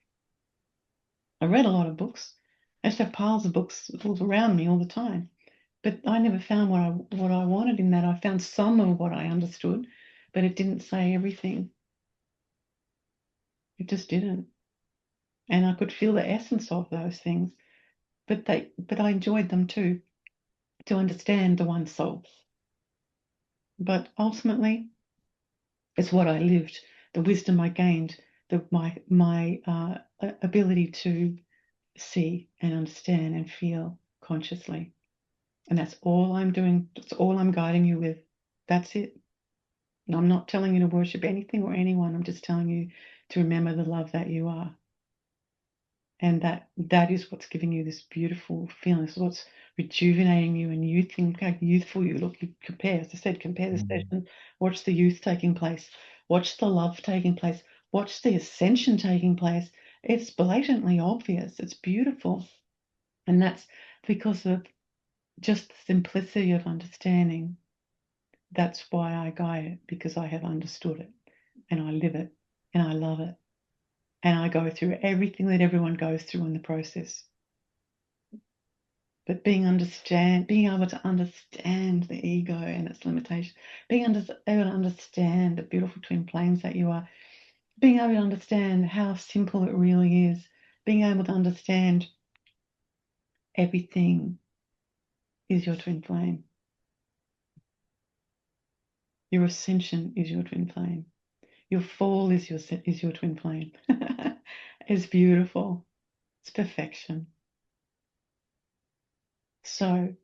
I read a lot of books. I used to have piles of books all around me all the time. But I never found what I wanted in that. I found some of what I understood, but it didn't say everything. It just didn't. And I could feel the essence of those things. But I enjoyed them too, to understand the one soul. But ultimately, it's what I lived, the wisdom I gained, my ability to see and understand and feel consciously. And that's all I'm doing. That's all I'm guiding you with. That's it. And I'm not telling you to worship anything or anyone. I'm just telling you to remember the love that you are. And that is what's giving you this beautiful feeling. It's what's rejuvenating you, and you think how youthful you look. You compare, as I said, compare the session, watch the youth taking place, watch the love taking place, watch the ascension taking place. It's blatantly obvious. It's beautiful. And that's because of just the simplicity of understanding. That's why I guide it, because I have understood it and I live it and I love it. And I go through everything that everyone goes through in the process. But being able to understand the ego and its limitation, able to understand the beautiful twin flames that you are, being able to understand how simple it really is, being able to understand everything is your twin flame. Your ascension is your twin flame. Your fall is your twin flame. It's beautiful. It's perfection. So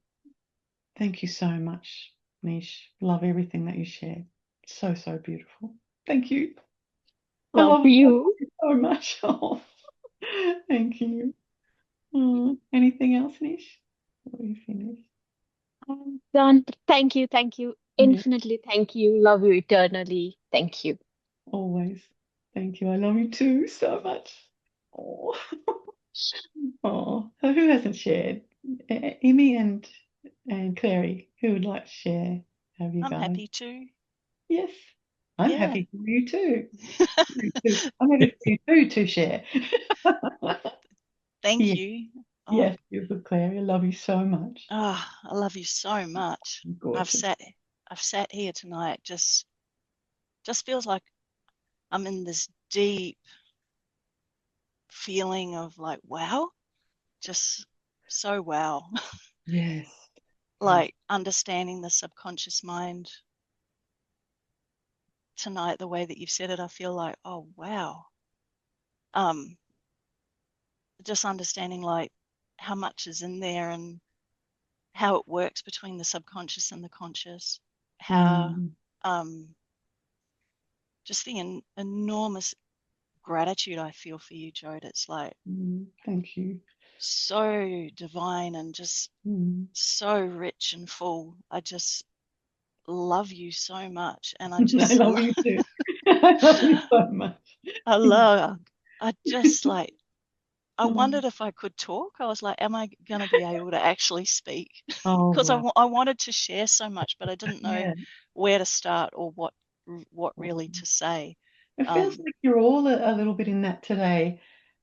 thank you so much, Nish. Love everything that you shared. So, so beautiful. Thank you. I Love love you. it so much. Oh, thank you. Anything else, Nish? Before you finish? I'm done. Thank you. Thank you. Yeah, Infinitely thank you. Love you eternally. Thank you. always. Thank you. I love you too so much. Oh, oh. So who hasn't shared? Amy and Clary, who would like to share? Have you I'm guys? happy to. Yes, I'm Yeah. happy for you too. I'm happy for you too to share. Thank Yeah, you. Oh, yes, beautiful Clary. I love you so much. I love you so much. I've Gorgeous. sat I've sat here tonight, just feels like I'm in this deep feeling of like wow, just so wow. Yes, yes. Like understanding the subconscious mind tonight, the way that you've said it, I feel like, oh wow. Um, just understanding like how much is in there and how it works between the subconscious and the conscious, how Mm, um just the enormous gratitude I feel for you, Jode. It's like thank you. so divine and just Mm. so rich and full. I just love you so much, and I I just love you too. I love you so much. I love I just like I Mm. wondered if I could talk. I was like, am I going to be able to actually speak? Oh, Because wow. I wanted to share so much, but I didn't know Yeah. where to start or what Oh. really to say. It feels Um, like you're all a little bit in that today.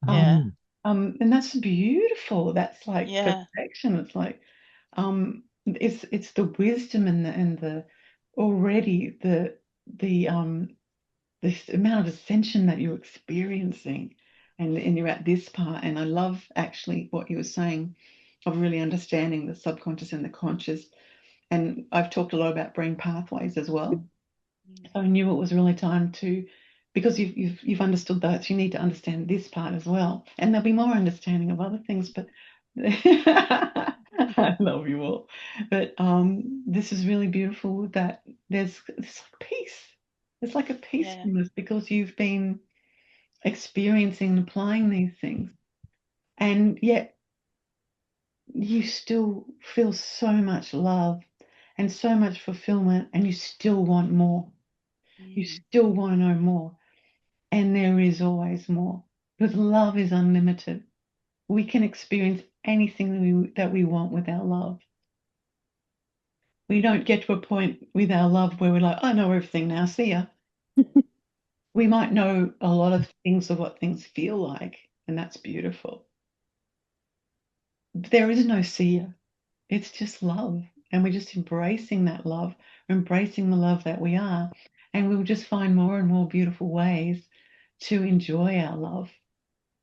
yeah, And that's beautiful. That's like yeah, perfection. It's like it's the wisdom and the already the this amount of ascension that you're experiencing, and you're at this part. And I love actually what you were saying of really understanding the subconscious and the conscious. And I've talked a lot about brain pathways as well. So I knew it was really time to, because you've understood that, you need to understand this part as well. And there'll be more understanding of other things, but I love you all. But this is really beautiful that there's like peace. It's like a yeah, peacefulness because you've been experiencing and applying these things. And yet you still feel so much love and so much fulfillment, and you still want more. You mm, still want to know more. And there is always more because love is unlimited. We can experience anything that we want with our love. We don't get to a point with our love where we're like, I know everything now, see ya. We might know a lot of things of what things feel like, and that's beautiful. But there is no see ya. It's just love. And we're just embracing that love, embracing the love that we are. And we'll just find more and more beautiful ways to enjoy our love.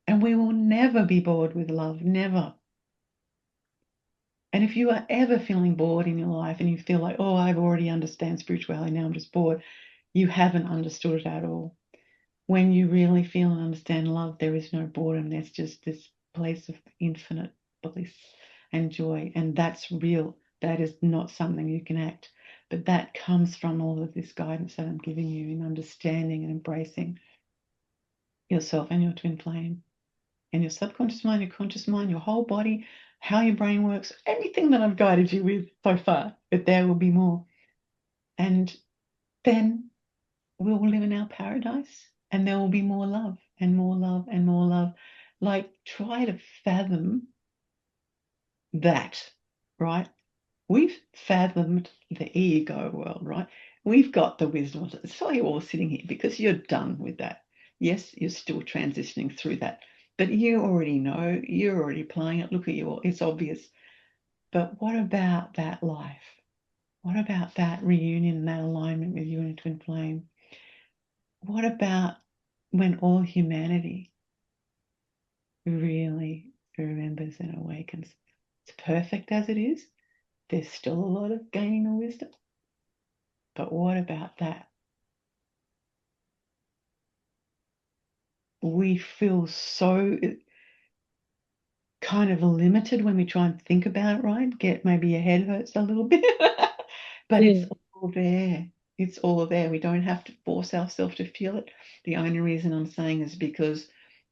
And we will never be bored with love, never. And if you are ever feeling bored in your life and you feel like, oh, I've already understand spirituality, now I'm just bored, you haven't understood it at all. When you really feel and understand love, there is no boredom. There's just this place of infinite bliss and joy. And that's real. That is not something you can act. But that comes from all of this guidance that I'm giving you in understanding and embracing yourself and your twin flame. and your subconscious mind, your conscious mind, your whole body, how your brain works, everything that I've guided you with so far, but there will be more. And then we will live in our paradise, and there will be more love and more love and more love. Like, try to fathom that, right? We've fathomed the ego world, right? We've got the wisdom. That's why you're all sitting here, because you're done with that. Yes, you're still transitioning through that, but you already know, you're already applying it. Look at you all, it's obvious. But what about that life? What about that reunion, that alignment with you and twin flame? What about when all humanity really remembers and awakens? It's perfect as it is. There's still a lot of gaining of wisdom. But what about that? We feel so kind of limited when we try and think about it, right? Get maybe your head hurts a little bit, but it's all there. It's all there. We don't have to force ourselves to feel it. The only reason I'm saying is because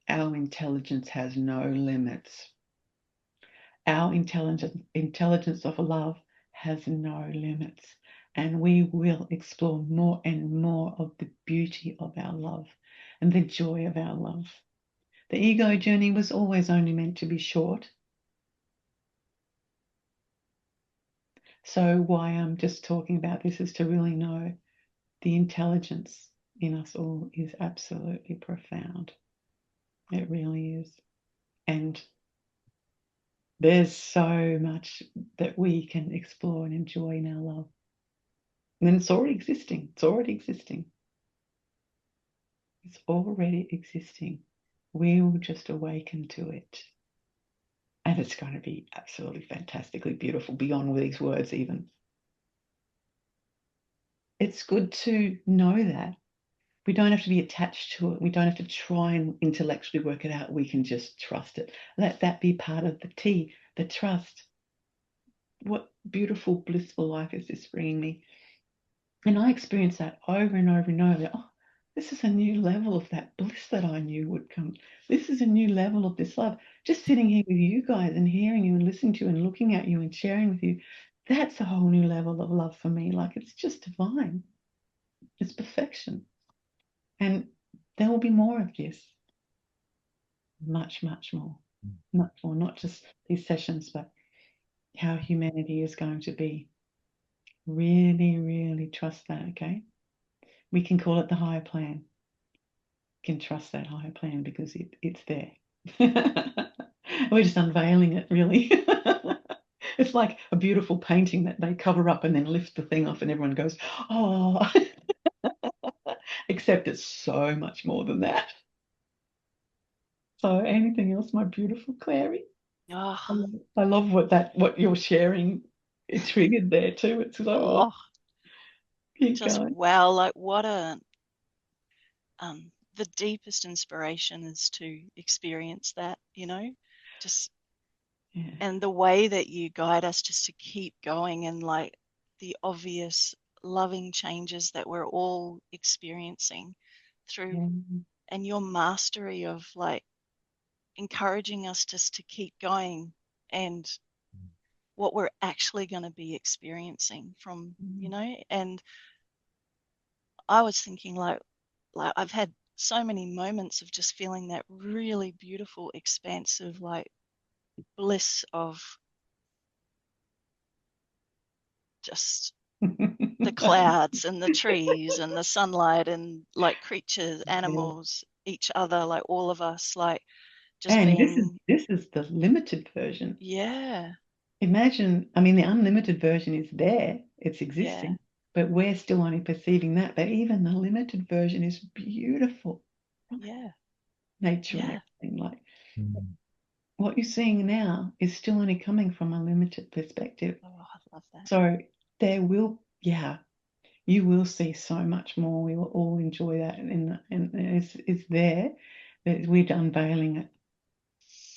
our intelligence has no limits. Our intelligence of love has no limits. And we will explore more and more of the beauty of our love and the joy of our love. The ego journey was always only meant to be short. So why I'm just talking about this is to really know the intelligence in us all is absolutely profound. It really is. And there's so much that we can explore and enjoy in our love. And it's already existing. It's already existing. It's already existing. We will just awaken to it. And it's going to be absolutely fantastically beautiful beyond these words even. It's good to know that. We don't have to be attached to it. We don't have to try and intellectually work it out. We can just trust it. Let that be part of the T, the trust. What beautiful, blissful life is this bringing me? And I experience that over and over and over. Oh, this is a new level of that bliss that I knew would come. This is a new level of this love. Just sitting here with you guys and hearing you and listening to you and looking at you and sharing with you, that's a whole new level of love for me. Like, it's just divine. It's perfection. And there will be more of this. Much, much more. Much more. Not just these sessions, but how humanity is going to be. Really, really trust that, okay? We can call it the higher plan. You can trust that higher plan because it's there. We're just unveiling it, really. It's like a beautiful painting that they cover up and then lift the thing off and everyone goes, oh. Except it's so much more than that. So anything else, my beautiful Clary? Oh, I love what you're sharing. It triggered there too. It's so keep just going. wow, like what a the deepest inspiration is to experience that, you know, just Yeah. and the way that you guide us just to keep going and like the obvious loving changes that we're all experiencing through Yeah. and your mastery of like encouraging us just to keep going and what we're actually going to be experiencing from, you know, and I was thinking like I've had so many moments of just feeling that really beautiful expansive like bliss of just the clouds and the trees and the sunlight and like creatures, animals, each other, like all of us, like just And being, this is the limited version. yeah, Imagine, I mean, the unlimited version is there, it's yeah, existing, but we're still only perceiving that. But even the limited version is beautiful. yeah, Nature and yeah. everything. Like what you're seeing now is still only coming from a limited perspective. Oh, I love that. So there will, you will see so much more. We will all enjoy that, and it's there. That we're unveiling it,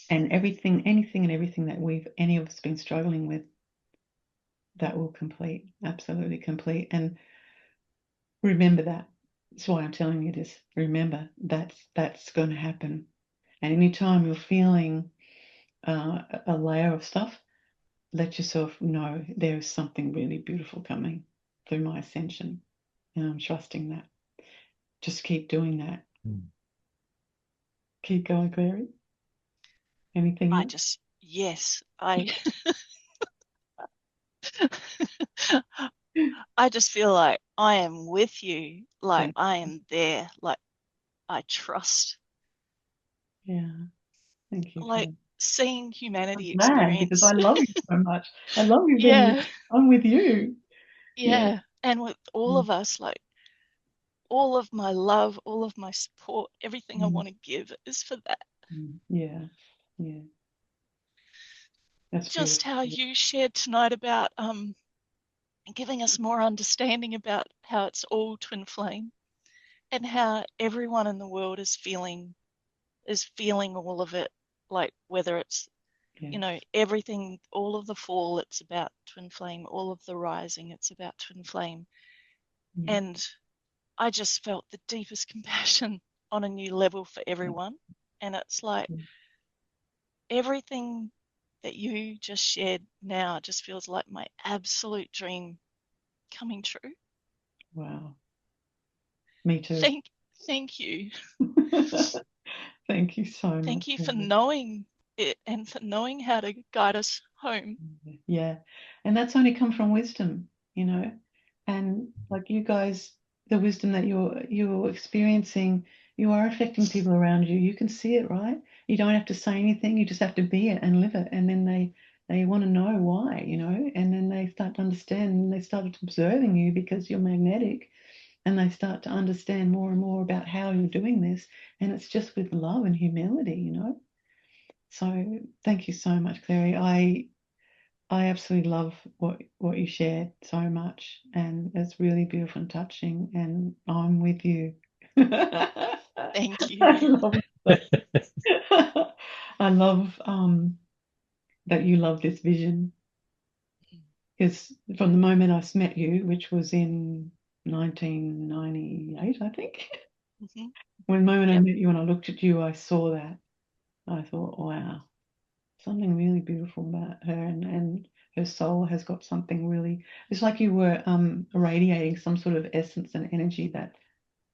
and anything and everything that any of us been struggling with, that will complete, absolutely complete. And remember that. That's why I'm telling you this. Remember that's going to happen. And anytime you're feeling a layer of stuff, let yourself know there is something really beautiful coming through my ascension. And I'm trusting that. Just keep doing that. Keep going, Clary. Anything else? Yes, I just feel like I am with you, like Thank I am there, like I trust, Yeah. Thank you, like Claire. seeing I'm humanity glad because experience. I love you so much. I love you being with Yeah, you. I'm with you. Yeah. yeah. And with all of us, like all of my love, all of my support, everything I Mm, want to give is for that. Yeah. Yeah. That's Just beautiful. how you shared tonight about giving us more understanding about how it's all twin flame and how everyone in the world is feeling all of it, like whether it's Yes. everything, all of the fall, it's about twin flame, all of the rising, it's about twin flame. Yeah. And I just felt the deepest compassion on a new level for everyone. And it's like Yeah. everything that you just shared now just feels like my absolute dream coming true. Wow. Me too. Thank you. Thank you so much. Thank you for Claire. knowing it and for knowing how to guide us home. Yeah. And that's only come from wisdom, And like you guys, the wisdom that you're experiencing, you are affecting people around you. You can see it, right? You don't have to say anything, you just have to be it and live it. And then they want to know why, and then they start to understand and they start observing you because you're magnetic and they start to understand more and more about how you're doing this. And it's just with love and humility. So thank you so much, Clary. I absolutely love what you shared so much, and it's really beautiful and touching. And I'm with you. Thank I you. love it. I love that you love this vision because from the moment I met you, which was in 1998, I think, Mm-hmm. when the moment I Yep. met you and I looked at you, I saw that. I thought, wow, something really beautiful about her, and her soul has got something really. It's like you were irradiating some sort of essence and energy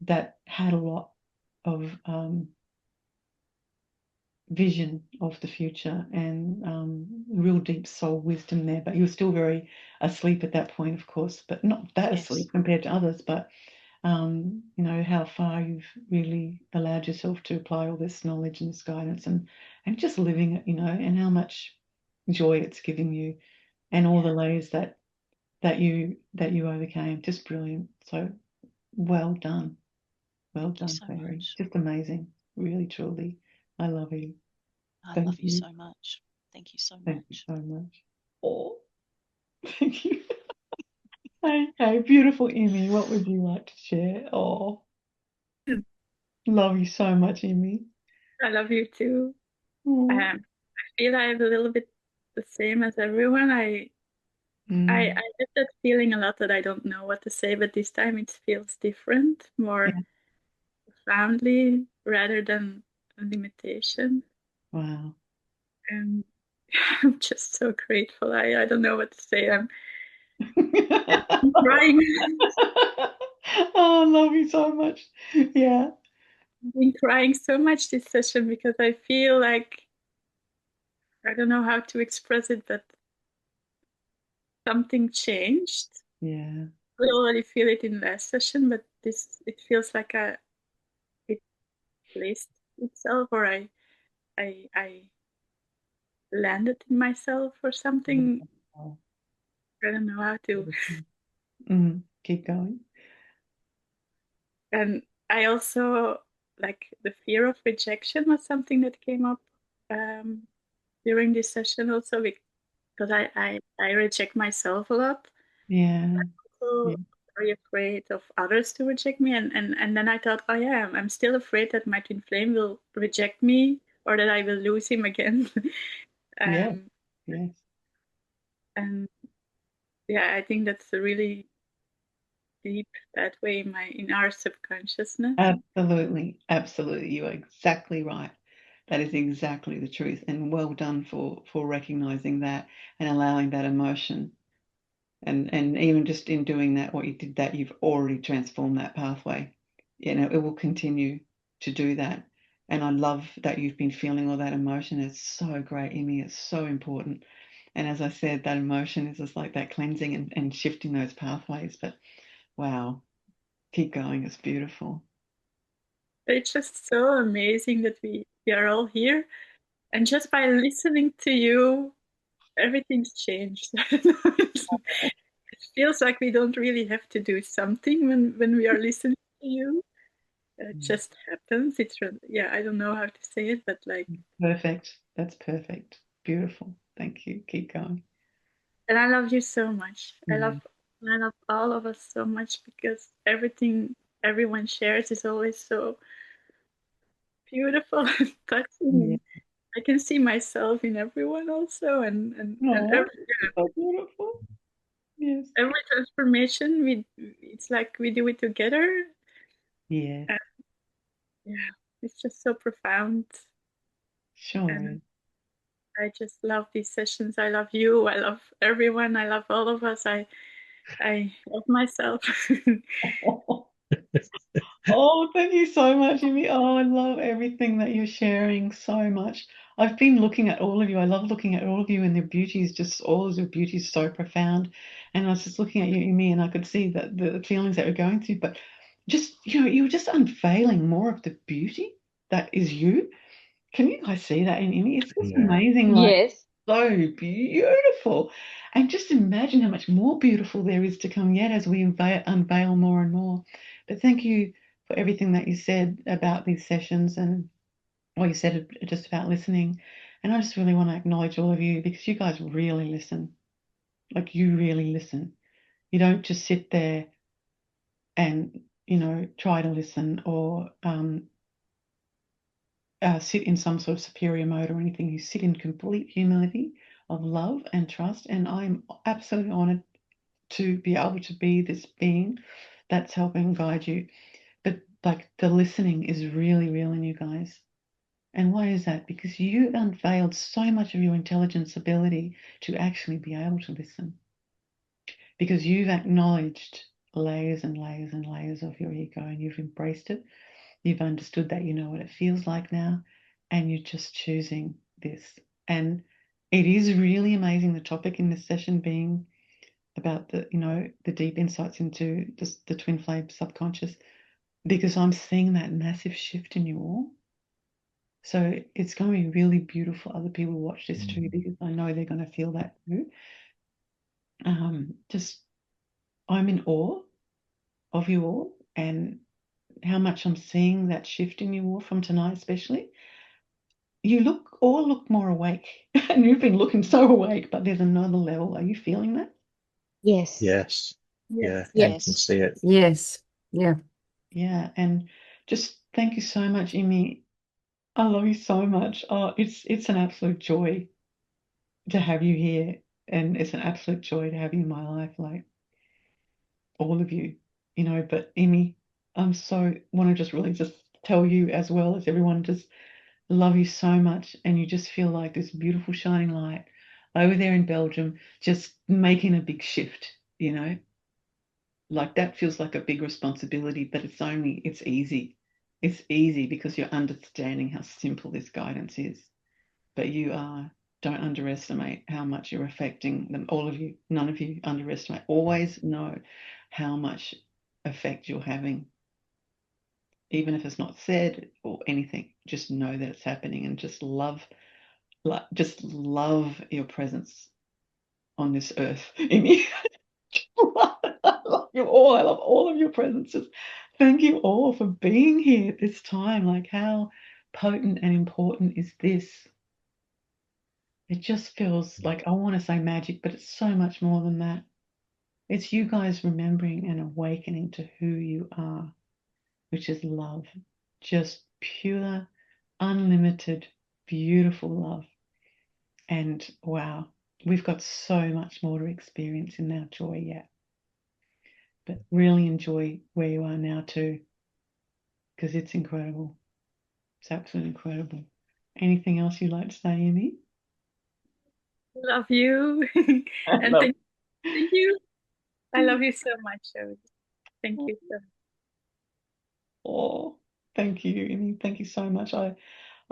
that had a lot of vision of the future and real deep soul wisdom there. But you were still very asleep at that point, of course, but not that Yes. asleep compared to others. But how far you've really allowed yourself to apply all this knowledge and this guidance and just living it, and how much joy it's giving you and all the layers that you overcame. Just brilliant. So well done. Well Thank you done, so Clary. much. Just amazing. Really, truly. I love you. I Thank love you you. so much. Thank you so Thank you much. so much. Oh, thank you. Okay, beautiful Emmy. What would you like to share? Oh, love you so much, Emmy. I love you too. Oh. I feel I have a little bit the same as everyone. I Mm. get that feeling a lot that I don't know what to say, but this time it feels different, more Yeah. profoundly rather than a limitation. Wow. And I'm just so grateful. I don't know what to say. I'm crying. Oh, I love you so much. Yeah. I've been crying so much this session because I feel like I don't know how to express it, but something changed. Yeah. I already feel it in last session, but this it feels like it placed itself, or I landed in myself or something. Oh, I don't know how to. Keep going. And I also like the fear of rejection was something that came up um, during this session also because I reject myself a lot. Yeah. Yeah. So very afraid of others to reject me, and then I thought, oh yeah, I'm still afraid that my twin flame will reject me or that I will lose him again. Yeah. um, Yes. and yeah, I think that's a really deep that way in our subconsciousness. Absolutely. Absolutely. You are exactly right. That is exactly the truth. And well done for recognizing that and allowing that emotion. And even just in doing that, what you did, that you've already transformed that pathway. You know, it will continue to do that. And I love that you've been feeling all that emotion. It's so great, Amy. It's so important. And as I said, that emotion is just like that cleansing and shifting those pathways. But wow, keep going. It's beautiful. It's just so amazing that we are all here. And just by listening to you, everything's changed. It feels like we don't really have to do something when we are listening to you. It just happens. It's yeah, I don't know how to say it, but like Perfect. That's perfect. Beautiful. Thank you. Keep going. and I love you so much. Yeah. I love all of us so much because everything everyone shares is always so beautiful and touching. Yeah. I can see myself in everyone also, and Oh, so beautiful. Yes. every transformation it's like we do it together. Yeah. And yeah, it's just so profound. Sure. And I just love these sessions. I love you. I love everyone. I love all of us. I love myself. Oh, thank you so much, Amy. Oh, I love everything that you're sharing so much. I've been looking at all of you. I love looking at all of you, and their beauty is just, all of your beauty is so profound. And I was just looking at you, Amy, and I could see that the feelings that you're going through, but just, you know, you were just unveiling more of the beauty that is you. Can you guys see that in Amy? It's just amazing, like Yes. so beautiful. And just imagine how much more beautiful there is to come yet as we unveil more and more. But thank you for everything that you said about these sessions and what you said just about listening. And I just really want to acknowledge all of you because you guys really listen. Like you really listen. You don't just sit there and, you know, try to listen or sit in some sort of superior mode or anything. You sit in complete humility of love and trust. And I'm absolutely honored to be able to be this being that's helping guide you. But like the listening is really real in you guys. And why is that? Because you've unveiled so much of your intelligence ability to actually be able to listen. Because you've acknowledged layers and layers and layers of your ego and you've embraced it. You've understood that you know what it feels like now, and you're just choosing this. And it is really amazing, the topic in this session being about the, you know, the deep insights into the twin flame subconscious, because I'm seeing that massive shift in you all. So it's going to be really beautiful for other people to watch this too, because I know they're going to feel that too. Just, I'm in awe of you all and how much I'm seeing that shift in you all from tonight, especially. You all look more awake, and you've been looking so awake, but there's another level. Are you feeling that? Yes. Yes. Yeah. Yes. I can Yes. see it. Yes. Yeah. Yeah, and just thank you so much, Amy. I love you so much. Oh, it's an absolute joy to have you here, and it's an absolute joy to have you in my life, like all of you, you know. But Amy, I'm so want to just really just tell you as well as everyone, just love you so much, and you just feel like this beautiful shining light over there in Belgium, just making a big shift, you know. Like that feels like a big responsibility, but it's easy. It's easy because you're understanding how simple this guidance is. But don't underestimate how much you're affecting them. All of you, none of you underestimate. Always know how much effect you're having. Even if it's not said or anything, just know that it's happening and just love your presence on this earth in you. I love you all. I love all of your presences. Thank you all for being here at this time. Like, how potent and important is this? It just feels like, I want to say magic, but it's so much more than that. It's you guys remembering and awakening to who you are, which is love. Just pure, unlimited, beautiful love. And wow, we've got so much more to experience in our joy yet. But really enjoy where you are now too, because it's incredible. It's absolutely incredible. Anything else you'd like to say, Amy? Love you. And Love- thank you. I love you so much, Jody. Thank you so much. Oh, thank you, Amy. Thank you so much. I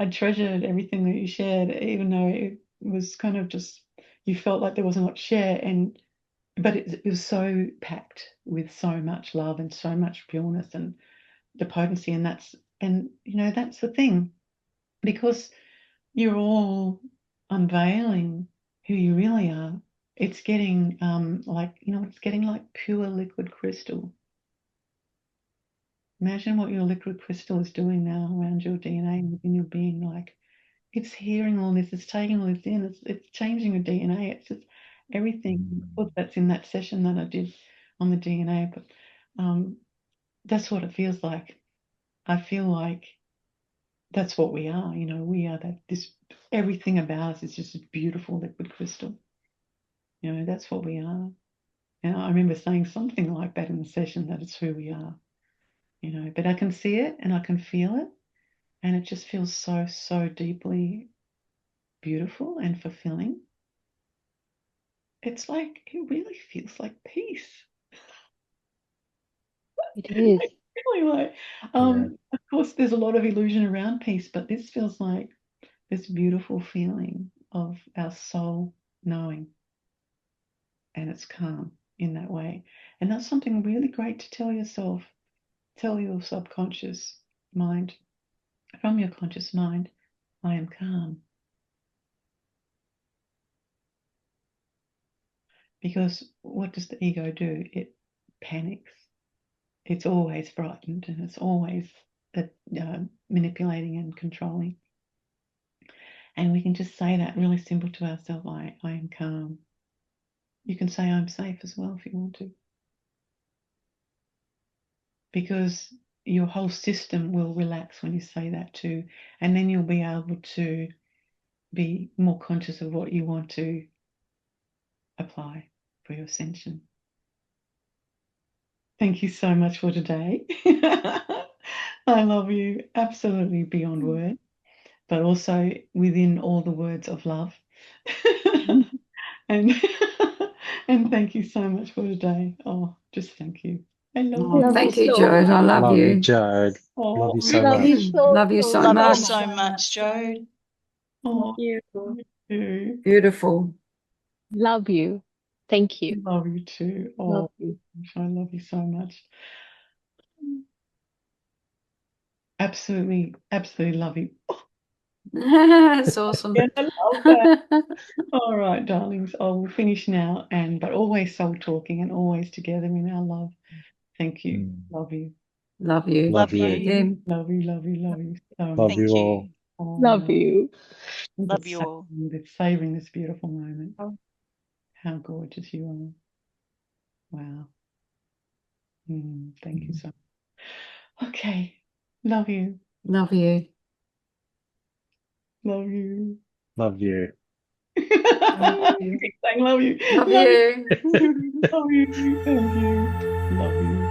treasured everything that you shared, even though it was kind of just, you felt like there wasn't much to share, but it was so packed with so much love and so much pureness and the potency, and that's the thing, because you're all unveiling who you really are. It's getting it's getting like pure liquid crystal. Imagine what your liquid crystal is doing now around your DNA and within your being. Like, it's hearing all this, it's taking all this in, it's changing your DNA. It's just everything. Of course, that's in that session that I did on the DNA, but that's what it feels like. I feel like that's what we are. We are everything about us is just a beautiful liquid crystal. That's what we are. And I remember saying something like that in the session, that it's who we are. But I can see it and I can feel it, and it just feels so, so deeply beautiful and fulfilling. It's like, it really feels like peace. It is. Really like, Yeah. of course, there's a lot of illusion around peace, but this feels like this beautiful feeling of our soul knowing, and it's calm in that way. And that's something really great to tell yourself. Tell your subconscious mind from your conscious mind, I am calm. Because what does the ego do? It panics. It's always frightened, and it's always manipulating and controlling. And we can just say that really simple to ourselves, I am calm. You can say I'm safe as well if you want to. Because your whole system will relax when you say that too. And then you'll be able to be more conscious of what you want to apply for your ascension. Thank you so much for today. I love you absolutely beyond words, but also within all the words of love. and and thank you so much for today. Oh, just thank you. I love Oh, you. thank you you, so Jode. I much. love Love you, you. Jode. Oh, Love you so Love you much. Love you so so Love you much. so much, Jode. oh, Thank you. you too. Beautiful. Love you. Thank you. Love you too. Love Oh, you. I love you so much. Absolutely, absolutely love you. That's awesome. Yeah, I love that. All right, darlings. I will finish now, but always soul talking and always together in our love. Thank you. Love you. Love you. Love Love you. you. Again. Love you, love you, love you so Love much. Thank you you. all. Oh, Love you. Love you all. Savoring this beautiful moment. How gorgeous you are. Wow. Thank you so much. Okay. Love you. Love you. Love you. Love you. Keep saying love you. Love Love you. you. Love you. Thank you. Love you.